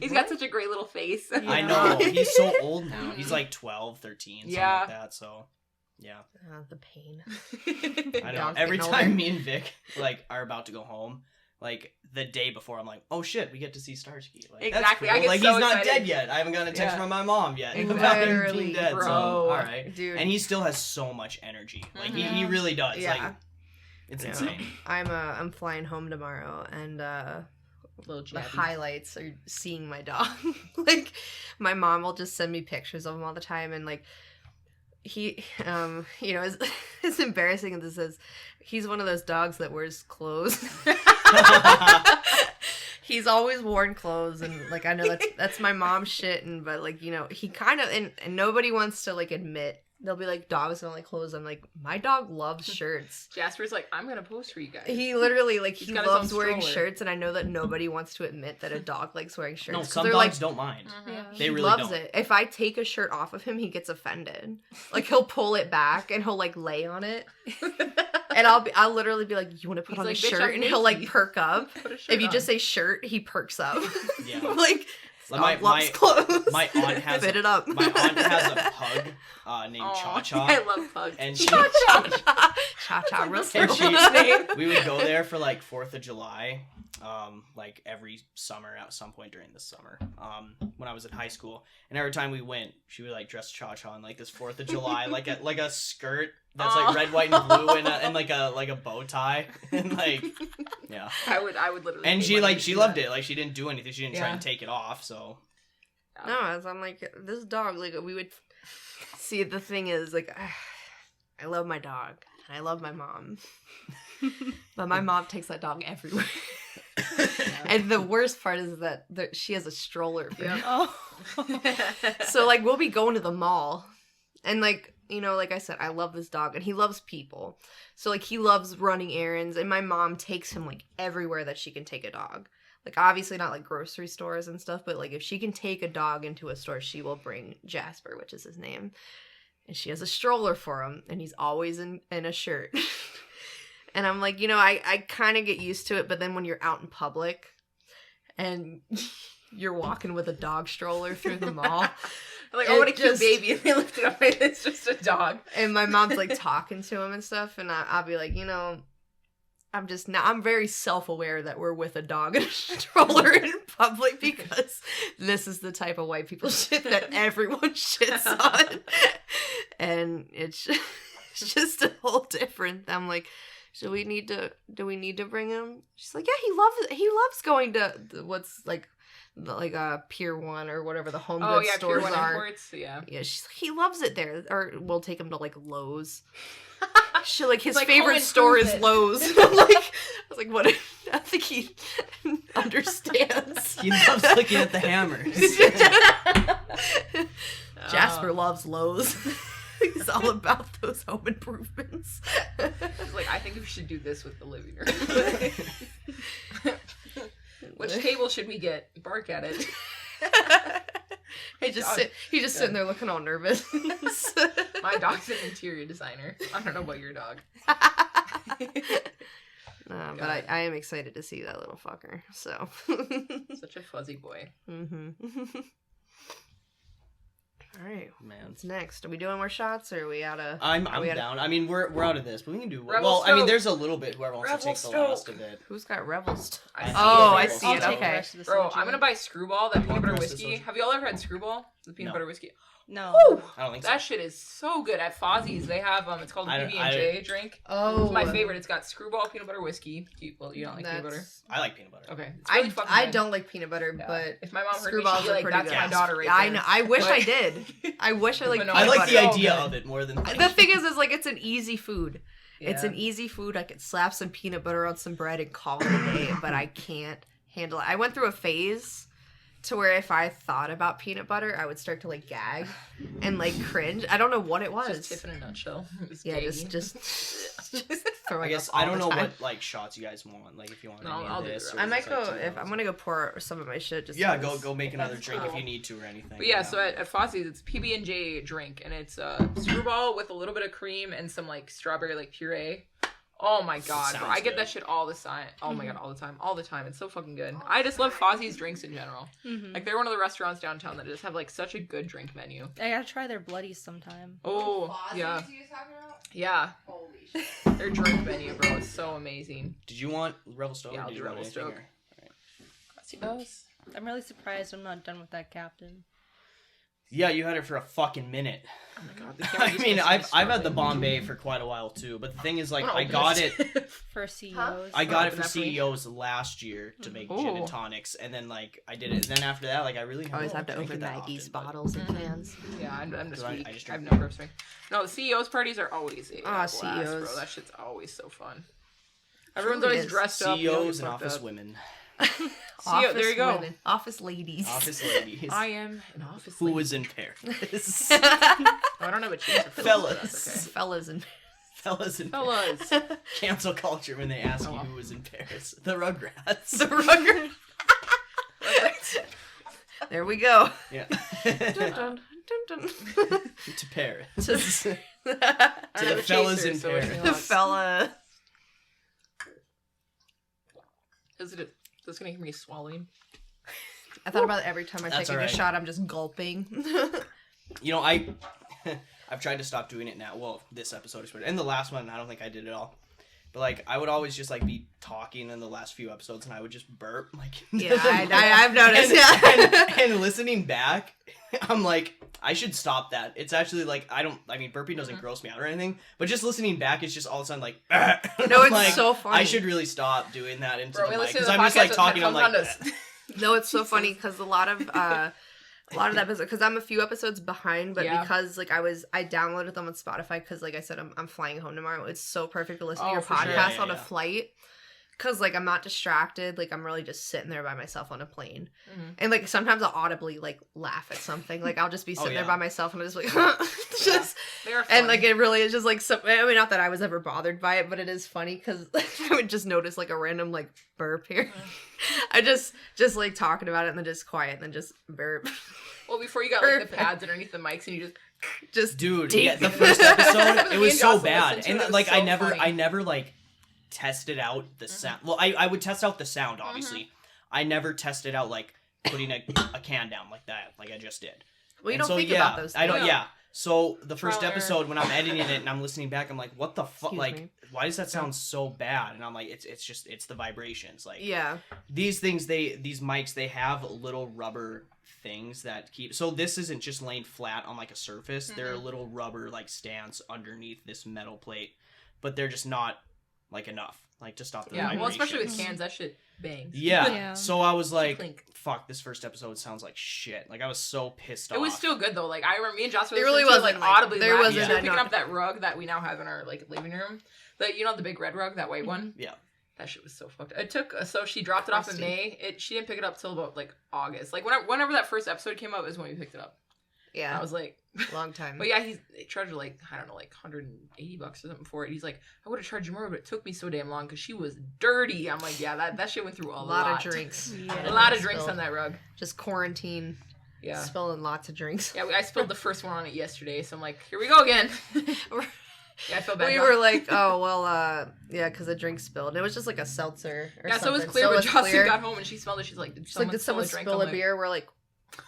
He's got such a great little face. I know. He's so old now. He's like 12, 13, something Yeah. like that. So, yeah. The pain. I know. Dog's Every getting time older. me and Vic like are about to go home, like the day before, I'm like, "Oh shit, we get to see Starsky." Like, Exactly. That's I cool. get Like so he's not excited. dead yet. I haven't gotten a text Yeah. from my mom yet about him Literally, being dead. So, bro. all right. Dude, And he still has so much energy. Like he Mhm. really does. Yeah. Like it's Yeah. insane. I'm flying home tomorrow, and Little the jabby. highlights are seeing my dog. Like, my mom will just send me pictures of him all the time, and like, he, you know, it's embarrassing as this is. He's one of those dogs that wears clothes. He's always worn clothes, and like I know that's my mom's shit, and but like you know he kind of and nobody wants to like admit. They'll be like, dogs don't like clothes. I'm like, my dog loves shirts. Jasper's like, I'm gonna post for you guys. He literally like He's he got his loves own wearing stroller. shirts, and I know that nobody wants to admit that a dog likes wearing shirts. No, 'cause some they're dogs like, don't mind. Mhm. They he really loves don't. it. If I take a shirt off of him, he gets offended. Like he'll pull it back and he'll like lay on it, and I'll literally be like, "You want to put He's on like, a "Bitch, shirt?" I'm And he'll like naked. perk up. Put a shirt If you on. just say shirt, he perks up. Yeah. Like Like, dog loves clothes. my aunt has fit a- it up. My aunt has a pug named Aw, Cha Cha. I love pugs. And she, Cha cha Russell. And she- His name. we would go there for like 4th of July, like every summer at some point during the summer, when I was in high school. And every time we went, she would like dress Cha Cha in like this 4th of July, like a skirt that's Aw. like red, white, and blue, and like a bow tie, and like yeah. I would literally. And pay she money like to she do loved that. it. Like she didn't do anything. She didn't try Yeah. and take it off. So No, as I'm like, this dog, like, we would see, the thing is, like, I love my dog. and I love my mom. But my mom takes that dog everywhere. And the worst part is that she has a stroller for him. Oh. So, like, we'll be going to the mall. And, like, you know, like I said, I love this dog. And he loves people. So, like, he loves running errands. And my mom takes him, like, everywhere that she can take a dog. Like, obviously not, like, grocery stores and stuff. But, like, if she can take a dog into a store, she will bring Jasper, which is his name. And she has a stroller for him. And he's always in a shirt. And I'm like, you know, I kind of get used to it. But then when you're out in public and you're walking with a dog stroller through the mall. Like, oh, what a cute baby. And they lift it up and it's just a dog. And my mom's like talking to him and stuff. And I'll be like, you know, I'm very self-aware that we're with a dog in a stroller in public because this is the type of white people shit that everyone shits on. And it's just a whole different. I'm like, do we need to bring him? She's like, yeah, he loves going to what's like Pier 1 or whatever the home goods stores Pier 1 are. Imports, yeah. Yeah, she's like, he loves it there. Or we'll take him to like Lowe's. She like his like, favorite store is Lowe's. I'm like, I was like, what? I think he understands. He loves looking at the hammers. Jasper loves Lowe's. He's all about those home improvements. It's like, I think we should do this with the living room. Which table should we get? Bark at it. He's just sitting there looking all nervous. My dog's an interior designer. I don't know about your dog. But I am excited to see that little fucker. So Such a fuzzy boy. Mm-hmm. All right, Man. what's next? Are we doing more shots, or are we out of? I'm down. I mean, we're out of this, but we can do. Rebel I mean, Stoke. there's a little bit. Whoever wants to take the Rebel last Stoke. of it. Who's got Rebels? I see I it. see I'll it. take the Okay. rest of the Bro, soda I'm gonna jerky. buy Screwball, that peanut butter Rest of whiskey. soda. Have you all ever had Screwball? The peanut No. butter whiskey. No. Woo! I don't think That so. shit is so good. At Fozzie's, they have it's called a I don't- PB&J drink. Oh, It's my favorite. It's got Screwball peanut butter whiskey. You don't like peanut butter? That's- I like peanut butter. Okay. It's really fucking I good. don't like peanut butter, Yeah. but If my mom heard me, Screwballs she'd be are like, pretty "That's good. my daughter right I there." know. I wish But- I did. I wish I liked But no, peanut I like butter. the so idea good. of it more than The thing is like it's an easy food. It's Yeah. an easy food. I could slap some peanut butter on some bread and call it a day, but I can't handle it. I went through a phase to where if I thought about peanut butter, I would start to like gag and like cringe. I don't know what it was. Just Tiff in a nutshell. It's Yeah, gagging. just throwing I guess up all I don't the know time. what like shots you guys want. Like if you want No, any I'll of do this. the or I is might this, like, go too if I'm much? gonna go pour some of my shit. Just Yeah, because- go make another That's drink if cool. you need to or anything. But yeah, so at Fozzie's, it's PB&J drink, and it's Screwball with a little bit of cream and some like strawberry like puree. Oh my god, bro. Sounds I get good. that shit all the time. Oh my god, all the time. It's so fucking good. I just love Fozzie's drinks in general. Mhm. Like they're one of the restaurants downtown that just have like such a good drink menu. I gotta try their bloodies sometime. Oh yeah, yeah. Holy shit. Their drink menu, bro, is so amazing. Did you want Rebel Stoke? Yeah, or I'll did do you want Rebel anything, Stoke. or- I'm really surprised I'm not done with that captain. Yeah, you had it for a fucking minute. Oh my god. the camera I just mean, gets me I've had the struggling. Bombay for quite a while too, but the thing is, like, I'm gonna I open got this. it. For CEOs. I got it Open for that for me. CEOs last year to make gin Ooh. and tonics, and then like I did it. And then after that, like I really Always have to don't open drink it that Maggie's often, but- bottles and Mhm. cans. Yeah, I'm just I weak. just I have drink no water. grip strength. No, the CEOs parties are always a blast, CEOs. bro. That shit's always so fun. Everyone's Truly always is. dressed up. you know, CEOs and fucked office up. women, CEO, there you go. women. Office ladies. office ladies. I am an office Who lady. was in Paris? I don't know what cheese are Fellas. Fellas and Fellas in Fellas. cancel culture when they ask Oh, you wow. who was in Paris. The Rugrats. the rugger. There we go. Yeah. Dun, dun, dun. To Paris. To To I don't have the a fellas chaser, in so wish me Paris. the luck. fella. Is it? That's gonna hear me swallowing. I thought about it every time I That's take a alright. shot. I'm just gulping. You know, I've tried to stop doing it now. Well, this episode is and the last one, I don't think I did it all. But like, I would always just like be talking in the last few episodes, and I would just burp. Like, Yeah, I've noticed. And, Yeah. and listening back, I'm like, I should stop that. It's actually like I mean, burping doesn't gross me out or anything, but just listening back, it's just all of a sudden like. No, it's like, so funny. I should really stop doing that into Bro, the we mic listen to because the I'm just podcast like with talking. I'm like, headphones on. No, it's so funny because a lot of a lot of the episodes because I'm a few episodes behind, but Yeah. because like I downloaded them on Spotify because like I said I'm flying home tomorrow. It's so perfect to listen to Oh, your for sure. podcast Yeah, on a yeah. flight because like I'm not distracted. Like I'm really just sitting there by myself on a plane, Mhm. and like sometimes I'll audibly like laugh at something. Like I'll just be sitting yeah. there by myself and I'm just like just. They are fun. And like it really is just like so. I mean, not that I was ever bothered by it, but it is funny because I would just notice like a random like burp here. I just like talking about it and then just quiet and then just burp. Well, before you got like the pads underneath the mics and you just Just Dude, deep. yeah, the first episode, Me it was and so Jocelyn bad, listened to and it. It was like I so never funny. like tested out the sound. Well, I would test out the sound, obviously. I never tested out like putting a can down like that, like I just did. well, you And don't so, think yeah, about those. I don't. things. Yeah. So the first Trial and error. episode, when I'm editing it and I'm listening back, I'm like, what the fuck? Excuse Like, me. why does that sound so bad? And I'm like, it's the vibrations. Like, Yeah. these things, these mics, they have little rubber things that keep. So this isn't just laying flat on like a surface. There are little rubber like stands underneath this metal plate, but they're just not like enough. Like to stop the yeah. Well, especially with vibrations. cans, that shit bangs. Yeah. Yeah. So I was like, Clink. fuck, this first episode sounds like shit. Like I was so pissed off. It was still good though. Like I remember me and Josh It really like wasn't, like, audibly there laughing. wasn't She was that picking not- up that rug that we now have in our like living room. The big red rug, that white one. Yeah. That shit was so fucked. It took so she dropped it off in Crusty. May. She didn't pick it up till about like August. Like whenever that first episode came out is when we picked it up. Yeah. I was like, long time. but yeah, they charged her like I don't know, like $180 or something for it. He's like, I would have charged you more, but it took me so damn long because she was dirty. I'm like, yeah, that shit went through a lot of drinks. Yeah. A lot of drinks Spilled. on that rug. Just quarantine. Yeah. Spilling lots of drinks. Yeah, I spilled the first one on it yesterday, so I'm like, here we go again. Yeah, I feel bad. We were like, oh well, yeah, because the drink spilled. It was just like a seltzer. Or yeah, so it was something. clear. So but it was Jocelyn clear. got home and she smelled it. She's like, She's like, did someone spill a beer? We're like,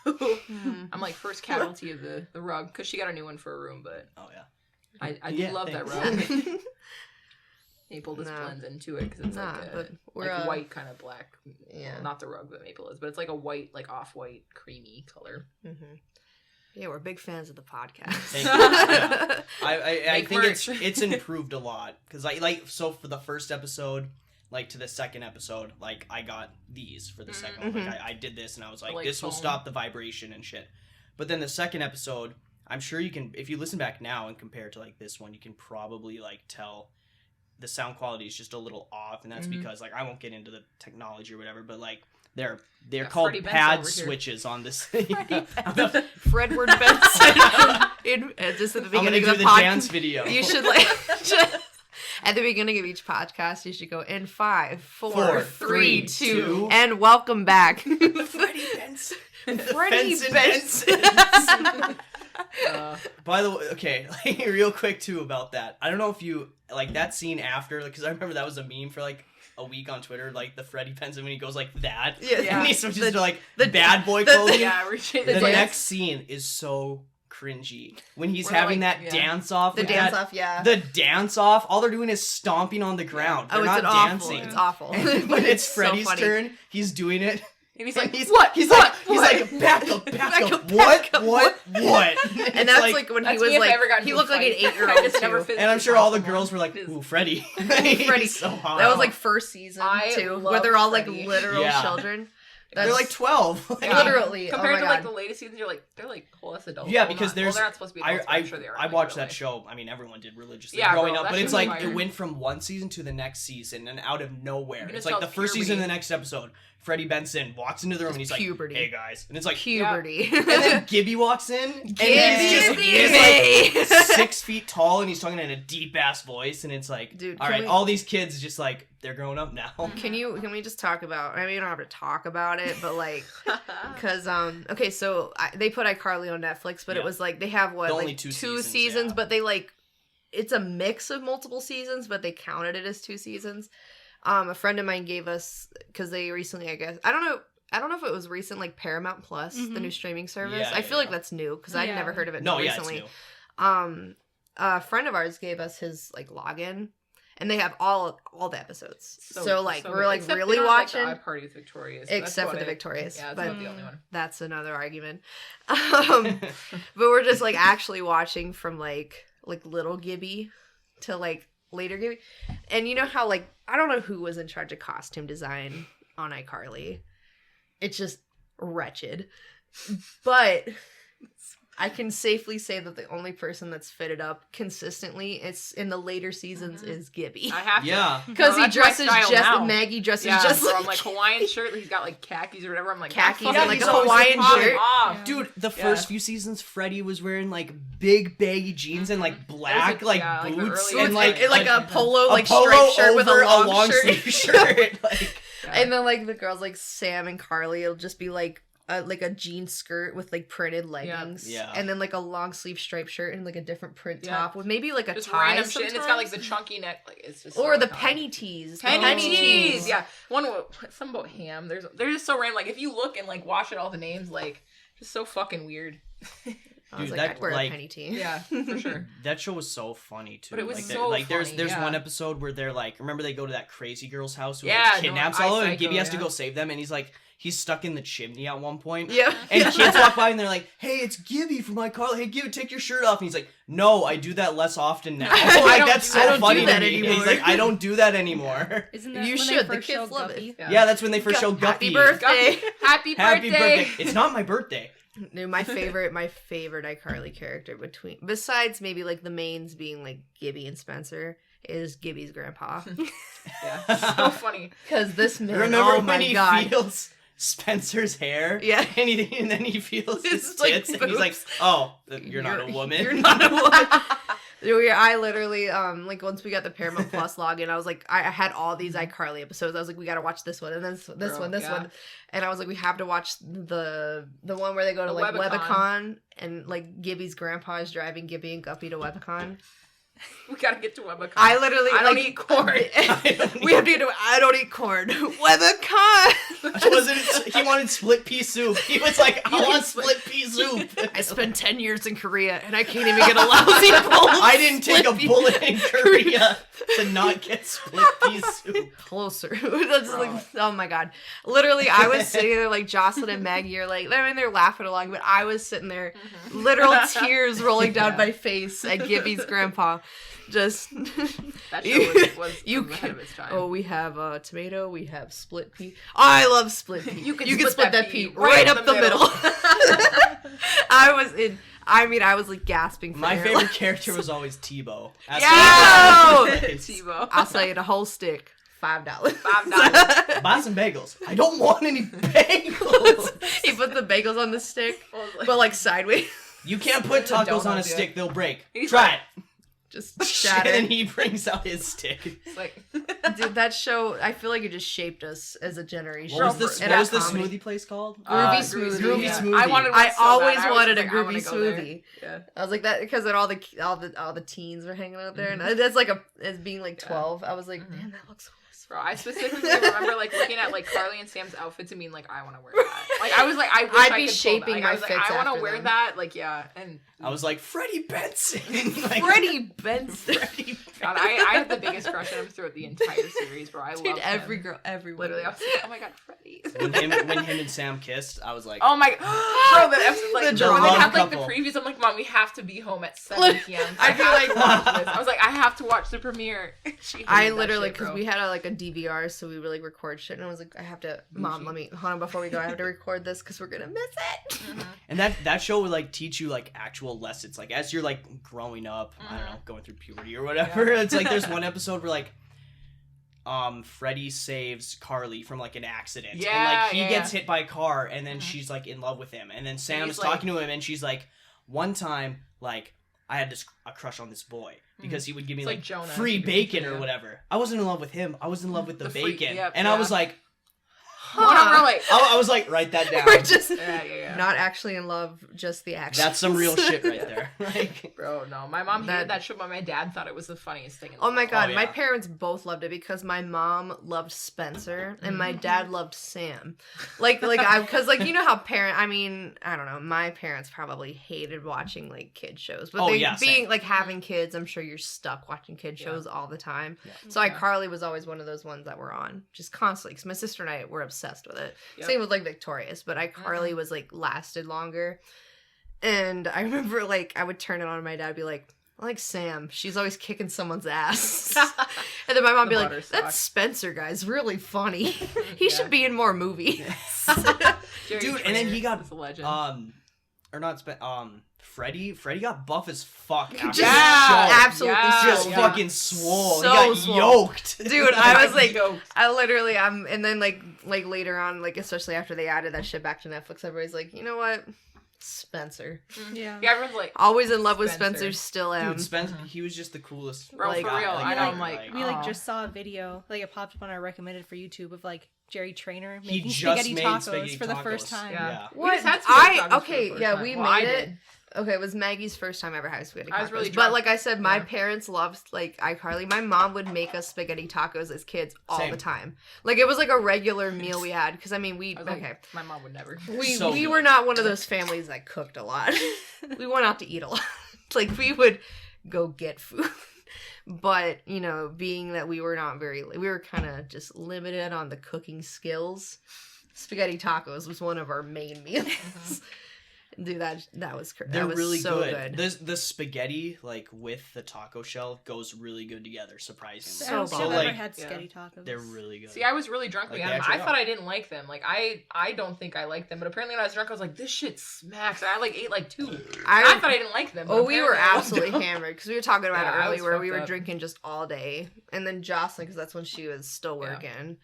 I'm like first casualty of the rug because she got a new one for a room, but Oh yeah. I do Yeah, love that thanks. rug. Maple just Nah. blends into it because it's Nah, like but a we're, like white kind of black. Yeah. Well, not the rug that maple is, but it's like a white, like off-white, creamy color. mm-hmm. Yeah, we're big fans of the podcast. Thank you. Yeah. I Make think merch. it's improved a lot because I like so for the first episode, like to the second episode, like I got these for the second one. Like I did this and I was like, like, this will foam. stop the vibration and shit. But then the second episode, I'm sure you can if you listen back now and compare it to like this one, you can probably like tell the sound quality is just a little off, and that's because like I won't get into the technology or whatever, but like they're called Freddie Benson pad over here. switches on this. Fredward Benson. Just at the I'm gonna beginning do of the the podcast. dance video. You should like at the beginning of each podcast, you should go in 5, 4, 4, 3, 3, 2, 2, and welcome back. Freddie Benson. Freddie Benson. By the way, okay, like, real quick too about that. I don't know if you like that scene after, because I remember that was a meme for like a week on Twitter, like the Freddie Benson when he goes like that, Yeah. and he switches The- to like the- bad boy the- clothing. Yeah, we're The dance. next scene is so cringy when he's Where, having like, that yeah. dance off. The with dance that- off, yeah. The dance off. All they're doing is stomping on the ground. Oh, They're it's not an dancing. awful. It's awful. When it's so Freddie's funny. turn, he's doing it. And he's like, He's what? He's What? like back up, Back up, what, back up, what? And that's like when he That's was me if I like, ever got he into a looked like an fight. 8-year-old I just never too. physically And I'm sure all the saw someone. girls were like, It is- "Ooh, Freddie, Freddie. He's so hot." That was like first season I too, love where they're all like Freddie. literal Yeah. children. they're like 12. Yeah. Literally, Compared oh to my like God. the latest seasons, they're like whole as adults. Yeah, Well, because not- there's- they're not supposed to be adults, but I'm sure they are. I in, like, watched real that life. show. I mean, everyone did religiously Yeah, growing bro, up, that but shit it's was like fire. it went from one season to the next season, and out of nowhere, Even it's it's like the called first season, puberty. the next episode, Freddie Benson walks into the room Just and he's like, puberty. "Hey guys," and it's like, Puberty. and then Gibby walks in, and Gibby! he's like 6 feet tall, and he's talking in a deep ass voice, and it's like, Dude, all can right, we- all these kids just like they're growing up now. Can we just talk about? I mean, you don't have to talk about it, but like, because okay, so they put iCarly on Netflix, but Yeah. it was like they have what The like only two two seasons, seasons, yeah. but they like it's a mix of multiple seasons, but they counted it as 2 seasons. A friend of mine gave us because they recently, I guess, I don't know if it was recent, like Paramount Plus, the Mhm. new streaming service. Yeah, I feel like yeah. that's new because I'd Yeah. never heard of it No, until yeah, recently. it's new. A friend of ours gave us his like login, and they have all the episodes. So like we're good. like Except really they don't have, like, watching, the iParty with Victorious. That's except for about the it. Victorious. Yeah, that's but about the only one. that's another argument. But we're just like actually watching from like little Gibby to like later Gibby, and you know how like I don't know who was in charge of costume design on iCarly. It's just wretched. But I can safely say that the only person that's fitted up consistently it's in the later seasons is Gibby. I have to. Yeah. Because No, he that's my dresses style just now. Maggie dresses Yeah, just bro, like, I'm like Hawaiian shirt. He's got like khakis or whatever. I'm like Khakis that and, like, fucking a always Hawaiian popping shirt. off. Yeah. Dude, the Yeah. first few seasons, Freddie was wearing like big baggy jeans and like black Like, yeah, like the boots early and days. like a polo a like polo striped shirt with over a long shirt. sleeve shirt. Like, Yeah. And then like the girls like Sam and Carly, it'll just be like a jean skirt with like printed leggings, Yeah. and then like a long sleeve striped shirt and like a different print Yeah. top with maybe like a just tie random shit, and it's got like the sometimes. chunky neck. Like it's just or so the iconic. penny tees. Penny The tees, yeah. Something about ham. They're just so random. Like if you look and like watch it, all the names like just so fucking weird. I was Dude, like, that, I'd wear like- a penny tee. Yeah, for sure. that show was so funny too. But it was like, so there's funny, there's yeah. one episode where they're like, remember they go to that crazy girl's house who Yeah, like, no, kidnaps I all of them, and Psycho, Gibby has to yeah. go save them, and he's stuck in the chimney at one point. Yeah. And kids walk by and they're like, "Hey, it's Gibby from iCarly. Hey, Gibby, take your shirt off." And he's like, "No, I do that less often now." I Like, don't that's do that. so I don't do funny that to me. anymore. He's like, "I don't do that anymore." Isn't that You when should. They The first kids showed love Guppy? it. Yeah, that's when they first showed Happy Guppy. birthday. Happy Happy birthday. birthday! It's not my birthday. Dude, my favorite iCarly character besides maybe like the mains being like Gibby and Spencer is Gibby's grandpa. Yeah, so funny. Because this man, Remember oh when my he god. Spencer's hair? Yeah. And then he feels his It's like tits, and he's like, boobs. "Oh, you're not a woman." You're not a woman. Dude, I literally, like, once we got the Paramount Plus login, I was like, I had all these iCarly episodes. I was like, we gotta watch this one, and then this Girl, one, this yeah. one. And I was like, we have to watch the one where they go to, The like, Webicon. Webicon, and, like, Gibby's grandpa is driving Gibby and Guppy to Webicon. We gotta get to Webicon. I literally, I don't like, eat corn. we have to get to, I don't eat corn. Webicon! He wanted split pea soup. He was like, "I want split pea soup." I spent 10 years in Korea, and I can't even get a lousy bowl of I didn't take a split pea- bullet in Korea to not get split pea soup. Closer. That's like, oh my god. Literally, I was sitting there like Jocelyn and Maggie are like, I mean, they're laughing along, but I was sitting there, literal tears rolling down my face at Gibby's grandpa. Just, That show was you ahead can, of its time. oh, we have tomato, we have split pea. I love split pea. You can split split that that pea pea right right up up the the middle. I was like gasping for My air. favorite character was always Tebow. As Yo! TiVo. I'll sell you the whole stick. $5. $5. Buy some bagels. I don't want any bagels. He put the bagels on the stick, I was like- but like sideways. You can't put The tacos on a donuts, yeah. stick; they'll break. He's Try like- it. Just And shattered. then he brings out his stick. It's like Dude, that show, I feel like it just shaped us as a generation. What was this? And What our was the comedy. smoothie place called? Groovy Groovy Smoothie. Groovy yeah. Smoothie. I wanted one I so always bad. I was wanted a like, I wanna groovy go there. smoothie. Yeah. I was like that because then all the teens were hanging out there, and that's like as being like 12. I was like, Mhm. man, that looks so nice. Bro, I specifically remember like looking at like Carly and Sam's outfits and being like, I want to wear that. Like I was like, I wish I'd I be could shaping pull that. Like, my I was like, fits I want after to wear them. that. Like yeah, and I was like Freddie Benson. Like, Freddie Benson. Freddie God, I had the biggest crush on him throughout the entire series, bro. I Dude, love every him. girl, everyone. Literally, I was like, oh my god, Freddie. when him and Sam kissed, I was like, Oh my, bro, that episode, like, The when they love had like couple. the previews, I'm like, Mom, we have to be home at 7 p.m. I feel have like- to watch this. I was like, I have to watch the premiere. She hated I that literally, shit, because bro. we had a DVR, so we would like record shit, and I was like, I have to, Mom, let me, hold on, before we go, I have to record this because we're gonna miss it. Mhm. and that show would like teach you like actual lessons, like as you're like growing up, I don't know, going through puberty or whatever. Yeah. It's like there's one episode where like Freddie saves Carly from like an accident, and Yeah, like he yeah, gets yeah. hit by a car, and then Mhm. she's like in love with him, and then Sam he's is like- talking to him, and she's like, one time like I had a crush on this boy because he would give me It's like, like Jonah. free He gives you bacon free, or yeah. whatever. I wasn't in love with him. I was in love with the The free- bacon, yep, and I yeah. was like, Hold on, we're like, I was like, write that down. We're just yeah. not actually in love, just the action. That's some real shit right there. Like, Bro, no, my mom That- hated that show, but my dad thought it was the funniest thing. In the Oh my world. god, Oh, my yeah. parents both loved it because my mom loved Spencer and my Mm-hmm. dad loved Sam. Like I because like you know how I mean, I don't know, my parents probably hated watching like kid shows. But Oh, they yeah, being same. like having kids, I'm sure you're stuck watching kid Yeah. shows all the time. Yeah. So Yeah. iCarly was always one of those ones that were on just constantly cuz my sister and I were obsessed with it. Yep. Same with like Victorious, but iCarly was like lasted longer. And I remember like I would turn it on and my dad would be like, I like Sam. She's always kicking someone's ass. And then my mom would The be like, butter that sock. Spencer guy's really funny. He Yeah. should be in more movies. Jerry Dude, and then Trainer he got is a legend. or not Freddie got buff as fuck after Yeah, the show. absolutely Just swole. fucking swole. So he got swole. yoked. Dude, I was like, Go. I literally, and then like later on, like especially after they added that shit back to Netflix, everybody's like, you know what, Spencer, Yeah. Yeah, everyone's like, always in love with Spencer. Spencer, still am. Dude, Spencer, he was just the coolest. Bro, Like, for real. guy. I know. like, I'm like, We like aw. just saw a video, like it popped up on our recommended for YouTube of like Jerry Trainer He making just spaghetti made tacos spaghetti for the tacos. first time. Yeah. We What? just had spaghetti tacos for the Okay, first yeah, time. we Well, I made it. did. Okay, it was Maggie's first time ever having spaghetti tacos. I was really but drunk. like I said, my Yeah. parents loved like iCarly. My mom would make us spaghetti tacos as kids all Same. the time. Like it was like a regular meal we had because I mean we I was like, okay. my mom would never. We So we good. were not one of those families that cooked a lot. We went out to eat a lot. Like we would go get food. But, you know, being that we were not very we were kind of just limited on the cooking skills. Spaghetti tacos was one of our main meals. Dude, that was crazy. They're That was really so good. The spaghetti like with the taco shell goes really good together. Surprisingly, I don't So think I've bomb. ever like had yeah. spaghetti tacos. they're really good. See, I was really drunk. Like, Like, they I actually thought are. I didn't like them. Like, I don't think I liked them. But apparently, when I was drunk, I was like, this shit smacks. And I like ate like 2. I thought I didn't like them. But Oh, we were apparently I loved absolutely them. hammered because we were talking about Yeah, it I earlier was where we fucked were up. drinking just all day. And then Jocelyn, because that's when she was still Yeah. working.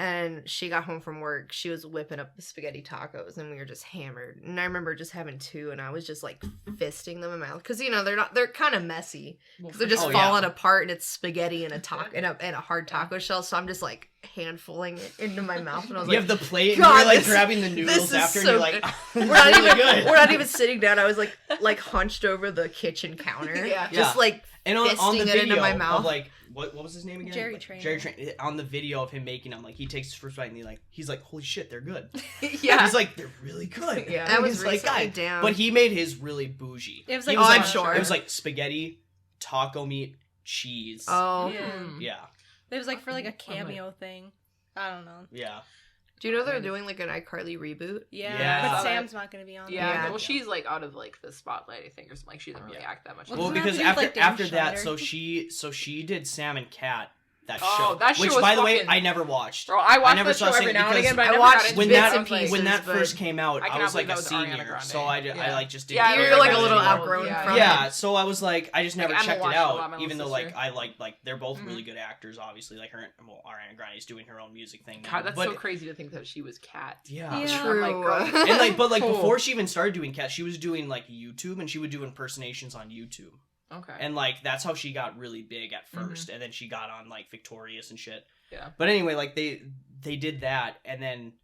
And she got home from work. She was whipping up the spaghetti tacos, and we were just hammered. And I remember just having 2, and I was just like fisting them in my mouth because you know they're kind of messy Well, because they're just Oh, yeah. falling apart, and it's spaghetti in a taco in a hard taco shell. So I'm just like handfuling it into my mouth, and I was you like, have the plate, and God, you're like this- grabbing the this noodles is after, so and you're like, we're "This not is really even good." we're not even sitting down. I was like hunched over the kitchen counter, Yeah. just Yeah. like And on the fisting it into video my mouth. of like what was his name again? Jerry Like, Trainer. Jerry Trainer. On the video of him making them, like he takes his first bite and he's like, holy shit, they're good. Yeah. He's like, they're really good. Yeah. that was He's like, recently "God." down. But he made his really bougie. It was He like- Oh, I'm like, sure. It was like spaghetti, taco meat, cheese. Oh, Yeah. Mm. Yeah. It was like for like a I'm like- cameo thing. I don't know. Yeah. do you know they're doing like an iCarly reboot? Yeah, Yeah. but Sam's not gonna be on. Yeah, Yeah. well, she's like out of like the spotlight, I think, or something. Like she doesn't really Yeah. act that much. Well, Well, doesn't it because have to do with, after like, Dan that, Schneider? so she did Sam and Cat, that Oh, show, that show which was by the way fucking- I never watched. Bro, I watch never that saw show every Sam now and because again, but I I never watched got into when it. bits that and I was like- pieces. when that but- first came out, I I cannot was like believe a that was Ariana senior, Grande. so I Yeah. like just didn't. Yeah, You're you're like like a little really old. outgrown Yeah, from Yeah, it. so I was like, I just never Like, Emma checked it watched a lot, out, my even though little like sister. I like they're both Mhm. really good actors, obviously. Like Ariana Grande is doing her own music thing now. God, that's but, so crazy to think that she was Cat. Yeah. Yeah. True. I'm like, girl. And like, but like Cool. before she even started doing Cat, she was doing like YouTube, and she would do impersonations on YouTube. Okay. And like that's how she got really big at 1st, and then she got on like Victorious and shit. Yeah. But anyway, like they did that, and then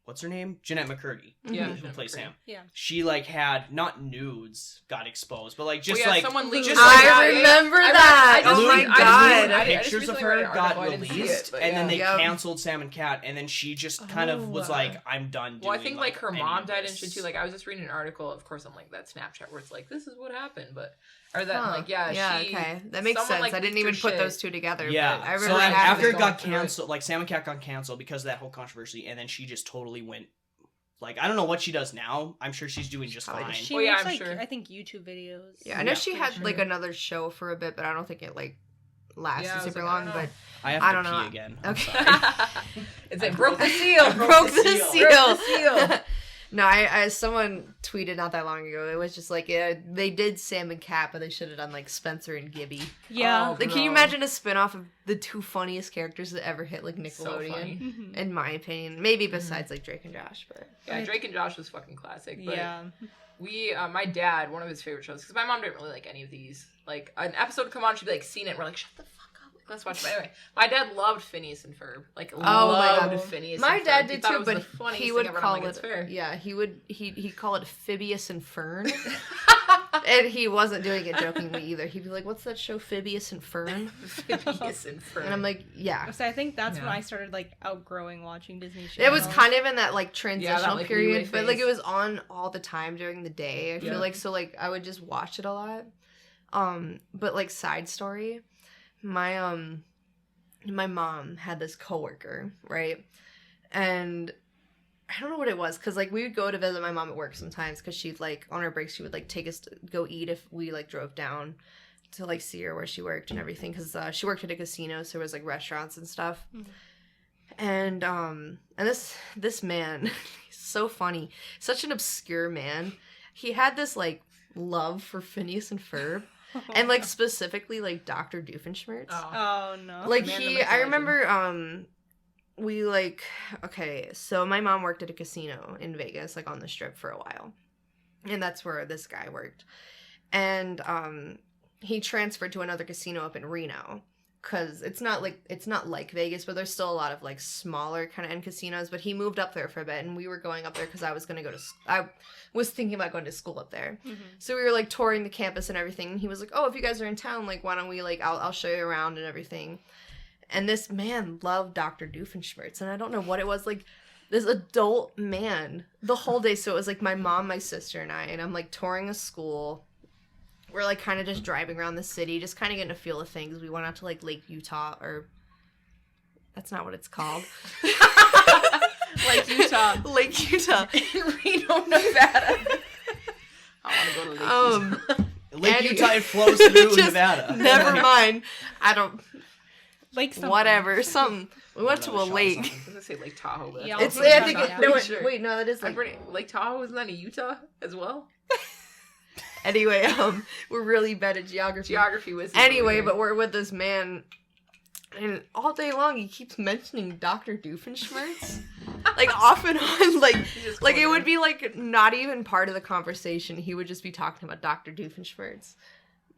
what's her name? Jeanette McCurdy. Yeah, Who Jeanette plays McCurdy. Sam. Yeah. She like had not nudes got exposed, but like just Well, yeah, like someone leaked just it. like- I remember that. I just Oh my read- I just God. read- I just pictures of recently read her an got article, I didn't see released, it, but and then yeah. they Yep. canceled Sam and Cat, and then she just kind of was Oh. like, "I'm done." Well, I doing, think like her any mom of died and this. shit too. Like I was just reading an article, of course, on like that Snapchat where it's like, this is what happened, but or that Huh. like yeah, she, okay, that makes someone, sense. like, I didn't leaked her even put shit. those two together. Yeah. but I So remember like, having after it to got go through canceled, like Sam and Cat got canceled because of that whole controversy, and then she just totally went. Like I don't know what she does now. I'm sure she's doing just Probably fine. just- She Well, yeah, makes I'm like sure. I think YouTube videos. Yeah, I know Yeah. she had Pretty like sure. another show for a bit, but I don't think it like lasted Yeah, I was super like, I long. don't But know. I have I to don't pee know. again. I'm Okay. sorry. It's like broke the seal. broke the seal. Broke the seal. No, I someone tweeted not that long ago. It was just like, yeah, they did Sam and Cat, but they should have done like Spencer and Gibby. Yeah. Oh, Like, can you Bro. imagine a spin-off of the two funniest characters that ever hit like So Nickelodeon? funny. Mhm. In my opinion, maybe besides like Drake and Josh, but Yeah, Drake and Josh was fucking classic. But Yeah. we, my dad, one of his favorite shows, because my mom didn't really like any of these. Like an episode would come on, she'd be like, seen it, and we're like, shut the fuck up, like, let's watch it. But anyway, my dad loved Phineas and Ferb. Like, Oh my loved God. Phineas. my and dad Ferb. He did thought it too. was But the funniest he thing would ever, and call I'm like, it, it's fair. yeah, he'd call it Phineas and Fern, and he wasn't doing it jokingly either. He'd be like, "What's that show, Phineas and Fern?" Phineas and Ferb. And I'm like, "Yeah." So I think that's when Yeah. I started like outgrowing watching Disney shows. It was kind of in that like transitional like, period, leeway but like phase. it was on all the time during the day. I feel Yeah. like so like I would just watch it a lot. But like side story, my mom had this coworker, right? And I don't know what it was, because like we would go to visit my mom at work sometimes, because she'd like on her breaks she would like take us to go eat if we like drove down to like see her where she worked and everything, because she worked at a casino, so there was like restaurants and stuff. Mhm. And this man, he's so funny. Such an obscure man. He had this like love for Phineas and Ferb. And like specifically like Dr. Doofenshmirtz. Oh no. Like Man, he, that's I legend. remember, we like, okay, so my mom worked at a casino in Vegas, like on the Strip for a while, and that's where this guy worked, and he transferred to another casino up in Reno, because it's not like Vegas, but there's still a lot of like smaller kind of end casinos. But he moved up there for a bit, and we were going up there because I was gonna go to. I was thinking about going to school up there, so we were like touring the campus and everything. And he was like, "Oh, if you guys are in town, like, why don't we like I'll show you around and everything." And this man loved Dr. Doofenshmirtz, and I don't know what it was, like this adult man the whole day. So it was like my mom, my sister, and I'm like touring a school. We're like kind of just driving around the city, just kind of getting a feel of things. We went out to like Lake Utah, or that's not what it's called. Like Utah. Lake Utah. Reno, Nevada. I want to go to Lake Utah. Lake Any- Utah, it flows through Just Nevada. Never mind. I don't. Like something. Whatever. Something. We went to a Another shot of lake. something. I was gonna say Lake Tahoe, but Yeah, that's It's. I'll I take think. that It, out. no, Pretty sure. wait. No, that is I'm like. pretty, Lake Tahoe isn't that in Utah as well? Anyway, we're really bad at geography. Geography was. Anyway, but we're with this man, and all day long he keeps mentioning Dr. Doofenshmirtz, like off and on, like it would be like not even part of the conversation. He would just be talking about Dr. Doofenshmirtz,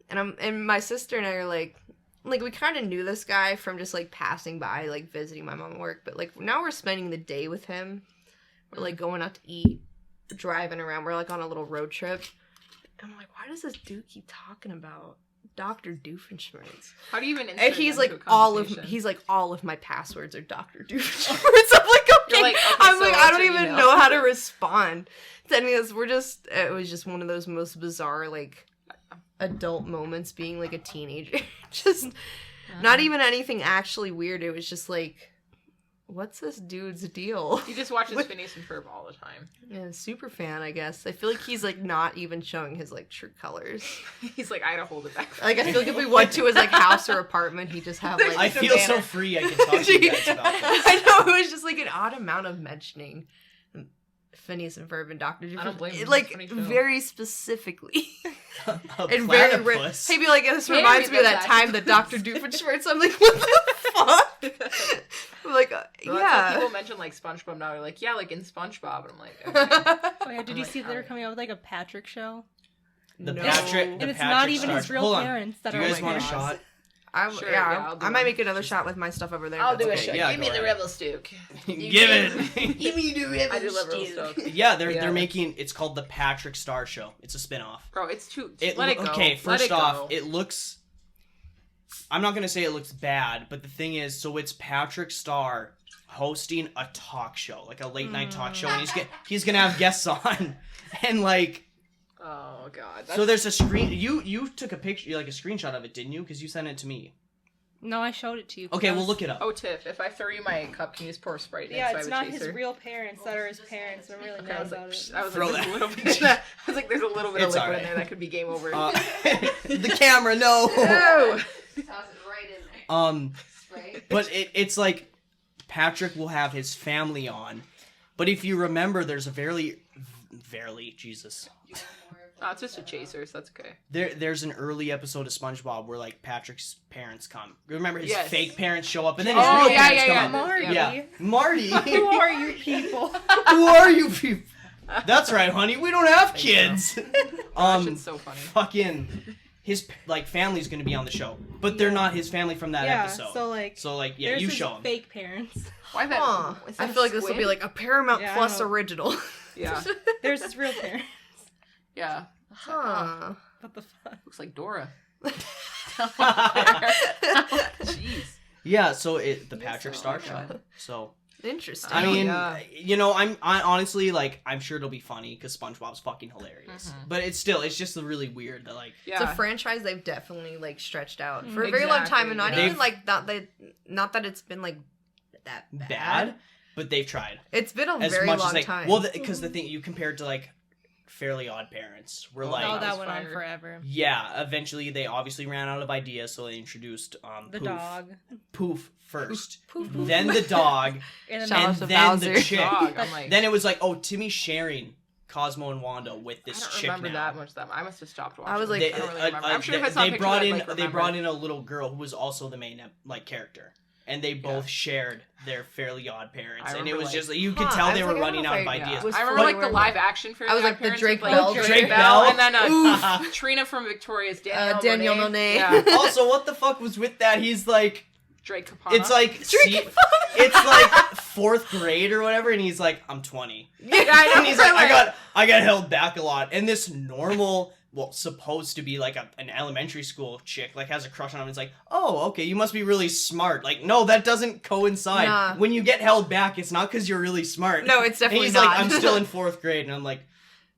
and my sister and I are like we kind of knew this guy from just like passing by, like visiting my mom at work, but like now we're spending the day with him. We're like going out to eat, driving around. We're like on a little road trip. I'm like, why does this dude keep talking about Dr. Doofenshmirtz? How do you even? And he's insert like it into a all of my passwords are Dr. Doofenshmirtz. I'm like, okay. You're like, okay, I'm so like, I what's don't your even email? know how to respond to any of this. It was just one of those most bizarre like adult moments being like a teenager. Just not even anything actually weird. It was just like, what's this dude's deal? He just watches Phineas and Ferb all the time. Yeah, super fan, I guess. I feel like he's like not even showing his like true colors. He's like, I gotta hold it back. Like, I feel like if we went to his like house or apartment, he'd just have like. I feel so banner. free I can talk to you guys about this. I know, it was just like an odd amount of mentioning Phineas and Ferb and Dr. I don't blame him. Like It's a funny show. very specifically. A And very platypus. He'd be like, this Harry reminds me of the that time that Dr. Doofenshmirtz. I'm like, what the fuck? I'm like, So that's why yeah. people mention like SpongeBob now. They're like, yeah, like in SpongeBob. And I'm like, okay. Oh yeah, did I'm you like, see that they're alright. coming out with like a Patrick show? The No. Patrick. And The it's Patrick not even Star- his real Hold on. parents that Do you are guys like want a parents. shot? Sure, Yeah, yeah, I'll do I might one. make another shot with my stuff over there. I'll do That's a okay. shot. Yeah, Give me go the ahead. Rebel Stoke. Give it. Give me the I do love Rebel Stoke. Yeah, they're Yeah. making. It's called the Patrick Star Show. It's a spinoff. Bro, it's too. It let it go. Okay, Let first it off, go. it looks. I'm not gonna say it looks bad, but the thing is, so it's Patrick Star hosting a talk show, like a late night talk show, and he's gonna have guests on, and like, Oh god. so there's a screen. You took a picture, like a screenshot of it, didn't you? Because you sent it to me. No, I showed it to you. Okay, we'll look it up. Oh, Tiff, if I throw you my cup, can you just pour Sprite in it Yeah, so it's I not have a his chaser? real parents that are his parents. I'm really Okay, I mad was like, about it. I was Throw like, there's a that. little bit. I was like, there's a little bit of It's liquid in alright. there that could be game over. The camera, no. No. Toss it right in there. Right? But it's like Patrick will have his family on, but if you remember, there's a very Jesus. Oh, it's just a chaser, so that's okay. There's an early episode of SpongeBob where like Patrick's parents come. Remember his Yes. fake parents show up, and then his Oh, real yeah, parents yeah, come. Marty. Yeah, Marty. Who are you people? Who are you people? That's right, honey. We don't have kids. That shit's so funny. Fucking his like family's gonna be on the show, but they're not his family from that Yeah, episode. so, like, yeah, There's you his show him. fake parents. Why that? Huh. is I that feel a like this will be squid? like a Paramount Yeah, I Plus know. original. Yeah, There's his real parents. yeah. Huh. What the fuck? Looks like Dora. Jeez. Yeah, so the Yes, Patrick oh Star my show. God. So Interesting. I mean, yeah. you know, I honestly like I'm sure it'll be funny because SpongeBob's fucking hilarious. Mhm. But it's just really weird that like it's a Yeah. franchise they've definitely like stretched out for a very long time, and not Exactly, even yeah. like not that it's been like that bad, but they've tried It's been a as very much long as they time. well because the thing you compare it to like Fairly Odd Parents. Were Oh, like, Oh, that that was went on fire. forever. yeah. Eventually, they obviously ran out of ideas, so they introduced The Poof. dog. Poof first, Poof, then the dog, And Shout out and to then the Bowser. chick. Dog. I'm like, Then it was like, oh, Timmy sharing Cosmo and Wanda with I this don't chick remember now. that much. I must have stopped watching. I was like- They, I don't really remember. I'm sure if I saw they pictures, brought I'd, in like, they remember. brought in a little girl who was also the main character, and they both Yeah. shared their Fairly Odd Parents, I and it remember, was like- just like, you could Huh, tell I they was were like, I running don't out of know if ideas. was I remember like the familiar live with- action for I was like, the Parents Drake with, Bell Drake Drake Bell, Bell. and then Oof. Trina from Victorious, Danielle Monáe. Yeah, Also, what the fuck was with that? He's like, Drake Capana. it's like, it's like 4th grade or whatever, and he's like, I'm 20. yeah, I know. And he's like, I got held back a lot. And this normal, well, supposed to be like an elementary school chick, like has a crush on him. It's like, oh, okay, you must be really smart. Like, no, that doesn't coincide. Nah. When you get held back, it's not because you're really smart. No, it's And definitely he's not. like, I'm still in 4th grade, and I'm like,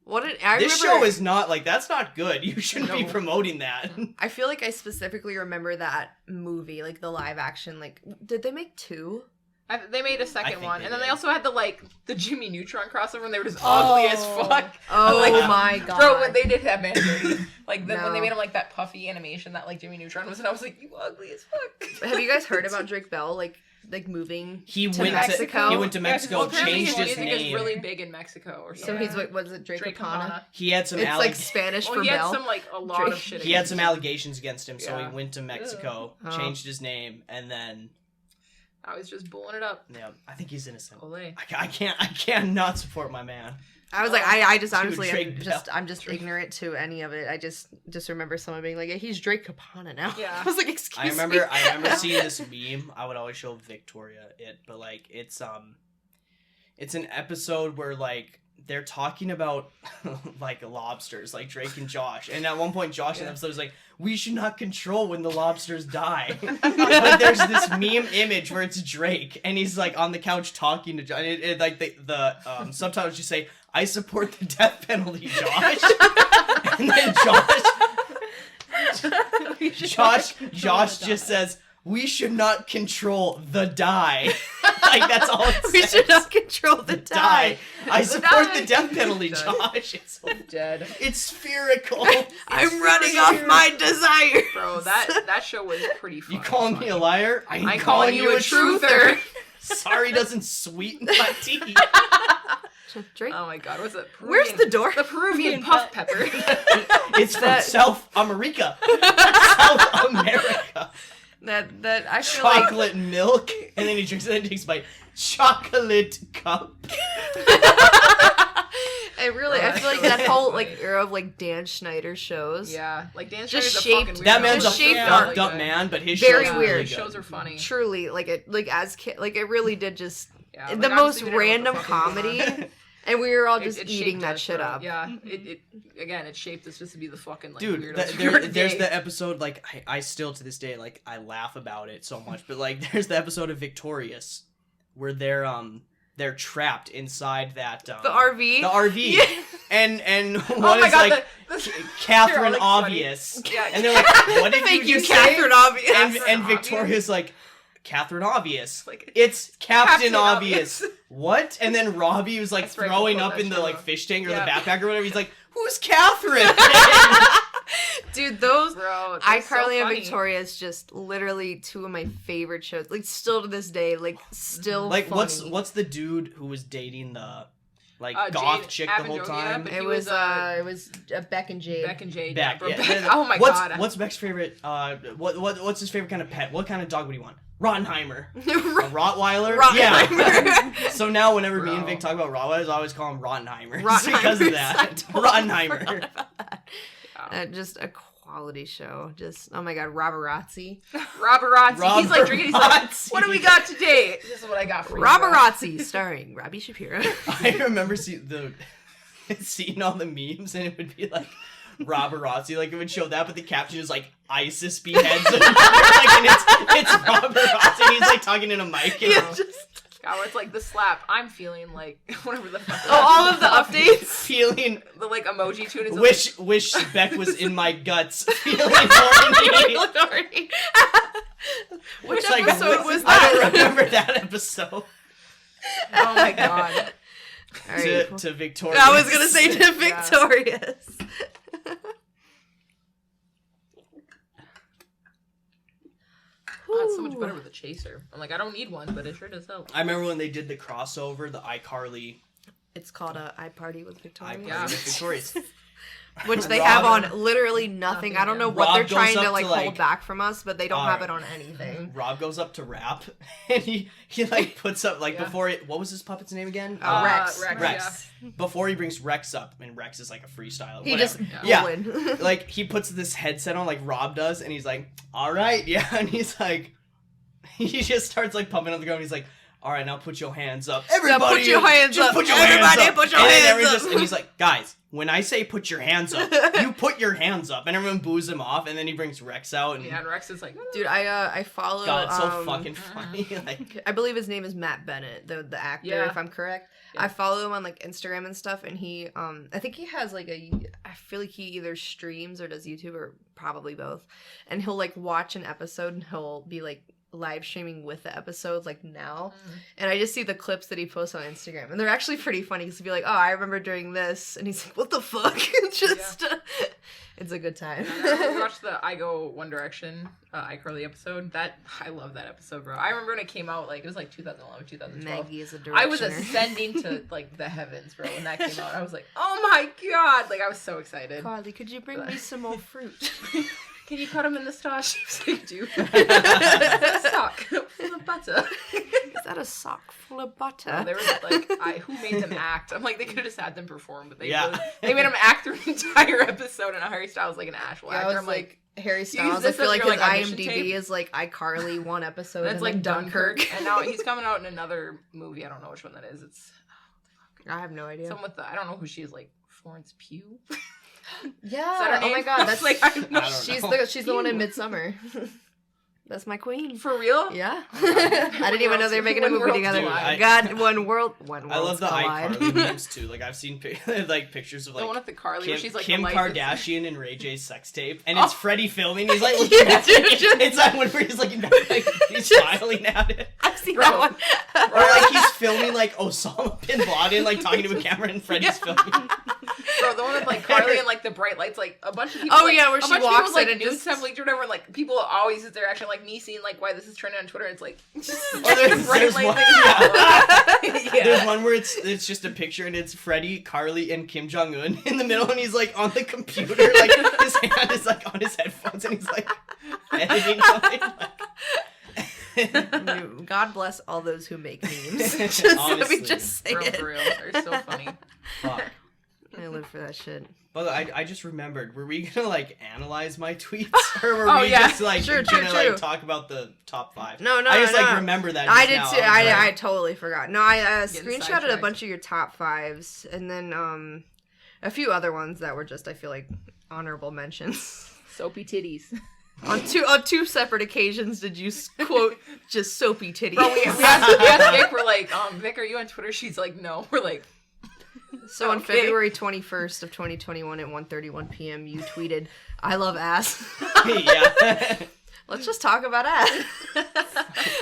What did I this remember? show is not like, that's not good. You shouldn't be No. promoting that. I feel like I specifically remember that movie, like the live action. Like, did they make 2? They made a second think one, they and then did. they also had the Jimmy Neutron crossover, and they were just Oh. ugly as fuck. Oh Like, my god! Bro, when they did that man dirty, like when No. they made him like that puffy animation that like Jimmy Neutron was, and I was like, you ugly as fuck. Have you guys heard about Drake Bell? Like Mexico? He To went Mexico? he went to Yeah, Mexico, Well, apparently changed his his music is name. really big in Mexico or So something. he's what was it? Drake Capana? Capana. He had some It's alleg- like Spanish Well, for he had Bell. some like a lot Drake. of shit. he had some against him. allegations against him, so Yeah. he went to Mexico, Oh. changed his name, and then I was just bulling it up. yeah, I think he's innocent. Olay. I can't not support my man. I was like, I just Dude, honestly, Drake Bell. I'm just ignorant to any of it. I just remember someone being like, yeah, he's Drake Capana now. Yeah. I was like, excuse I me. remember seeing this meme. I would always show Victoria it, but like it's an episode where like they're talking about like lobsters, like Drake and Josh, and at one point Josh in the episode is like, we should not control when the lobsters die. But there's this meme image where it's Drake and he's like on the couch talking to Josh, and it like the subtitles just say, I support the death penalty, Josh. And then Josh just says, we should not control the die. Like that's all it says. we should not control the die. I The support die. the death penalty, Die. Josh. It's so Dead. it's spherical. I'm running off my desire. Bro, that show was pretty funny. You calling me a liar? I ain't I'm calling you a truther. Sorry doesn't sweeten my tea. Drake. Oh my god, what's it? Where's the door? The Peruvian puff pepper. It's from That- South America. South America. That I feel like Chocolate milk. And then he drinks it and takes a bite. Chocolate cup. I really Oh, I that feel like show that was whole funny. like era of like Dan Schneider shows. Yeah, like Dan Just Schneider's a shaped- fucking weirdo. That man's a Just shaped fucked really up good. man, but his Very shows are weird. really His good. shows are funny. Truly, like as kid, like it really did just Yeah, the like, most obviously we didn't know random what the fuck was going comedy, on. and we were all It- just it eating shaped that us, shit bro. up. Yeah, it shaped us just to be the fucking like Dude, weirdos. there's the episode, like, I still to this day, like, I laugh about it so much, but, like, there's the episode of Victorious where they're trapped inside that, The RV. The RV. Yeah. And Oh one my is, god, like, the Catherine They're all, like, Obvious. Yeah. And they're like, what did Thank you you, just say? Catherine Obvious. And Catherine Victoria's like, Catherine Obvious. Like, It's Captain Captain Obvious. Obvious. What? And then Robbie was like That's right, throwing before up that in the show. like fish tank or Yeah. the backpack or whatever. He's like, who's Catherine? Dude, those bro, that's so iCarly and funny. Victoria is just literally two of my favorite shows. Like still to this day, like still Like funny. what's the dude who was dating the like Jade goth chick the whole Avendogia, time? but It he was was, Beck and Jade. Beck and Jade. Beck. Bro, Yeah. Beck- oh my what's, god. What's Beck's favorite? What's his favorite kind of pet? What kind of dog would he want? Rottenheimer. A Rottweiler. Rottweiler. Rottweiler. Yeah. So now whenever me and Bro. Vic talk about Rottweilers, I always call him Rottenheimers Rottenheimers. because of I that. totally Rottenheimer. forgot about that. Just a quality show. Just oh my god, Roborazzi. Roborazzi. He's like drinking. He's like, Roborazzi. what do we got today? This is what I got for you. bro." Roborazzi, starring Robbie Shapiro. I remember seeing all the memes, and it would be like Roborazzi, like it would show that, but the caption is like ISIS beheads, like, and it's Roborazzi. He's like talking in a mic. And Yeah, just God, where it's like the slap. I'm feeling like whatever the fuck. all of the updates. feeling The like emoji tune is wish Beck was in my guts. Feeling horny. Which It's like, episode was I that? don't remember that episode. oh my god. All right. to Victorious. I was gonna say to Yes. Victorious. Oh, it's so much better with a chaser. I'm like, I don't need one, but it sure does help. I remember when they did the crossover, the iCarly It's called a I Party with Victorious. iParty Yeah. with Victorious. Which they Rob- have on literally nothing. I don't know what Rob they're goes trying up to to, like like- hold back from us, but they don't have Alright. it on anything. Rob goes up to rap, and he like puts up like Yeah. before it. What was his puppet's name again? Rex. Rex. Before he brings Rex up, and Rex is like a freestyle. He whatever. just Yeah. rolling. Like he puts this headset on like Rob does, and he's like, "All right, yeah," and he's like, he just starts like pumping up the ground. He's like, "All right, now put your hands up, everybody. put your hands just up. Put your Everybody hands up. put your And then hands everyone up. and he's like, "Guys, when I say put your hands up, you put your hands up," and everyone boos him off. And then he brings Rex out, and Yeah, and Rex is like, Dude, I follow. God, it's so fucking funny. Like, I believe his name is Matt Bennett, the actor, Yeah. if I'm correct. Yeah. I follow him on like Instagram and stuff, and he I think he has like I feel like he either streams or does YouTube or probably both, and he'll like watch an episode and he'll be like live streaming with the episodes like now, and I just see the clips that he posts on Instagram, and they're actually pretty funny because he'll be like, oh, I remember during this, and he's like, what the fuck? It's just it's a good time. And I remember we watched the I Go One Direction iCarly episode. That I love that episode, bro. I remember when it came out, like it was like 2011, 2012. Maggie is a directioner. I was ascending to like the heavens, bro, when that came out. I was like, oh my god! Like I was so excited. Carly, could you bring me some more fruit? Can you cut him in the star shapes like do? A sock full of butter. Is that a sock full of butter? No, they were like, who made them act? I'm like, they could have just had them perform, but they Yeah. really, they made them act through the entire episode. And Harry Styles like an actual Yeah, actor. I I'm was like, Harry use Styles. I this feel as like your, his like, audition IMDb tape. is like iCarly one episode. that's and like then Dunkirk. And now he's coming out in another movie. I don't know which one that is. It's I have no idea. someone with the I don't know who she is. Like Florence Pugh. Yeah. Is that her Oh my name? god, that's like I don't know. I don't she's know. the one in Midsummer. That's my queen. For real? Yeah. I didn't even know they were making a When movie worlds together. collide. God, one world I love the collide. iCarly memes too. Like I've seen like pictures of The one like with the Carly where she's like Kim the light is- Kardashian and Ray J's sex tape, and it's Oh. Freddie filming. He's like looking at it. It's that one where he's like he's smiling at it, I've seen Bro. that one. or like he's filming like Osama bin Laden, like talking to a camera, and Freddie's filming. Bro, the one with like Carly and like the bright lights, like a bunch of people. Oh, like, yeah, where a she bunch of walks people's, like in and news just- assemblies or whatever. And, like people always is their action, like me seeing like why this is trending on Twitter. It's like Or there's bright one, lights. yeah. There's one where it's just a picture and it's Freddie, Carly, and Kim Jong Un in the middle, and he's like on the computer, like his hand is like on his headphones, and he's like editing something. Like, God bless all those who make memes. Just, let Honestly. me just say Bro, it. for real, they're so funny. fuck. I live for that shit. But I just remembered, were we gonna like analyze my tweets, or were Oh, we yeah. just like True, gonna true, like true. talk about the top 5? No, I just like no. remember that. I just did now. too. was I like, totally forgot. No, I Getting screenshotted a sidetracked. bunch of your top 5s, and then a few other ones that were just I feel like honorable mentions. Soapy titties. on two separate occasions did you quote just soapy titties. Bro, we asked Vic. We're like, Vic, are you on Twitter? She's like, no. We're like, So on Okay. February 21st of 2021 at 1:31 p.m. you tweeted, "I love ass." yeah. Let's just talk about ass.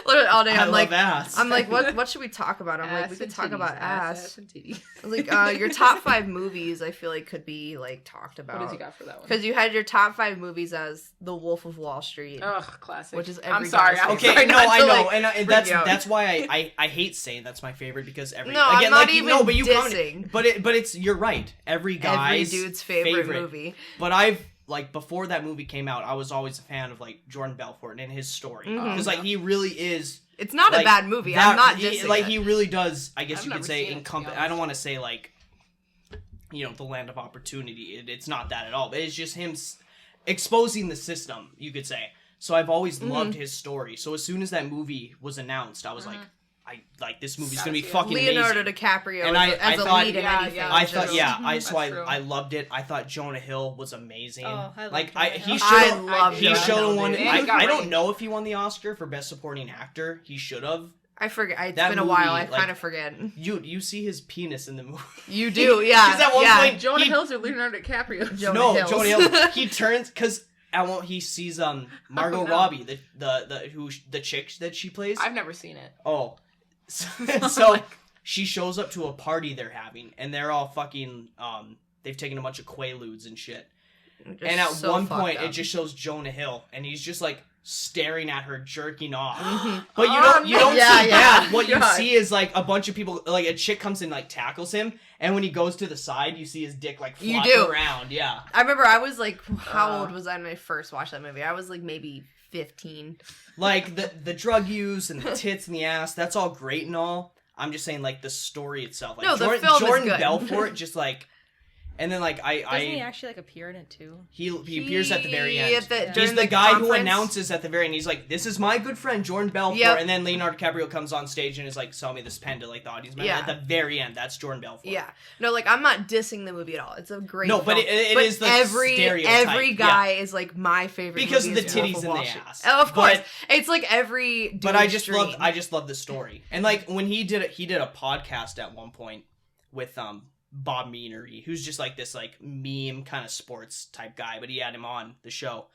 Literally all day I I'm love like ass. I'm like what should we talk about? I'm like we ass could and talk titties, about ass. and titties. Like your top 5 movies I feel like could be like talked What about. does he got for that one? Because you had your top 5 movies as The Wolf of Wall Street. Ugh, classic. Which is I'm every sorry. guy's I'm Okay, sorry no, not I to, know, like, and freak that's you out. that's why I hate saying that's my favorite because every No, I'm again not like even no, but you dissing. but it's you're right. Every guy's dude's favorite movie. But I've like before that movie came out, I was always a fan of like Jordan Belfort and his story Mhm. because like he really is. It's not like, a bad movie. that- I'm not he, dissing like it. he really does. I guess I've you could never say seen it, to be encompass. I honest. don't want to say like the land of opportunity. It's not that at all. But it's just him exposing the system. You could say. So I've always loved his story. So as soon as that movie was announced, I was like, I like this movie's gonna be Gotta see it. fucking Leonardo amazing. DiCaprio And as I a thought- lead in Yeah, anything. yeah. I just- thought, yeah, That's so true. I loved it. I thought Jonah Hill was amazing. Oh, I love like Jonah he Hill. should I have. love He Jonah should have Hill, won. dude. And he got I don't ranked. know if he won the Oscar for best supporting actor. He should have. I forget. It's That been a while. I movie, like- kind of forget. You see his penis in the movie. You do, yeah. Because at one yeah. point, Jonah he- Hill's or Leonardo DiCaprio? Jonah Hills. Jonah Hill. He turns because at one he sees Margot Oh, no. Robbie, the chick that she plays. I've never seen it. Oh, so, I'm so like- she shows up to a party they're having, and they're all fucking they've taken a bunch of Quaaludes and shit. Just And at so one fucked point, up. it just shows Jonah Hill, and he's just like staring at her, jerking off. Mhm. But you don't Yeah, see yeah. that. What you God. see is like a bunch of people, like a chick comes and like tackles him, and when he goes to the side, you see his dick like You flop do. around. Yeah. I remember I was like, how old was I when I first watched that movie? I was like maybe 15. Like the drug use and the tits and the ass, that's all great and all. I'm just saying like the story itself. Like No, the Jordan, film is Jordan good. Belfort just like, and then like Doesn't he actually like appear in it too? he appears at the very end. during He's the guy who conference. announces at the very end. He's like, "This is my good friend Jordan Belfort," Yep. and then Leonardo DiCaprio comes on stage and is like, "Sell me this pen to like the audience." Yeah. At the very end, that's Jordan Belfort. Yeah. No, like I'm not dissing the movie at all. It's a great No, but film. it is the stereotype, every guy is like my favorite Because of the movie is Wolf titties of and Wall the Street. ass. Oh, of course. But- It's like every But I dude's just dream. love the story. And like when he did a podcast at one point with Bob Meanery, who's just like this like meme kind of sports type guy, but he had him on the show.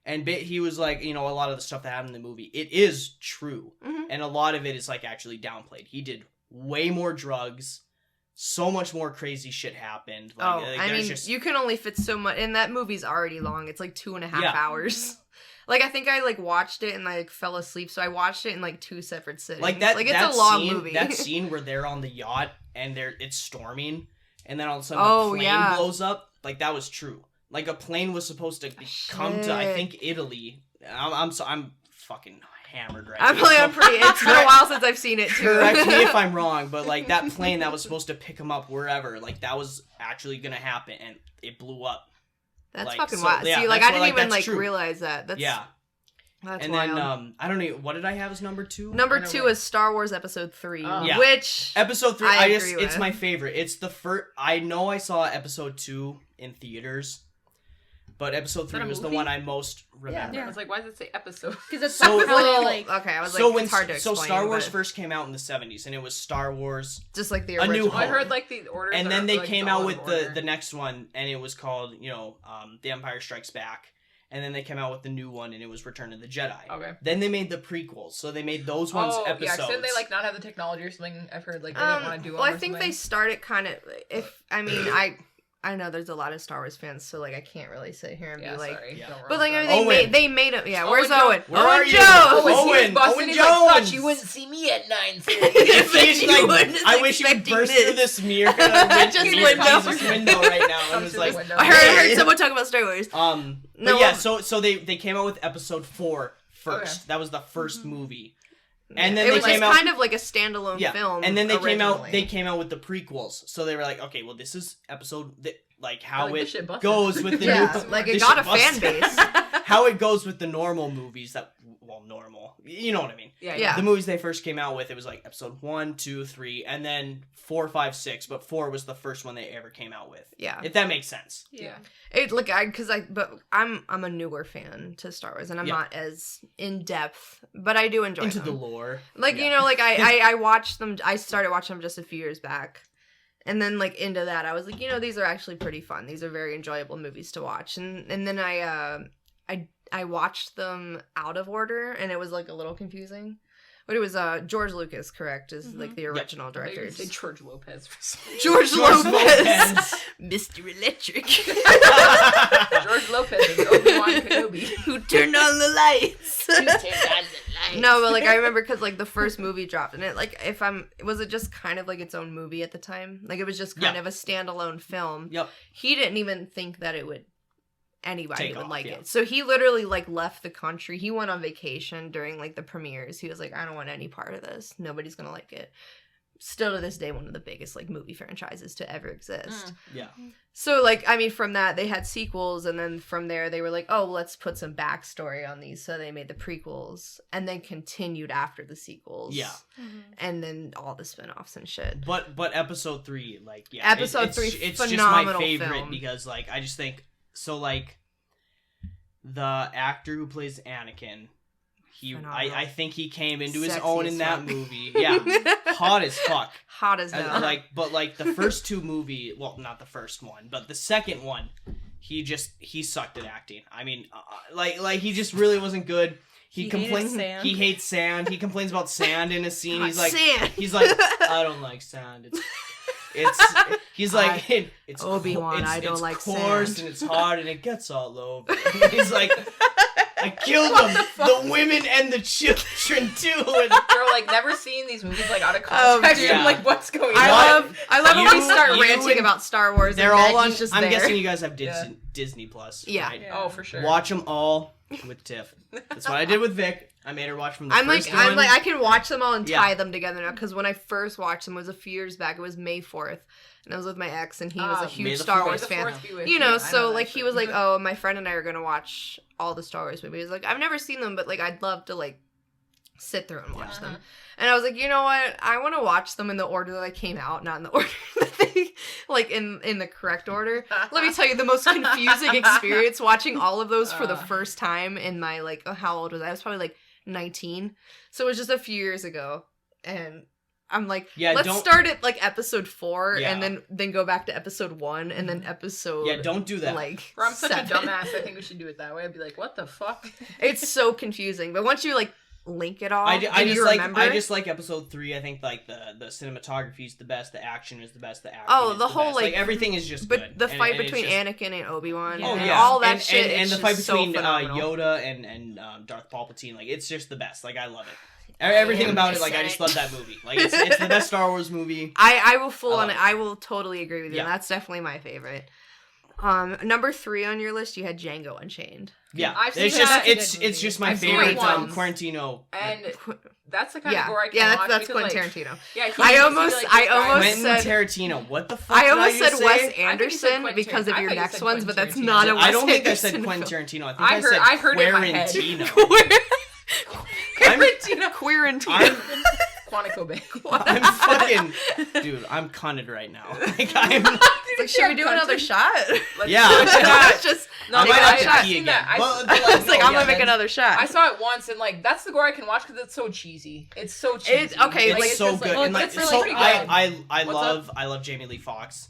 And he was like, you know, a lot of the stuff that happened in the movie, it is true. Mhm. And a lot of it is like actually downplayed. He did way more drugs, so much more crazy shit happened. Like, I there's mean, just, you can only fit so much, and that movie's already long. It's like 2.5 Yeah. hours. Like I think I like watched it and I like fell asleep, so I watched it in like 2 separate sittings. like that. Like it's that a long scene, movie. That scene where they're on the yacht and it's storming, and then all of a sudden Oh, the plane yeah. blows up. Like that was true. Like a plane was supposed to come to, I Shit. think, Italy. I'm fucking hammered right I'm now. like, I'm pretty. It's been a while since I've seen it too. Correct me if I'm wrong, but like that plane that was supposed to pick him up wherever, like that was actually gonna happen, and it blew up. That's like, fucking so, wild. yeah, See, like that's I didn't what, even that's like true. realize that. That's Yeah, That's and wild. then I don't know what did I have as number 2. Number I know 2 what- is Star Wars Episode 3, Yeah. which Episode 3, I it's agree with. my favorite. It's the first. I know I saw Episode 2 in theaters, but Episode that 3 a was the movie? one I most remember. I was like, why does it say episode? Because it's So- so how they like. okay, I was So like, when it's hard to explain. Star Wars but first came out in the 70s, and it was Star Wars, just like the A New original. Well, I Hope. heard like the orders. and are, then they like, came all out in with order. the next one, and it was called The Empire Strikes Back, and then they came out with the new one, and it was Return of the Jedi. Okay. Then they made the prequels, so they made those ones Oh, episodes. yeah, didn't they like not have the technology or something? I've heard like they didn't want to do them well, I or think something. they started kind of. I know there's a lot of Star Wars fans, so like I can't really sit here and Yeah, be like. sorry. Yeah. Don't But like roast they us. Owen. made it. Yeah, Owen where's Jones. Owen? Where Owen are you? Jones. Oh, Owen, he's busting. Owen He's like, thought Jones. you wouldn't see me at 9:30. If he's You like, wouldn't I wish you would expecting burst this. through this mirror, Just window. this window right now, and Come was through like, the window. I heard someone talk about Star Wars. but No, yeah, well- so they came out with Episode 4 first. Okay. That was the 1st movie. And then it they was came just out, kind of like a standalone film. and then they originally. came out with the prequels. So they were like, okay, well, this is like how Like, this shit it busted. goes with the Yeah, new, like it this got a shit fan busted. base. How it goes with the normal movies normal, you know what I mean? Yeah. The movies they first came out with, it was like Episode 1, 2, 3, and then 4, 5, 6. But 4 was the first one they ever came out with. Yeah. If that makes sense. Yeah. It like I'm a newer fan to Star Wars and I'm Yeah. not as in depth, but I do enjoy Into them. the lore. Like Yeah. you know, like I watched them. I started watching them just a few years back, and then like into that, I was like, you know, these are actually pretty fun. These are very enjoyable movies to watch, and then I watched them out of order, and it was like a little confusing. But it was George Lucas, correct? Is like the original I thought you were director. gonna say George Lopez. George George Lopez, Lopez. Mr. Electric, George Lopez is Obi-Wan Kenobi. who turned on the lights. Who turned on the lights? No, but like I remember because like the first movie dropped and it like was it just kind of like its own movie at the time? Like it was just kind Yeah. of a standalone film. Yep. He didn't even think that anybody Take would off, like yeah. it. So he literally like left the country. He went on vacation during like the premieres. He was like, I don't want any part of this. Nobody's gonna like it. Still to this day, one of the biggest like movie franchises to ever exist. Yeah. So like I mean from that they had sequels and then from there they were like, oh, let's put some backstory on these. So they made the prequels and then continued after the sequels. Yeah. And then all the spin-offs and shit. But Episode 3, like, yeah. Episode 3, it's just my phenomenal favorite film. because, like, I just think, so, like, the actor who plays Anakin, Phenomenal. I think he came into his Sexy own as in that fuck. movie. Yeah. Hot as fuck. Hot as hell. But the first two movie, well, not the first one, but the second one, he sucked at acting. I mean, like he just really wasn't good. He He complains. hated sand. He hates sand. He complains about sand in a scene. God, He's like, sand. he's like, I don't like sand. He's like, it's Obi-Wan, it's, I don't it's like coarse sand. and it's hard and it gets all over. And he's like, I killed them, the women and the children too. And Girl, like never seeing these movies like out of context. dude. I'm like, what's going I on? love when we You- start you ranting and- about Star Wars. they're and all on. Maggie's just I'm there. guessing you guys have Yeah. Disney Plus. Yeah. right? Oh, for sure. Watch them all with Tiff. That's what I did with Vic. I made her watch from the I'm first like, one. I can watch them all and Yeah. tie them together now. Because when I first watched them, it was a few years back. It was May 4th, and I was with my ex, and he was a May huge the Star 4th. Wars The fan. Fourth be with You know, I so that like he shit. was like, "Oh, my friend and I are gonna watch all the Star Wars movies." Like, I've never seen them, but like I'd love to like sit through and watch them. And I was like, you know what? I want to watch them in the order that they came out, not in the order that they like in the correct order. Let me tell you, the most confusing experience watching all of those for the first time in my like, how old was I? I was probably like 19, so it was just a few years ago, and I'm like, Yeah, let's don't- start at like episode 4, Yeah. and then go back to episode 1, and then episode Yeah, don't do that. like Bro, I'm such 7. a dumbass. I think we should do it that way. I'd be like, what the fuck? It's so confusing, but once you like link it all, I and just you like remember, I just like episode 3. I think like the cinematography is the best, the action is the best, the acting Oh, is the the whole, best. like- everything is just but good. the And- fight and it's between just- Anakin and Obi-Wan, Oh and yeah, all that and, shit, and it's the fight just so between phenomenal. Yoda and Darth Palpatine, like it's just the best. Like I love it. Everything about it, like I just love that movie. Like it's the best Star Wars movie. I will full I on love it. it. I will totally agree with you. Yeah. That's definitely my favorite. Number 3 on your list, you had Django Unchained. Yeah, I've seen it's that. just That's a it's good it's just my I've seen favorite it once. Quarantino. And Qu- that's the kind yeah, of gore I can yeah, watch. that's because, Quentin like, Tarantino. Yeah, he I makes me almost- feel I this guy- almost Quentin said- Tarantino. What the fuck? I did almost just said say? Wes I think you said Anderson Quentin because Tarantino. of I your thought you next said ones, but Quentin that's not a Tarantino. Wes I don't think I said Anderson Quentin film. Tarantino. I think I heard it in my head. said Quarantino. I'm- Tarantino. Queerantino. Quantico Bay. I'm fucking dude. I'm cunted right now. Like I'm. Like, should we do another shot? Let's Yeah. do it. Let's just No, I take might a have to shot. pee seen again. that. Well, It's like, no, I'm yeah, gonna make then- another shot. I saw it once and like that's the gore I can watch because it's so cheesy. It's so cheesy. It's- okay, Like, like, It's so just, good. well, And like, it's really so good. I What's love Jamie Lee Fox.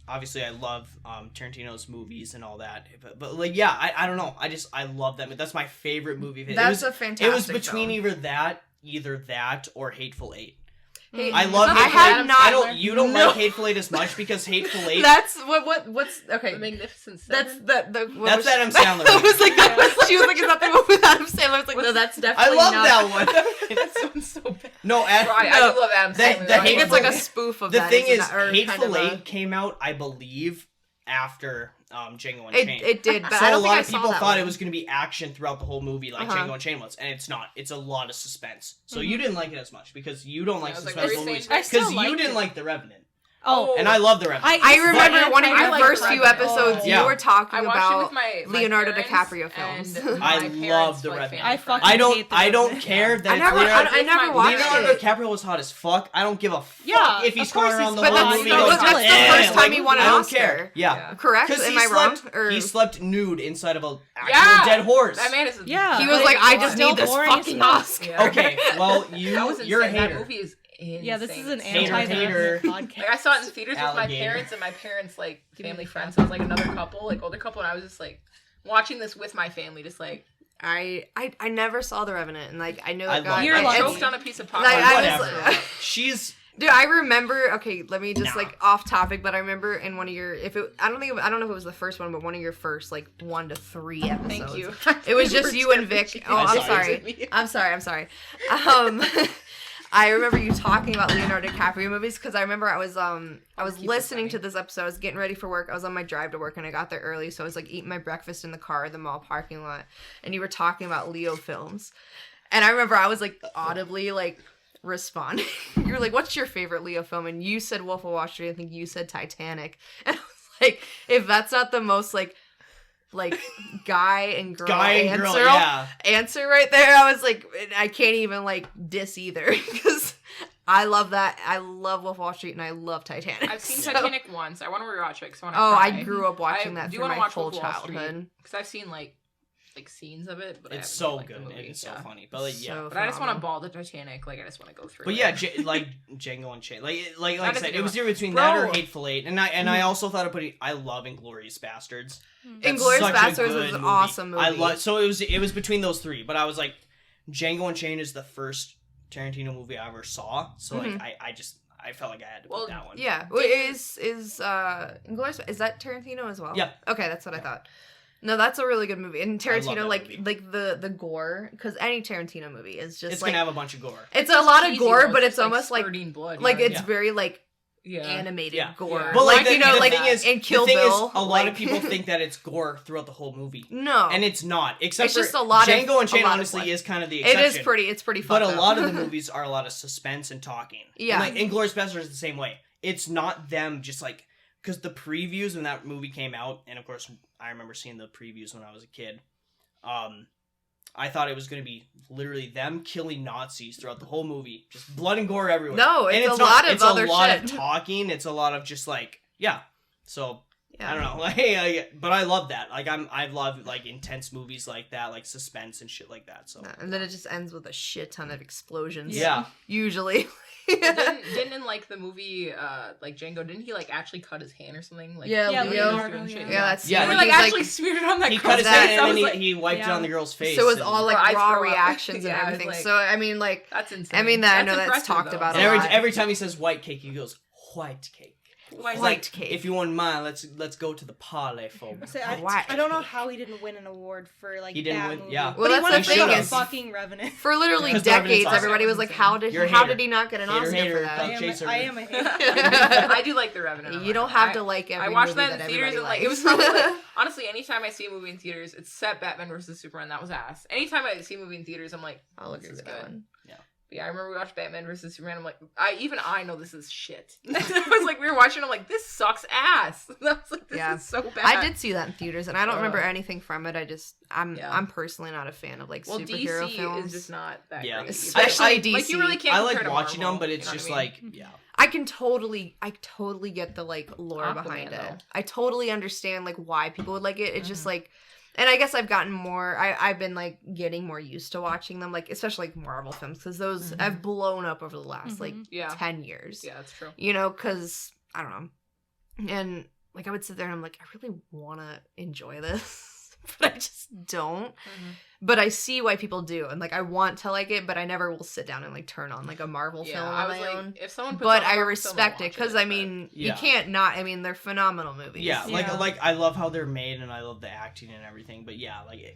Obviously, I love Tarantino's movies and all that. But like, yeah, I don't know. I love them. That's my favorite movie. That's a It fantastic was between film. either that or Hateful Eight. Hey, I love It's not I Hateful have Eight. not- I don't. You don't No. like Hateful Eight as much because Hateful Eight. That's what's okay. The Magnificent That's Seven. what That's was- Adam Sandler. I was like, she was like, is that the one with Adam Sandler? I was like, no, that's I definitely love not. that one. that sounds so bad. No, I No, do love Adam the- Sandler. the though. I think it's like a Hateful- spoof of the that. thing isn't is, it? Or kind Hateful of a- Eight came out, I believe, after Django It, Unchained. it did, but So I a don't think lot I of saw people that thought one. it was going to be action throughout the whole movie, like Uh-huh. Django Unchained was, and it's not. It's a lot of suspense. So you didn't like it as much because you don't like I was like, suspenseful what are you movies. saying? I still Because you liked didn't it. like The Revenant, Oh, and I love The Revenant. I remember one of I your like first few Revenant. episodes. Yeah. You were talking I watched about it with my Leonardo parents DiCaprio films. and I my parents, love The like, Revenant. family I fucking friends. I hate The don't Revenant. care that I never, Leonardo, I never watched Leonardo it. DiCaprio was hot as fuck. I don't give a fuck Yeah, if he's of course going around he's the But whole that's, movie. no, going, that's the "Eh," first time like, he won an I don't Oscar. care. Yeah. Yeah. Correct? Because Am I wrong? he slept nude inside of a actual Yeah. dead horse. That man is. Yeah. He was But like, it's I just still need this boring as fucking fuck. Oscar. Yeah. Okay, well, That was you're a insane. That hater. movie is insane. yeah, this is an Hater, anti hater. podcast. Like I saw it in theaters with my Alligator. parents and my parents like family friends. So it was like another couple, like older couple, and I was just like watching this with my family, just like I never saw The Revenant, and like I know I that love guy. it. You're I lucky. choked on a piece of popcorn. Like, I was Whatever. like- She's Dude, I remember. Okay, let me just Nah. like off topic, but I remember in one of your, I don't know if it was the first one, but one of your first like 1 to 3 episodes. Thank you. It was just you and Vic. Oh, I'm sorry. I'm sorry. I remember you talking about Leonardo DiCaprio movies because I remember I was keep listening this to this episode. I was getting ready for work. I was on my drive to work and I got there early, so I was like eating my breakfast in the car in the mall parking lot, and you were talking about Leo films, and I remember I was like audibly like responding. You were like, "What's your favorite Leo film?" And you said Wolf of Wall Street. I think you said Titanic, and I was like, if that's not the most like guy and girl answer right there, I was like, I can't even like diss either because I love that. I love Wolf of Wall Street and I love Titanic. I've seen So- Titanic once. I want to rewatch it because I want to. Oh, cry. I grew up watching I that do through wanna my watch whole Wolf of Wall Street. childhood. Because I've seen like scenes of it, but I it's haven't so seen, good. the movie. It's so Yeah. funny. But like, yeah. So But I just want to phenomenal. ball the Titanic. Like I just want to go through. But it. yeah, like Django Unchained. Like I That is said, a it was good either between Bro. that or Hateful Eight. And I also thought of putting. I love Inglourious Bastards. That's Inglourious such a Bastards good was an movie. awesome movie. I love. So it was between those three. But I was like, Django Unchained is the first Tarantino movie I ever saw. So like Mhm. I felt like I had to Well, put that one. Yeah. Well, is Inglourious, is that Tarantino as well? Yeah. Okay, that's what I thought. No, that's a really good movie. And I love Tarantino, that like movie. like the gore, because any Tarantino movie is just It's like gonna have a bunch of gore. it's a lot of cheesy, gore, though. but it's just, almost like spurting blood. it's Yeah. very like yeah. animated Yeah. gore. Yeah. But like, you know, the like thing is, in Kill the thing Bill, is, a lot like, of people think that it's gore throughout the whole movie, no, and it's not. Except It's for just a lot of- Django a Unchained. lot of Honestly, blood. is kind of the it exception. is it's pretty. But a fucked lot up. of the movies are a lot of suspense and talking. Yeah. And, like Inglourious Basterds is the same way. It's not them just like because the previews when that movie came out, and of course I remember seeing the previews when I was a kid. I thought it was going to be literally them killing Nazis throughout the whole movie, just blood and gore everywhere. No, And it's a not. lot of It's other a lot shit. of talking. It's a lot of just like So Yeah. I don't know, like, but I love that. Like I love like intense movies like that, like suspense and shit like that. So And then it just ends with a shit ton of explosions. yeah. Usually. didn't in like the movie like Django, didn't he like actually cut his hand or something? Like Yeah, Yeah, Leo. Leonardo, and shit? Yeah, that's Yeah, They when were like he's, actually smeared it on that He girl's cut his face. hand I and then was like, he wiped it Yeah. on the girl's face. so it was and- all Bro, like I'd raw throw up. reactions and Yeah, I was everything. like- So I mean, like, that's insane. I mean, I know that's impressive, talked though. about and a every lot. every time he says white cake, he goes white cake. Why is White that- cake. If you wouldn't mind, let's go to the parley, folks. So White I don't know cake. how he didn't win an award for like He didn't that win- movie. yeah. Well, But he that's won the it for thing the is- fucking Revenant. For literally Because the Revenant's decades, awesome. everybody was like, You're a how hater. did he not get an Hater, Oscar hater, for that? fuck. Chaser. I am a hater. I do like The Revenant. I'm You don't not gonna have to lie. like every I watched movie that in that theaters and everybody like it was likes. probably like honestly anytime I see a movie in theaters, it's set Batman versus Superman. That was ass. Anytime I see a movie in theaters, I'm like, I'll this agree is with that good. one. But yeah, I remember we watched Batman versus Superman. I'm like, I know this is shit. I was like, we were watching. I'm like, this sucks ass. I was like, this Yeah. is so bad. I did see that in theaters, and I don't remember Uh, anything from it. I'm Yeah. personally not a fan of like Well, superhero DC films. is just not that Yeah. great. Especially like, DC. Like you really can't. I compare like to watching Marvel, them, but it's you know just what I mean? like I totally get the like lore Aquaman, behind it. though. I totally understand like why people would like it. It's just like, and I guess I've gotten more. I've been like getting more used to watching them, like especially like Marvel films, because those have blown up over the last like Yeah. 10 years. Yeah, that's true. You know, because I don't know, and like I would sit there and I'm like, I really want to enjoy this, but I just don't. But I see why people do, and like I want to like it, but I never will sit down and like turn on like a Marvel Yeah, film I on was my like, own. if someone puts But on a I Marvel film, I'll respect it watch because but- I mean you Yeah. can't not. I mean they're phenomenal movies. yeah, Yeah. like I love how they're made and I love the acting and everything. But yeah, like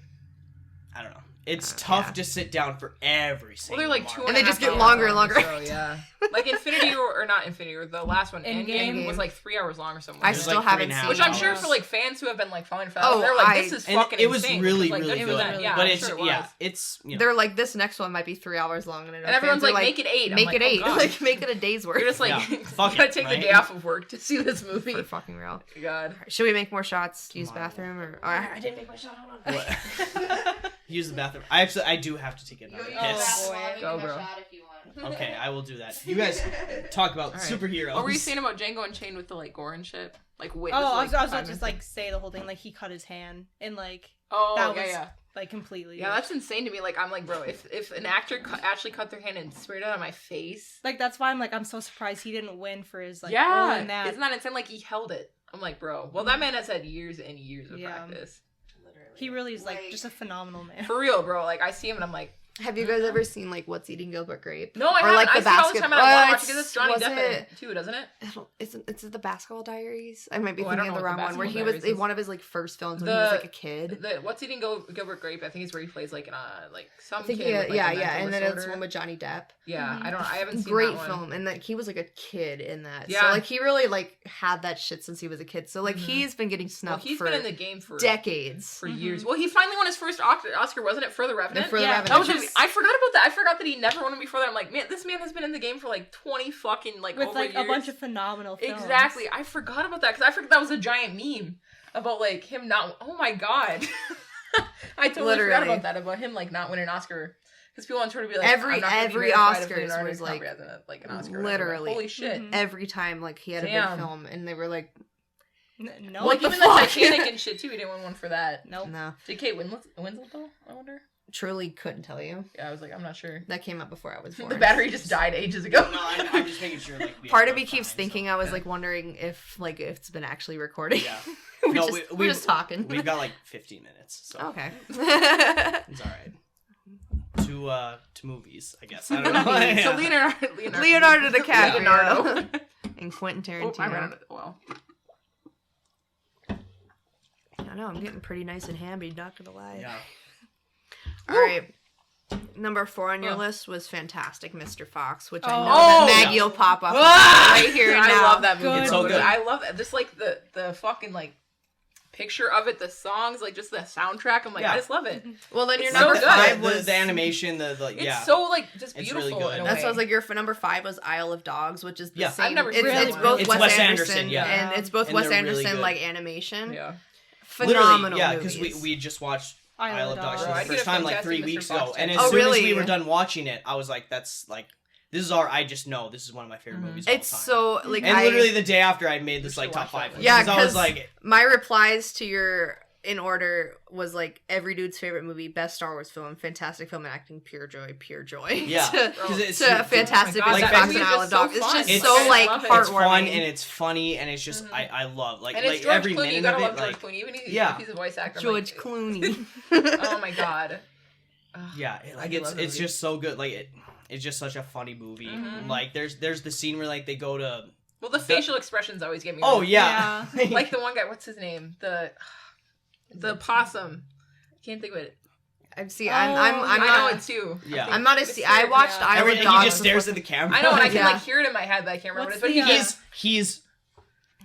I don't know, it's tough yeah. to sit down for every Well, single. they're like Marvel. 2 And they just a half get hours longer and long, longer. So, yeah, like Infinity War, or not Infinity War, the last one, Endgame. Endgame, was like 3 hours long or something. I It was still like haven't 3.5 seen Which it. I'm sure hours. for like fans who have been like following, Oh, they're like, I- this is And fucking it was insane. really Like, really it good. was that- yeah, but I'm it's sure it yeah, was. it's you know, They're like this next one might be 3 hours long, and, And everyone's fans are like, make it 8. I'm make like, it 8, oh, God. like make it a day's worth. You're just like, Yeah. you Fuck gotta it, take right? the day off of work to see this movie. for fucking real. God. Should we make more shots? Use Come on. bathroom or I didn't make my shot. Hold on. What? Use the bathroom. I do have to take another piss. boy. Go, bro. Okay, I will do that. You guys talk about All right. superheroes. What were you saying about Django Unchained with the like gore and shit? Like wait. Oh, this is, I was like, about 5 to just minutes. like say the whole thing. Like he cut his hand and like Oh, that yeah, was yeah. like completely. Yeah, that's insane to me. Like I'm like, bro, if an actor actually cut their hand and sprayed it on my face. like that's why I'm so surprised he didn't win for his like role Yeah, in that. isn't that insane? Like he held it. I'm like, bro. Well, that man has had years and years of Yeah. practice. He really is like just a phenomenal man. For real, bro. Like I see him and I'm like, Have you guys ever seen like What's Eating Gilbert Grape? no, I Or, haven't. like, I the see it all the basket- time and I want to watch it it's- because it's Johnny was Depp in it- it too, doesn't it? It's the Basketball Diaries. I might be Oh, I thinking don't of the know what wrong the one where he Basketball was Diaries in is. one of his like first films when he was The- like a kid. The What's Eating Gilbert Grape? I think is where he plays like like some I think kid. with, like, yeah, a mental and then it's disorder. one with Johnny Depp. Yeah, I haven't seen Great that one. film, and like he was like a kid in that. Yeah. So like he really like had that shit since he was a kid. So like Mhm. he's been getting Well, snubbed he's for been in the game for decades. for years. Well, he finally won his first Oscar, wasn't it, for The Revenant? For the Yeah, Revenant. That was Which is- I forgot about that. I forgot that he never won it before that. I'm like, man, this man has been in the game for like 20 fucking like With over like years. a bunch of phenomenal films. Exactly. I forgot about that because I forgot that was a giant meme about like him not. Oh my god. I totally Literally. forgot about that, about him like not winning an Oscar. Because people on Twitter be like, Every- I'm not gonna be every verified if Oscars Leonardo was, like, DiCaprio hasn't had, like an Oscar. literally. Holy shit. Mhm. Every time like he had a Damn. big film, and they were like, No, Like the even fuck? the Titanic and shit too. He didn't win one for that. nope. no, Did Kate Winslet though? I wonder. truly couldn't tell you. Yeah, I was like, I'm not sure. That came out before I was born. The battery just died ages ago. No, I'm just making sure. Like, we Part have of me enough keeps time, thinking so- I was like wondering if it's been actually recording. Yeah. we're, No, just, we- we're just talking. We've got like 15 minutes, so Okay. it's all right. to movies, I guess. I don't know. So Yeah. Leonardo DiCaprio Leonardo. and Quentin Oh, I ran Tarantino. out of, well, I know I'm getting pretty nice and hammy, not gonna lie. Yeah. All right. Number 4 on your Oh. list was Fantastic Mr. Fox, which Oh. I know Oh, that Maggie yeah. will pop up Ah! right here and I now. love that movie. Good. It's so good. I love that. Just like the fucking like picture of it, the songs, like just the soundtrack. I'm like, Yeah. I just love it. Well, then your It's number so good. 5 the, was the animation, It's yeah. so like just It's beautiful really good. in a That's way. what I was like. Your number 5 was Isle of Dogs, which is the Yeah. same. I've never it's, seen it's that both one. It's Wes Wes Anderson, Anderson, yeah. and it's both And Wes they're really Anderson good. like animation. Yeah. Phenomenal Literally, movies. because we just watched Isle Isle of of Dogs Dogs. for Bro, the I'd get first a time like Fantastic 3 Mr. weeks Fox ago, and as tattoo. Oh, soon as really? we were done watching it, I was like, "That's like, this is our. I just know this is one of my favorite movies." Of It's all time. so like And I literally the day after, I made this We like should top watch 5 that list. one. Yeah, because I was 'cause like, my replies to your in order was like every dude's favorite movie, best Star Wars film, fantastic film and acting, pure joy, pure joy. Yeah. to, because it's to Fantastic Oh my Mr. God, that Fox movie and is Isle just of so Dogs. It's fun. just It's- so I like love it. it's heartwarming. fun and it's funny and it's just I love like And it's George every Clooney. You minute gotta of love it. George Like, Clooney, even if yeah. he's a voice actor. I'm George like, Clooney. oh my god. Ugh. yeah, I like do it's love that it's movie. just so good. Like it's just such a funny movie. Mhm. Like there's the scene where like they go to Well, the facial expressions always get me. oh really- yeah, like the one guy. What's his name? The possum. I can't think of it. I'm I'm I not know it too. Yeah. I'm not a It's I weird, watched yeah. Isle Every, of he Dogs. just stares before- at the camera. I know, and I can Yeah. like hear it in my head, but I can't remember What's what it is. But the, he's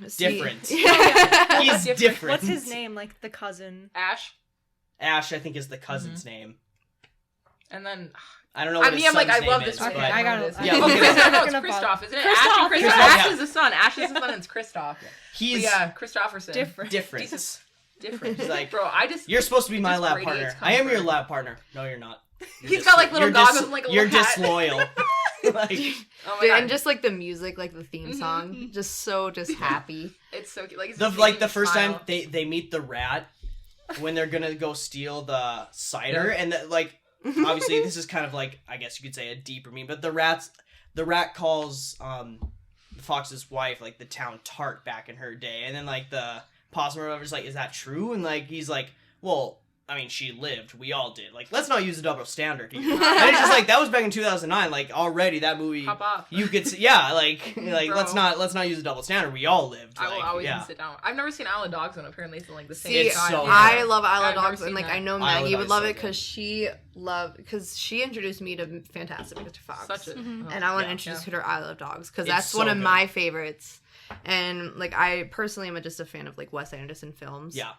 See- different. Yeah. he's Different. different. What's his name? Like the cousin. Ash, Ash, I think, is the cousin's name. and then I don't know. I What mean, his I'm like, son's I love name this. is, movie. Okay, but- I gotta- know it is. Yeah, look it no, up. it's Gonna Kristoff, isn't it? Kristoff, Ash and Kristoff. yeah. Ash Yeah. is the son. Ash is the son, and it's Kristoff. He's But yeah, Christopherson. Different. different. Jesus. Different. He's like, Bro, I just. you're supposed to be it my just lab radiates partner. I am your comfort. lab partner. No, you're not. You're He's got, like, little you're goggles and, like, a You're little hat. disloyal. like, Oh my Dude, god. and just like the music, like the theme Mhm. song, just so just happy. It's so cute. Like, it's the just like making the me first smile. time they meet the rat when they're gonna go steal the cider Yeah. and like obviously this is kind of like I guess you could say a deeper meaning, but the rat calls the fox's wife like the town tart back in her day, and then like the possum or whatever's like, is that true? And like he's like, well, I mean, she lived. We all did. Like, let's not use a double standard here. And it's just like that was back in 2009. Like already that movie. Pop off. You could see, yeah, like Bro. let's not use a double standard. We all lived. I will like, always yeah. sit down. I've never seen Isle of Dogs, and apparently it's like the same. See, It's so guy. I love Isle I've of never Dogs, and seen like that. I know Isle of Maggie Dogs would love so it because she introduced me to Fantastic Mr. Fox. Such a. Mhm. And I want to Yeah. introduce her to Isle of Dogs because It's that's so one of good. my favorites. And like I personally am just a fan of like Wes Anderson films. Yeah.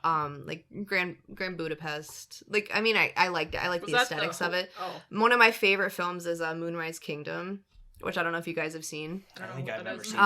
Like Grand Budapest. Like I mean I liked it. I like Was the that aesthetics of it. Oh, One of my favorite films is Moonrise Kingdom, which I don't know if you guys have seen. I don't think I've ever seen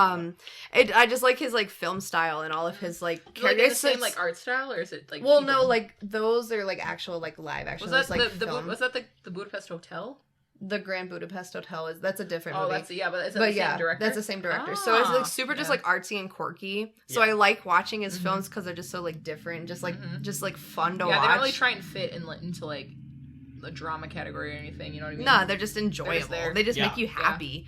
I just like his like film style and all of his like like characters. in the same It's- like art style, or is it like? well, people? no, like those are like actual like live action. Was that Those, like, the film. was that the Budapest Hotel? The Grand Budapest Hotel that's a different Oh, movie. that's yeah, but is that But the yeah, same director? that's the same director. So it's like Ah, super just yeah. like artsy and quirky. So Yeah. I like watching his Mhm. films because they're just so like different, just like Mhm. just like fun to Yeah, watch. they don't really try and fit into like the drama category or anything. You know what I mean? No, they're just enjoyable. there. They just Yeah. make you happy.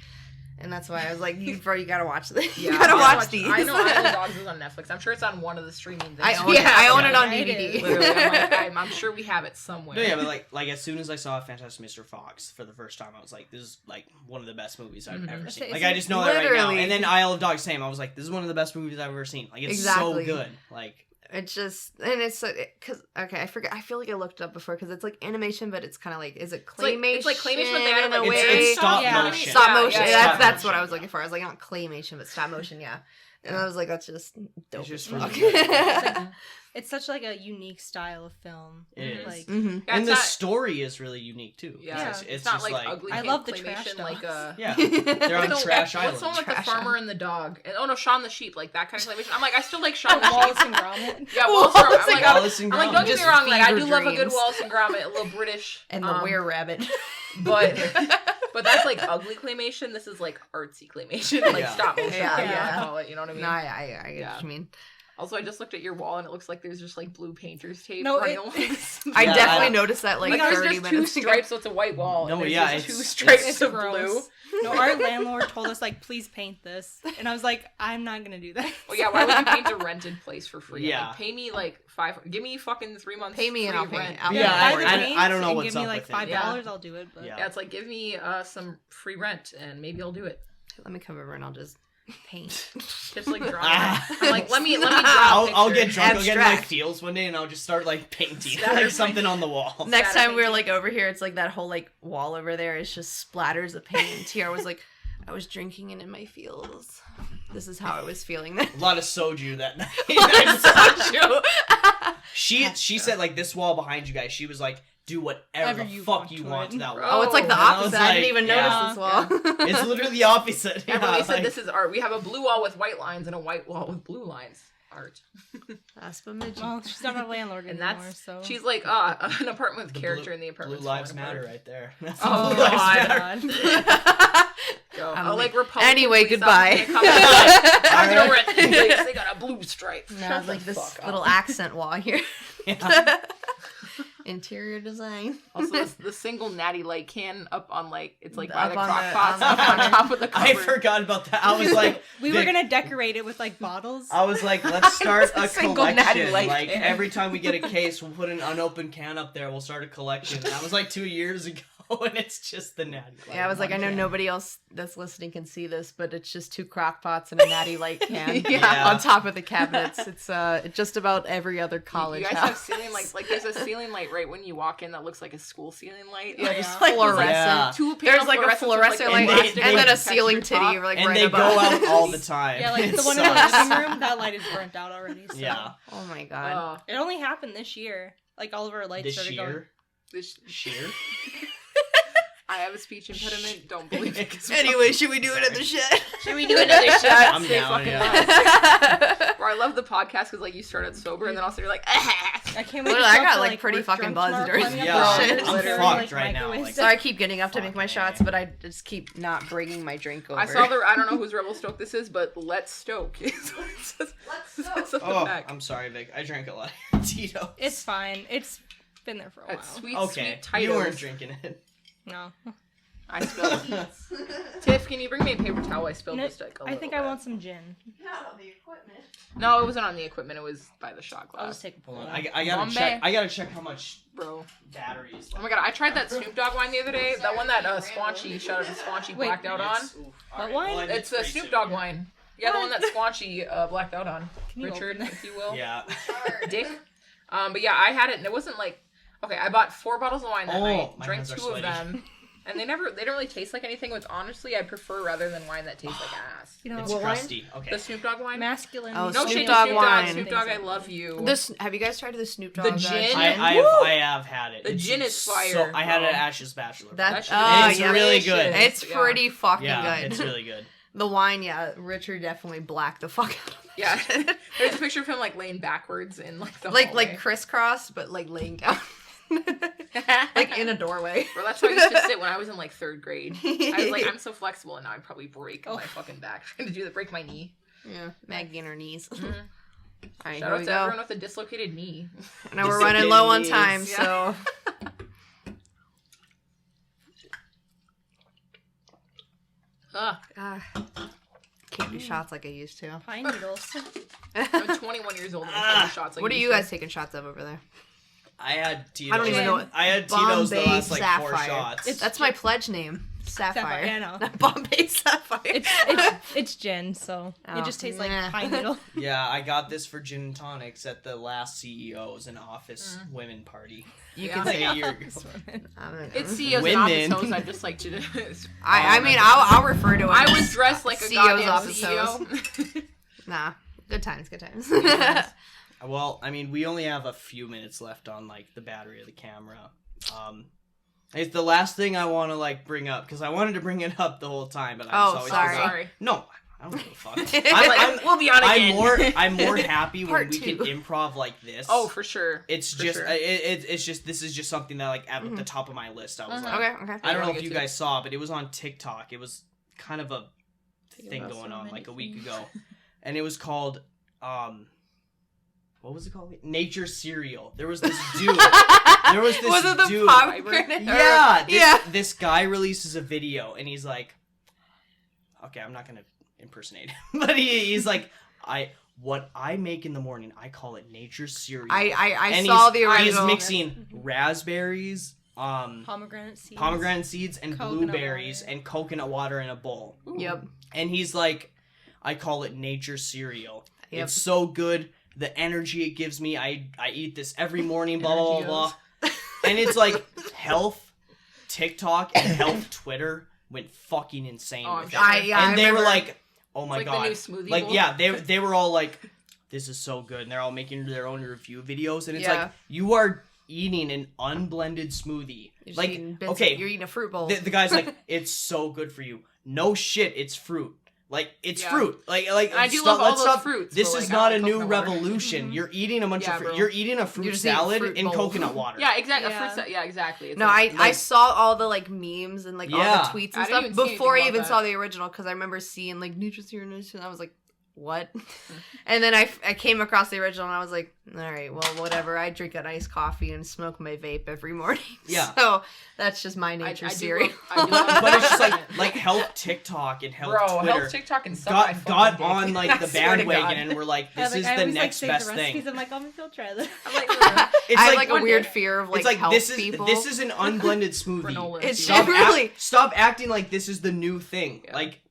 And that's why I was like, you gotta watch this. Yeah, you gotta I watch these. I know Isle of Dogs is on Netflix. I'm sure it's on one of the streaming things. I own it. I own it on Yeah, it DVD. is. Literally, I'm sure we have it somewhere. No, yeah, but like as soon as I saw Fantastic Mr. Fox for the first time, I was like, this is like one of the best movies I've Mhm. ever Is seen. it- Like is I it just know that right now. literally- And then Isle of Dogs, same. I was like, this is one of the best movies I've ever seen. Like it's Exactly. so good. Like It's just, and it's because okay, I forget. I feel like I looked it up before because it's like animation, but it's kind of like, is it like- claymation? it's like claymation, but they added, in a like, way? it's stop Yeah. motion. Stop Yeah, motion. yeah, that's yeah. that's what I was looking for. I was like, not claymation, but stop motion. Yeah. And I was like, that's just dope. It's just as fuck. really good. Like, it's such like a unique style of film. It is. Like hmm Yeah, and it's the not- story is really unique too. Yeah, It's, it's not just like ugly. I love the trash claymation, like dogs. Yeah, they're on What's the- Trash What's Island. the one with the Trash farmer Island. and the dog? And, oh no, Shaun the Sheep, like that kind of claymation. I'm like, I still like Shaun the Wallace Sheep. and Gromit. Yeah, Wallace and Gromit. I'm like, Wallace and I'm like, Gromit. don't get Just me wrong, like I fever do love a good dreams. Wallace and Gromit, a little British, And the Were Rabbit. but that's like ugly claymation. This is like artsy claymation, like Yeah. stop motion. Yeah, whatever you yeah. wanna call it. You know what I mean? No, I get Yeah. what you mean. Also, I just looked at your wall and it looks like there's just like blue painter's tape No, running it- along. I Yeah, definitely I- noticed that like Like, there's 30 just two minutes ago. stripes, so it's a white wall. No, and there's yeah, just two it's- stripes It's of gross. blue. No, our landlord told us like, please paint this, and I was like, I'm not gonna do that. Well, yeah, why would you paint a rented place for free? Yeah. Like, pay me like give me fucking 3 months. Pay me and free I'll pay rent. it. I'll Yeah, pay buy it. the I paint don't know and what's give me up like with it. $5. Yeah. I'll do it. But Yeah. Yeah, it's like, give me some free rent and maybe I'll do it. Let me come over and I'll just paint. Just like drawing. Ah. I'm like, let me draw a I'll get picture. drunk. I'll get in my Abstract. fields one day, and I'll just start like painting Splatter like something on the wall. Next Splatter time we were painting. like over here, it's like that whole like wall over there is just splatters of paint. And Tiara was like, I was drinking it in my fields. This is how I was feeling then. A lot of soju that night. That's so true. she said like this wall behind you guys. She was like, do whatever Whatever the you fuck want you to want it. to that Oh, wall. Oh, it's like the And I was opposite. I didn't like, even yeah. notice this wall. It's literally the opposite. Everybody Yeah, said like- this is art. We have a blue wall with white lines and a white wall with blue lines. Art. Aspa-midget. Well, she's not a landlord And anymore, that's so she's like, an apartment with The character blue- in the apartment. Blue Lives Matter right there. That's Oh, Blue Lives God. Matter. Go. I'm Oh, like like, Republican anyway, police goodbye. officers come and like, Alright. they're renting place, they got a blue stripe. Now Shut it's like the this fuck up. little accent wall here. Yeah. Interior design. Also, the single natty light can up on like it's like by Up the on crock the- pots on up the on corner. top of the I cupboard. forgot about that. I was like, we were Vic, gonna decorate it with like bottles. I was like, let's start A a single natty collection. light Like can. every time we get a case, we'll put an unopened can up there. We'll start a collection. That was like 2 years ago, and it's just the natty. Light Yeah, I was like, I one know can. nobody else that's listening can see this, but it's just 2 crock pots and a natty light can Yeah. on top of the cabinets. It's just about every other college You guys house. have ceiling lights. Like there's a ceiling light right when you walk in that looks like a school ceiling light. Yeah, Like, just like, fluorescent. Yeah. Two There's panel like a fluorescents with, fluorescent like, light and plastic they- and then a textured ceiling top. titty like And right they above. go out all the time. Yeah, like It the one in the sucks. living room, that light is burnt out already. So. Yeah, Oh my god. Oh, It only happened this year. Like all of our lights this started going. year, this, sheer. I have a speech impediment. Don't believe it. 'cause- Anyway, should we do it at the shed? should we do another shot? I'm Say down, fucking yeah. loud. Bro, I love the podcast because like you start out sober and then also you're like, I can't wait. Literally, to I show got, up like, to, pretty work fucking drunk buzzed tomorrow, during climbing the up process. the I'm literally, fucked right now, microwave like- So I keep getting up to make my Fucking shots, A. but I just keep not bringing my drink over. I saw the. I don't know whose Rebel Stoke this is, but Let's Stoke is what it says. Let's Stoke. Oh, I'm sorry, Vic. I drank a lot of Tito. It's fine. It's been there for a while. That's sweet, Okay, sweet you titles. weren't drinking it. No, I spilled. Tiff, can you bring me a paper towel? I spilled No, this like a I think little I bit. want some gin. Not on the equipment. No, it wasn't on the equipment. It was by the shot I'll glass. just take a Hold pull. on, I gotta Bombay. check. I gotta check how much Bro. battery is Oh left. my god, I tried that Snoop Dogg wine the other day. That one that Squanchy, shout out to Squanchy, Wait. blacked out on. It's- oof, What alright, wine? well, It's a pretty Snoop soon Dogg here. wine. Yeah, the one that Squanchy blacked out on. Can you Richard, open it? if you will. Yeah. Dick. But yeah, I had it and it wasn't like okay, I bought 4 bottles of wine that Oh, night, my drank hands are 2 of sweaty. them. And they don't really taste like anything, which honestly I prefer rather than wine that tastes like ass. You know, It's What wine? crusty. Okay. The Snoop Dogg wine? masculine. Oh, No Snoop shade to Dogg Snoop Dogg. wine. Snoop Dogg, I love you. This have you guys tried the Snoop The Dogg? gin? gin? I have had it. The It's gin is so- fire, I had it bro. at Ash's bachelor. That should oh be It's yeah, really delicious. good. it's Yeah. pretty fucking yeah, good. it's really good. The wine, yeah, Richard definitely blacked the fuck out of it. Yeah. There's a picture of him like laying backwards in like the like hallway. crisscross, but like laying down, like in a doorway. Well, that's how I used to sit when I was in like 3rd grade. I was like, I'm so flexible, and now I'd probably break my fucking back trying to do that, break my knee. Yeah, Maggie and her knees. Mhm. All right, Shout here out we to go. everyone with a dislocated knee. Now we're running low on Dislocated time, knees. so Ugh. can't do shots like I used to. Pine needles. I'm 21 years old and I'm taking shots. Like What are used you to. guys taking shots of over there? I had Tito's. I don't even know what- I had Tito's the Bombay last like 4 Sapphire. shots. That's my pledge name, Sapphire. Yeah, I know. Not Bombay Sapphire. It's gin, so Oh, it just tastes like nah. pine needle. Yeah, I got this for gin and tonics at the last CEO's and office women party. You Yeah. can Like say a year ago. It's CEO's Women. and office hoes. I just like to. I mean, I'll refer to it. I as was dressed like a CEO's goddamn office CEO. Nah, good times, good times. Well, I mean, we only have a few minutes left on like the battery of the camera. It's the last thing I want to like bring up because I wanted to bring it up the whole time, but I just Oh, always sorry. forgot. Sorry. No, I don't give a fuck. I'm like, we'll be on again. I'm more happy when Part we two. can improv like this. Oh, for sure. It's For just sure. it's just this is just something that like at the top of my list. I was like, okay. I don't wanna know if get you to guys saw, but it was on TikTok. It was kind of a thing about going so on many like a week things. ago, and it was called what was it called? Nature Cereal. There was this dude. Was it the dude. pomegranate? Yeah. This guy releases a video and he's like, okay, I'm not gonna impersonate him, but he's like, what I make in the morning, I call it Nature Cereal. I and saw the original. He's mixing raspberries, pomegranate seeds, and coconut blueberries water. and coconut water in a bowl. Ooh. Yep. And he's like, I call it Nature Cereal. Yep. It's so good. The energy it gives me, I eat this every morning, blah, blah, blah, blah. And it's like health TikTok and health Twitter went fucking insane Oh, with it. sure. And they were remember. like, oh my It's like god. the new smoothie Like, bowl. yeah, they were all like, this is so good. And they're all making their own review videos. And it's Yeah. like, you are eating an unblended smoothie. You're just Like, eating bits okay, you're eating a fruit bowl. the guy's like, it's so good for you. No shit, it's fruit. Like, it's Yeah. fruit. Like I do stop- love all let's those stop- fruits, This but, is like, not I a like new coconut water. revolution. You're eating a bunch Yeah, of fruit. bro. You're eating a fruit You're just eating salad fruit and bowl. coconut water. Yeah, exactly. Yeah. Yeah, exactly. It's No, like, I saw all the like memes and like all Yeah. the tweets I and didn't stuff even see before I anything even about saw that. the original because I remember seeing like Nature Cereal, and I was like, what? And then I came across the original and I was like, all right, well, whatever. I drink a nice coffee and smoke my vape every morning. Yeah. So that's just my I Nature do Cereal. love- I do love- But it's just like health TikTok and health Bro, Twitter health TikTok and stuff. got on like I the swear to God. bandwagon and we're like, this is the next best thing. I'm like, oh, maybe I'll try this. I'm like, It's I have like like a one weird day- fear of like, it's like health this is people. this is an unblended smoothie. granola. It's cereal. really- Stop acting like this is the new thing. Yeah. Like,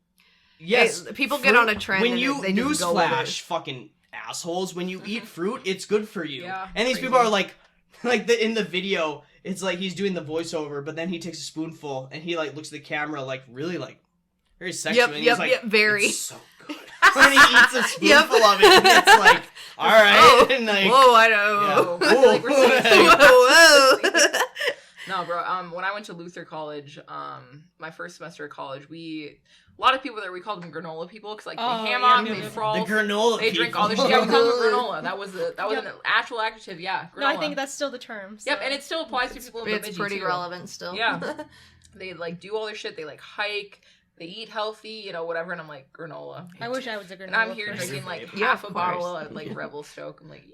yes, Hey, people get on a trend When and you they just go with newsflash, it. fucking assholes, when you eat fruit, it's good for you. Yeah, and these crazy. people are like in the video, it's like he's doing the voiceover, but then he takes a spoonful and he like looks at the camera like really like very sexual. and he's like, very. It's so good. When he eats a spoonful of it, and it's like, all right, Oh, and like, whoa, I know. yeah. I feel like we're saying- Whoa, whoa. No, bro. When I went to Luther College, my first semester of college, a lot of people there, we called them granola people because like Oh, they ham on, yeah, they yeah. frol, the granola. they drink people. all this shit. Yeah, we called them granola. That was an actual adjective. Yeah, granola. No, I think that's still the term. So. Yep, and it still applies to people in It's Bemidji pretty too. relevant still. Yeah. They like do all their shit. They like hike. They eat healthy, whatever. And I'm like granola. I wish I was a granola. And I'm here person. drinking like Yeah, half of a bottle course. of like Rebel Stoke. I'm like,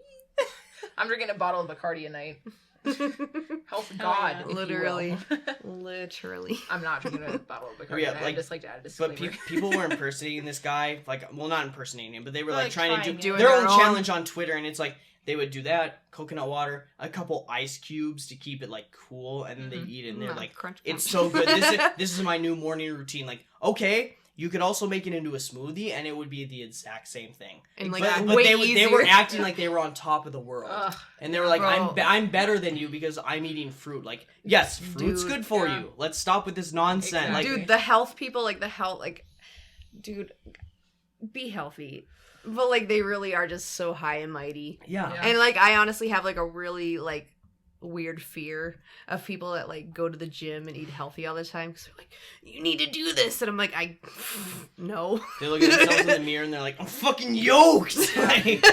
I'm drinking a bottle of Bacardi a night. Health God, yeah. if you will. Literally. Literally. I'm not drinking a bottle of Bacardi. Yeah, a night. like- I just like to add a But disclaimer. people were impersonating this guy, like, well, not impersonating him, but they were like Like, trying to trying do it. their Doing own their own. challenge on Twitter, and it's like they would do that, coconut water, a couple ice cubes to keep it like cool, and then they eat it, and they're like, crunch, it's crunch. so good. This is my new morning routine. Like, okay, you could also make it into a smoothie, and it would be the exact same thing. And like But way they were easier. acting like they were on top of the world. Ugh. And they were like, Bro. I'm better than you because I'm eating fruit. Like, yes, fruit's Dude, good for yeah. you. Let's stop with this nonsense. Exactly. Like, Dude, the health people, dude, be healthy. But like they really are just so high and mighty. yeah. Yeah. And like I honestly have like a really like weird fear of people that like go to the gym and eat healthy all the time because they're like, you need to do this, and I'm like, no. They look at themselves in the mirror and they're like, I'm fucking yoked. Like,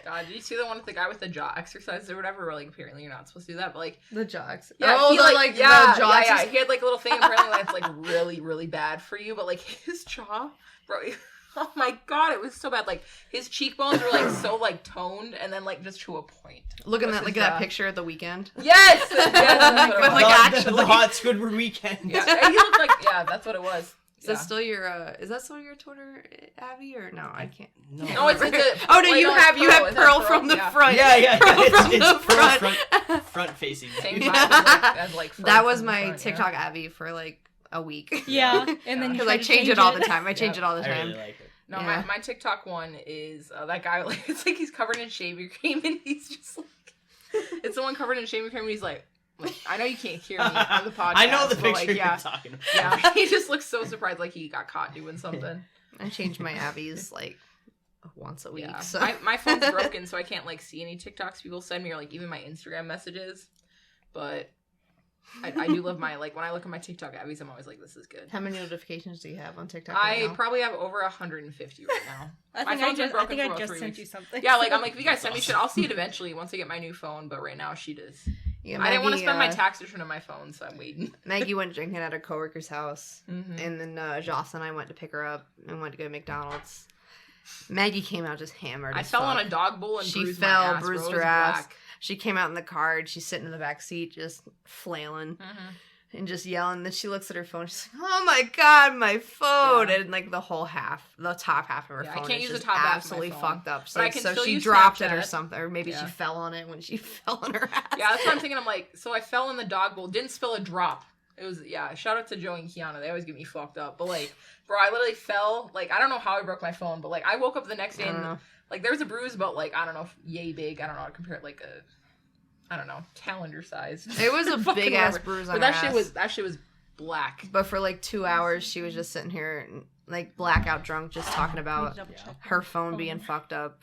God, did you see the one with the guy with the jaw exercises or whatever? Where, like, apparently you're not supposed to do that, but like, The jogs. yeah, oh, he, the like, the yeah, jaw yeah, exercise- he had like a little thing apparently that's like really, really bad for you, but like his jaw, bro. Oh my god, it was so bad. Like his cheekbones were like so like toned, and then like just to a point. Look at What's that! Look his at that jaw? picture of the weekend. Yes, yes, that's what it But, was. like, the actually. hot Squidward weekend. Yeah, and he looked like that's what it was. Is Yeah. that still your? Is that still your Twitter, Abby? Or no? I can't. No. No, it's a, Oh no, wait, you no, it's have Is that Pearl from the Yeah. front. Yeah. Pearl It's, from it's the Pearl front facing. Same vibe as like Fred That was from the my front, yeah. TikTok Abby for like a week. Yeah, and then Because I change it all the time. I change Yeah. it all the I time. really like it. No, Yeah. my TikTok one is that guy. Like it's like he's covered in shaving cream, and he's just like, it's the one covered in shaving cream. And he's like, I know you can't hear me on the podcast. I know the but, picture like, you're yeah, talking about. yeah. He just looks so surprised, like he got caught doing something. I change my Abby's like once a week. Yeah, So my phone's broken, so I can't like see any TikToks people send me or like even my Instagram messages. But I do love my like when I look at my TikTok Abby's, I'm always like, this is good. how many notifications do you have on TikTok? I right now? probably have over 150 right now. I My think I phone's been just, broken for about just 3 sent weeks. you something. Yeah, like I'm like, if you guys send me shit, I'll see it eventually once I get my new phone. But right now, she does. Yeah, I didn't want to Maggie, spend my tax return on my phone, so I'm waiting. Maggie went drinking at her coworker's house, Mm-hmm. and then Joss and I went to pick her up and went to go to McDonald's. Maggie came out just hammered. I as fell on fuck. a dog bowl and She bruised fell, my ass. bruised bro. It her was ass. black. She came out in the car and she's sitting in the back seat just flailing and just yelling. Then she looks at her phone. She's like, "Oh my god, my phone!" Yeah. And like the top half of her Yeah, I phone can't is use the just top half of my absolutely phone. fucked up. But So, I like, can so still she use dropped it or Snapchat. something, or maybe Yeah. she fell on it when she fell on her ass. Yeah, that's what I'm thinking. I'm like, so I fell in the dog bowl, didn't spill a drop. It was, yeah, shout out to Joey and Kiana. They always get me fucked up. But like, bro, I literally fell. Like, I don't know how I broke my phone, but like, I woke up the next day I don't and know. like, there was a bruise about like, I don't know, yay big. I don't know how to compare it, like I don't know, calendar size. It was a Fucking big ass whatever. bruise on But her that ass. shit was black. But for like 2 hours, she was just sitting here, like blackout drunk, just talking about her phone being fucked up.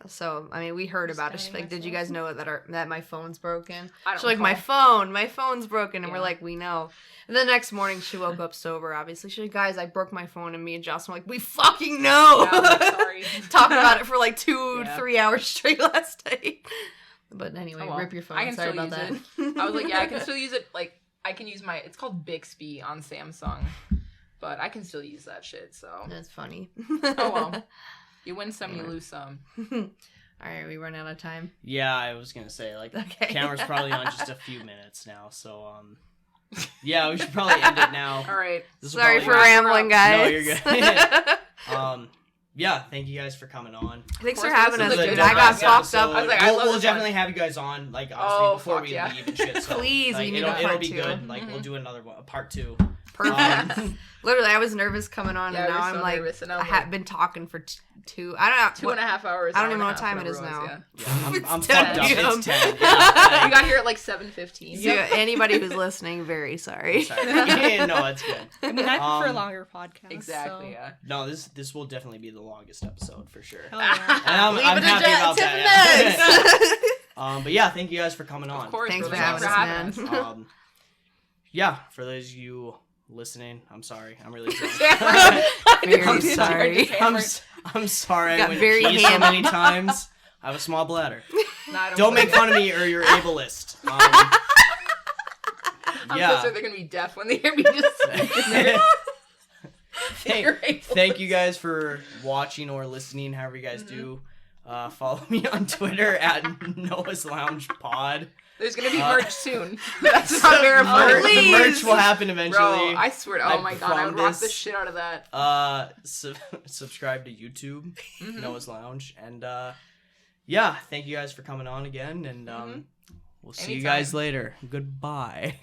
So I mean, we heard about it. She's like, "Did you guys know that my phone's broken?" I don't She's like, recall. my phone's broken," and we're Yeah. like, "We know." And the next morning, she woke up sober. Obviously, she's like, "Guys, I broke my phone," and me and Jocelyn were like, "We fucking know." Yeah, I'm like, sorry. Talking about it for like 2-3 Yeah. hours straight last night. But anyway, Oh, well. rip your phone. I can Sorry still about use that. I was like, yeah, I can still use it. Like, I can use it's called Bixby on Samsung, but I can still use that shit. So, That's funny. oh well, you win some, you lose some. All right, we run out of time. Yeah, I was gonna say like Okay. camera's probably on just a few minutes now, so yeah, we should probably end it now. All right. This will Sorry probably for wrap- rambling, guys. No, you're good. Yeah, thank you guys for coming on. Thanks Of for course, having this us, is a dude. good I got episode. fucked up. I was like, I love we'll this definitely one. have you guys on, like obviously Oh, before fuck we yeah. leave and shit. So, Please, like, we need it'll, a it'll part be two. good. Like Mhm. we'll do another one, a part 2. Perfect. Literally, I was nervous coming on, Yeah, and I now was I'm so like, nervous, and I I was have like- been talking for two. I don't know. 2.5 hours. I don't hour even know and what a half, time it is whatever now. Yeah, I'm It's fucked 10 up. p.m. It's 10. You Yeah. got here at like 7:15. So anybody who's listening, very sorry. Sorry. No, it's good. I mean, I prefer Um, longer podcasts. Exactly. So. Yeah. No, this will definitely be the longest episode for sure. Hell yeah. And I'm Leave happy it to about Tiff that. and Yeah. But yeah, thank you guys for coming on. Of course. Thanks bro. for having us, man. Yeah, for those of you listening, I'm sorry. I'm really drunk. Very sorry. I'm sorry. Got I went very pee so hammy. many times. I have a small bladder. No, I Don't believe make it. fun of me or you're ableist. I'm yeah. so sure they're gonna be deaf when they hear me just sitting there. Thank you guys for watching or listening, however you guys do. Follow me on Twitter at Noah's Lounge Pod. There's gonna be merch soon. That's not verified. The merch Please. will happen eventually. Bro, I swear. I Oh my god, I would rock the promise. shit out of that. Subscribe to YouTube, Mhm. Noah's Lounge, and yeah, thank you guys for coming on again, and we'll see you Anytime. guys later. Goodbye.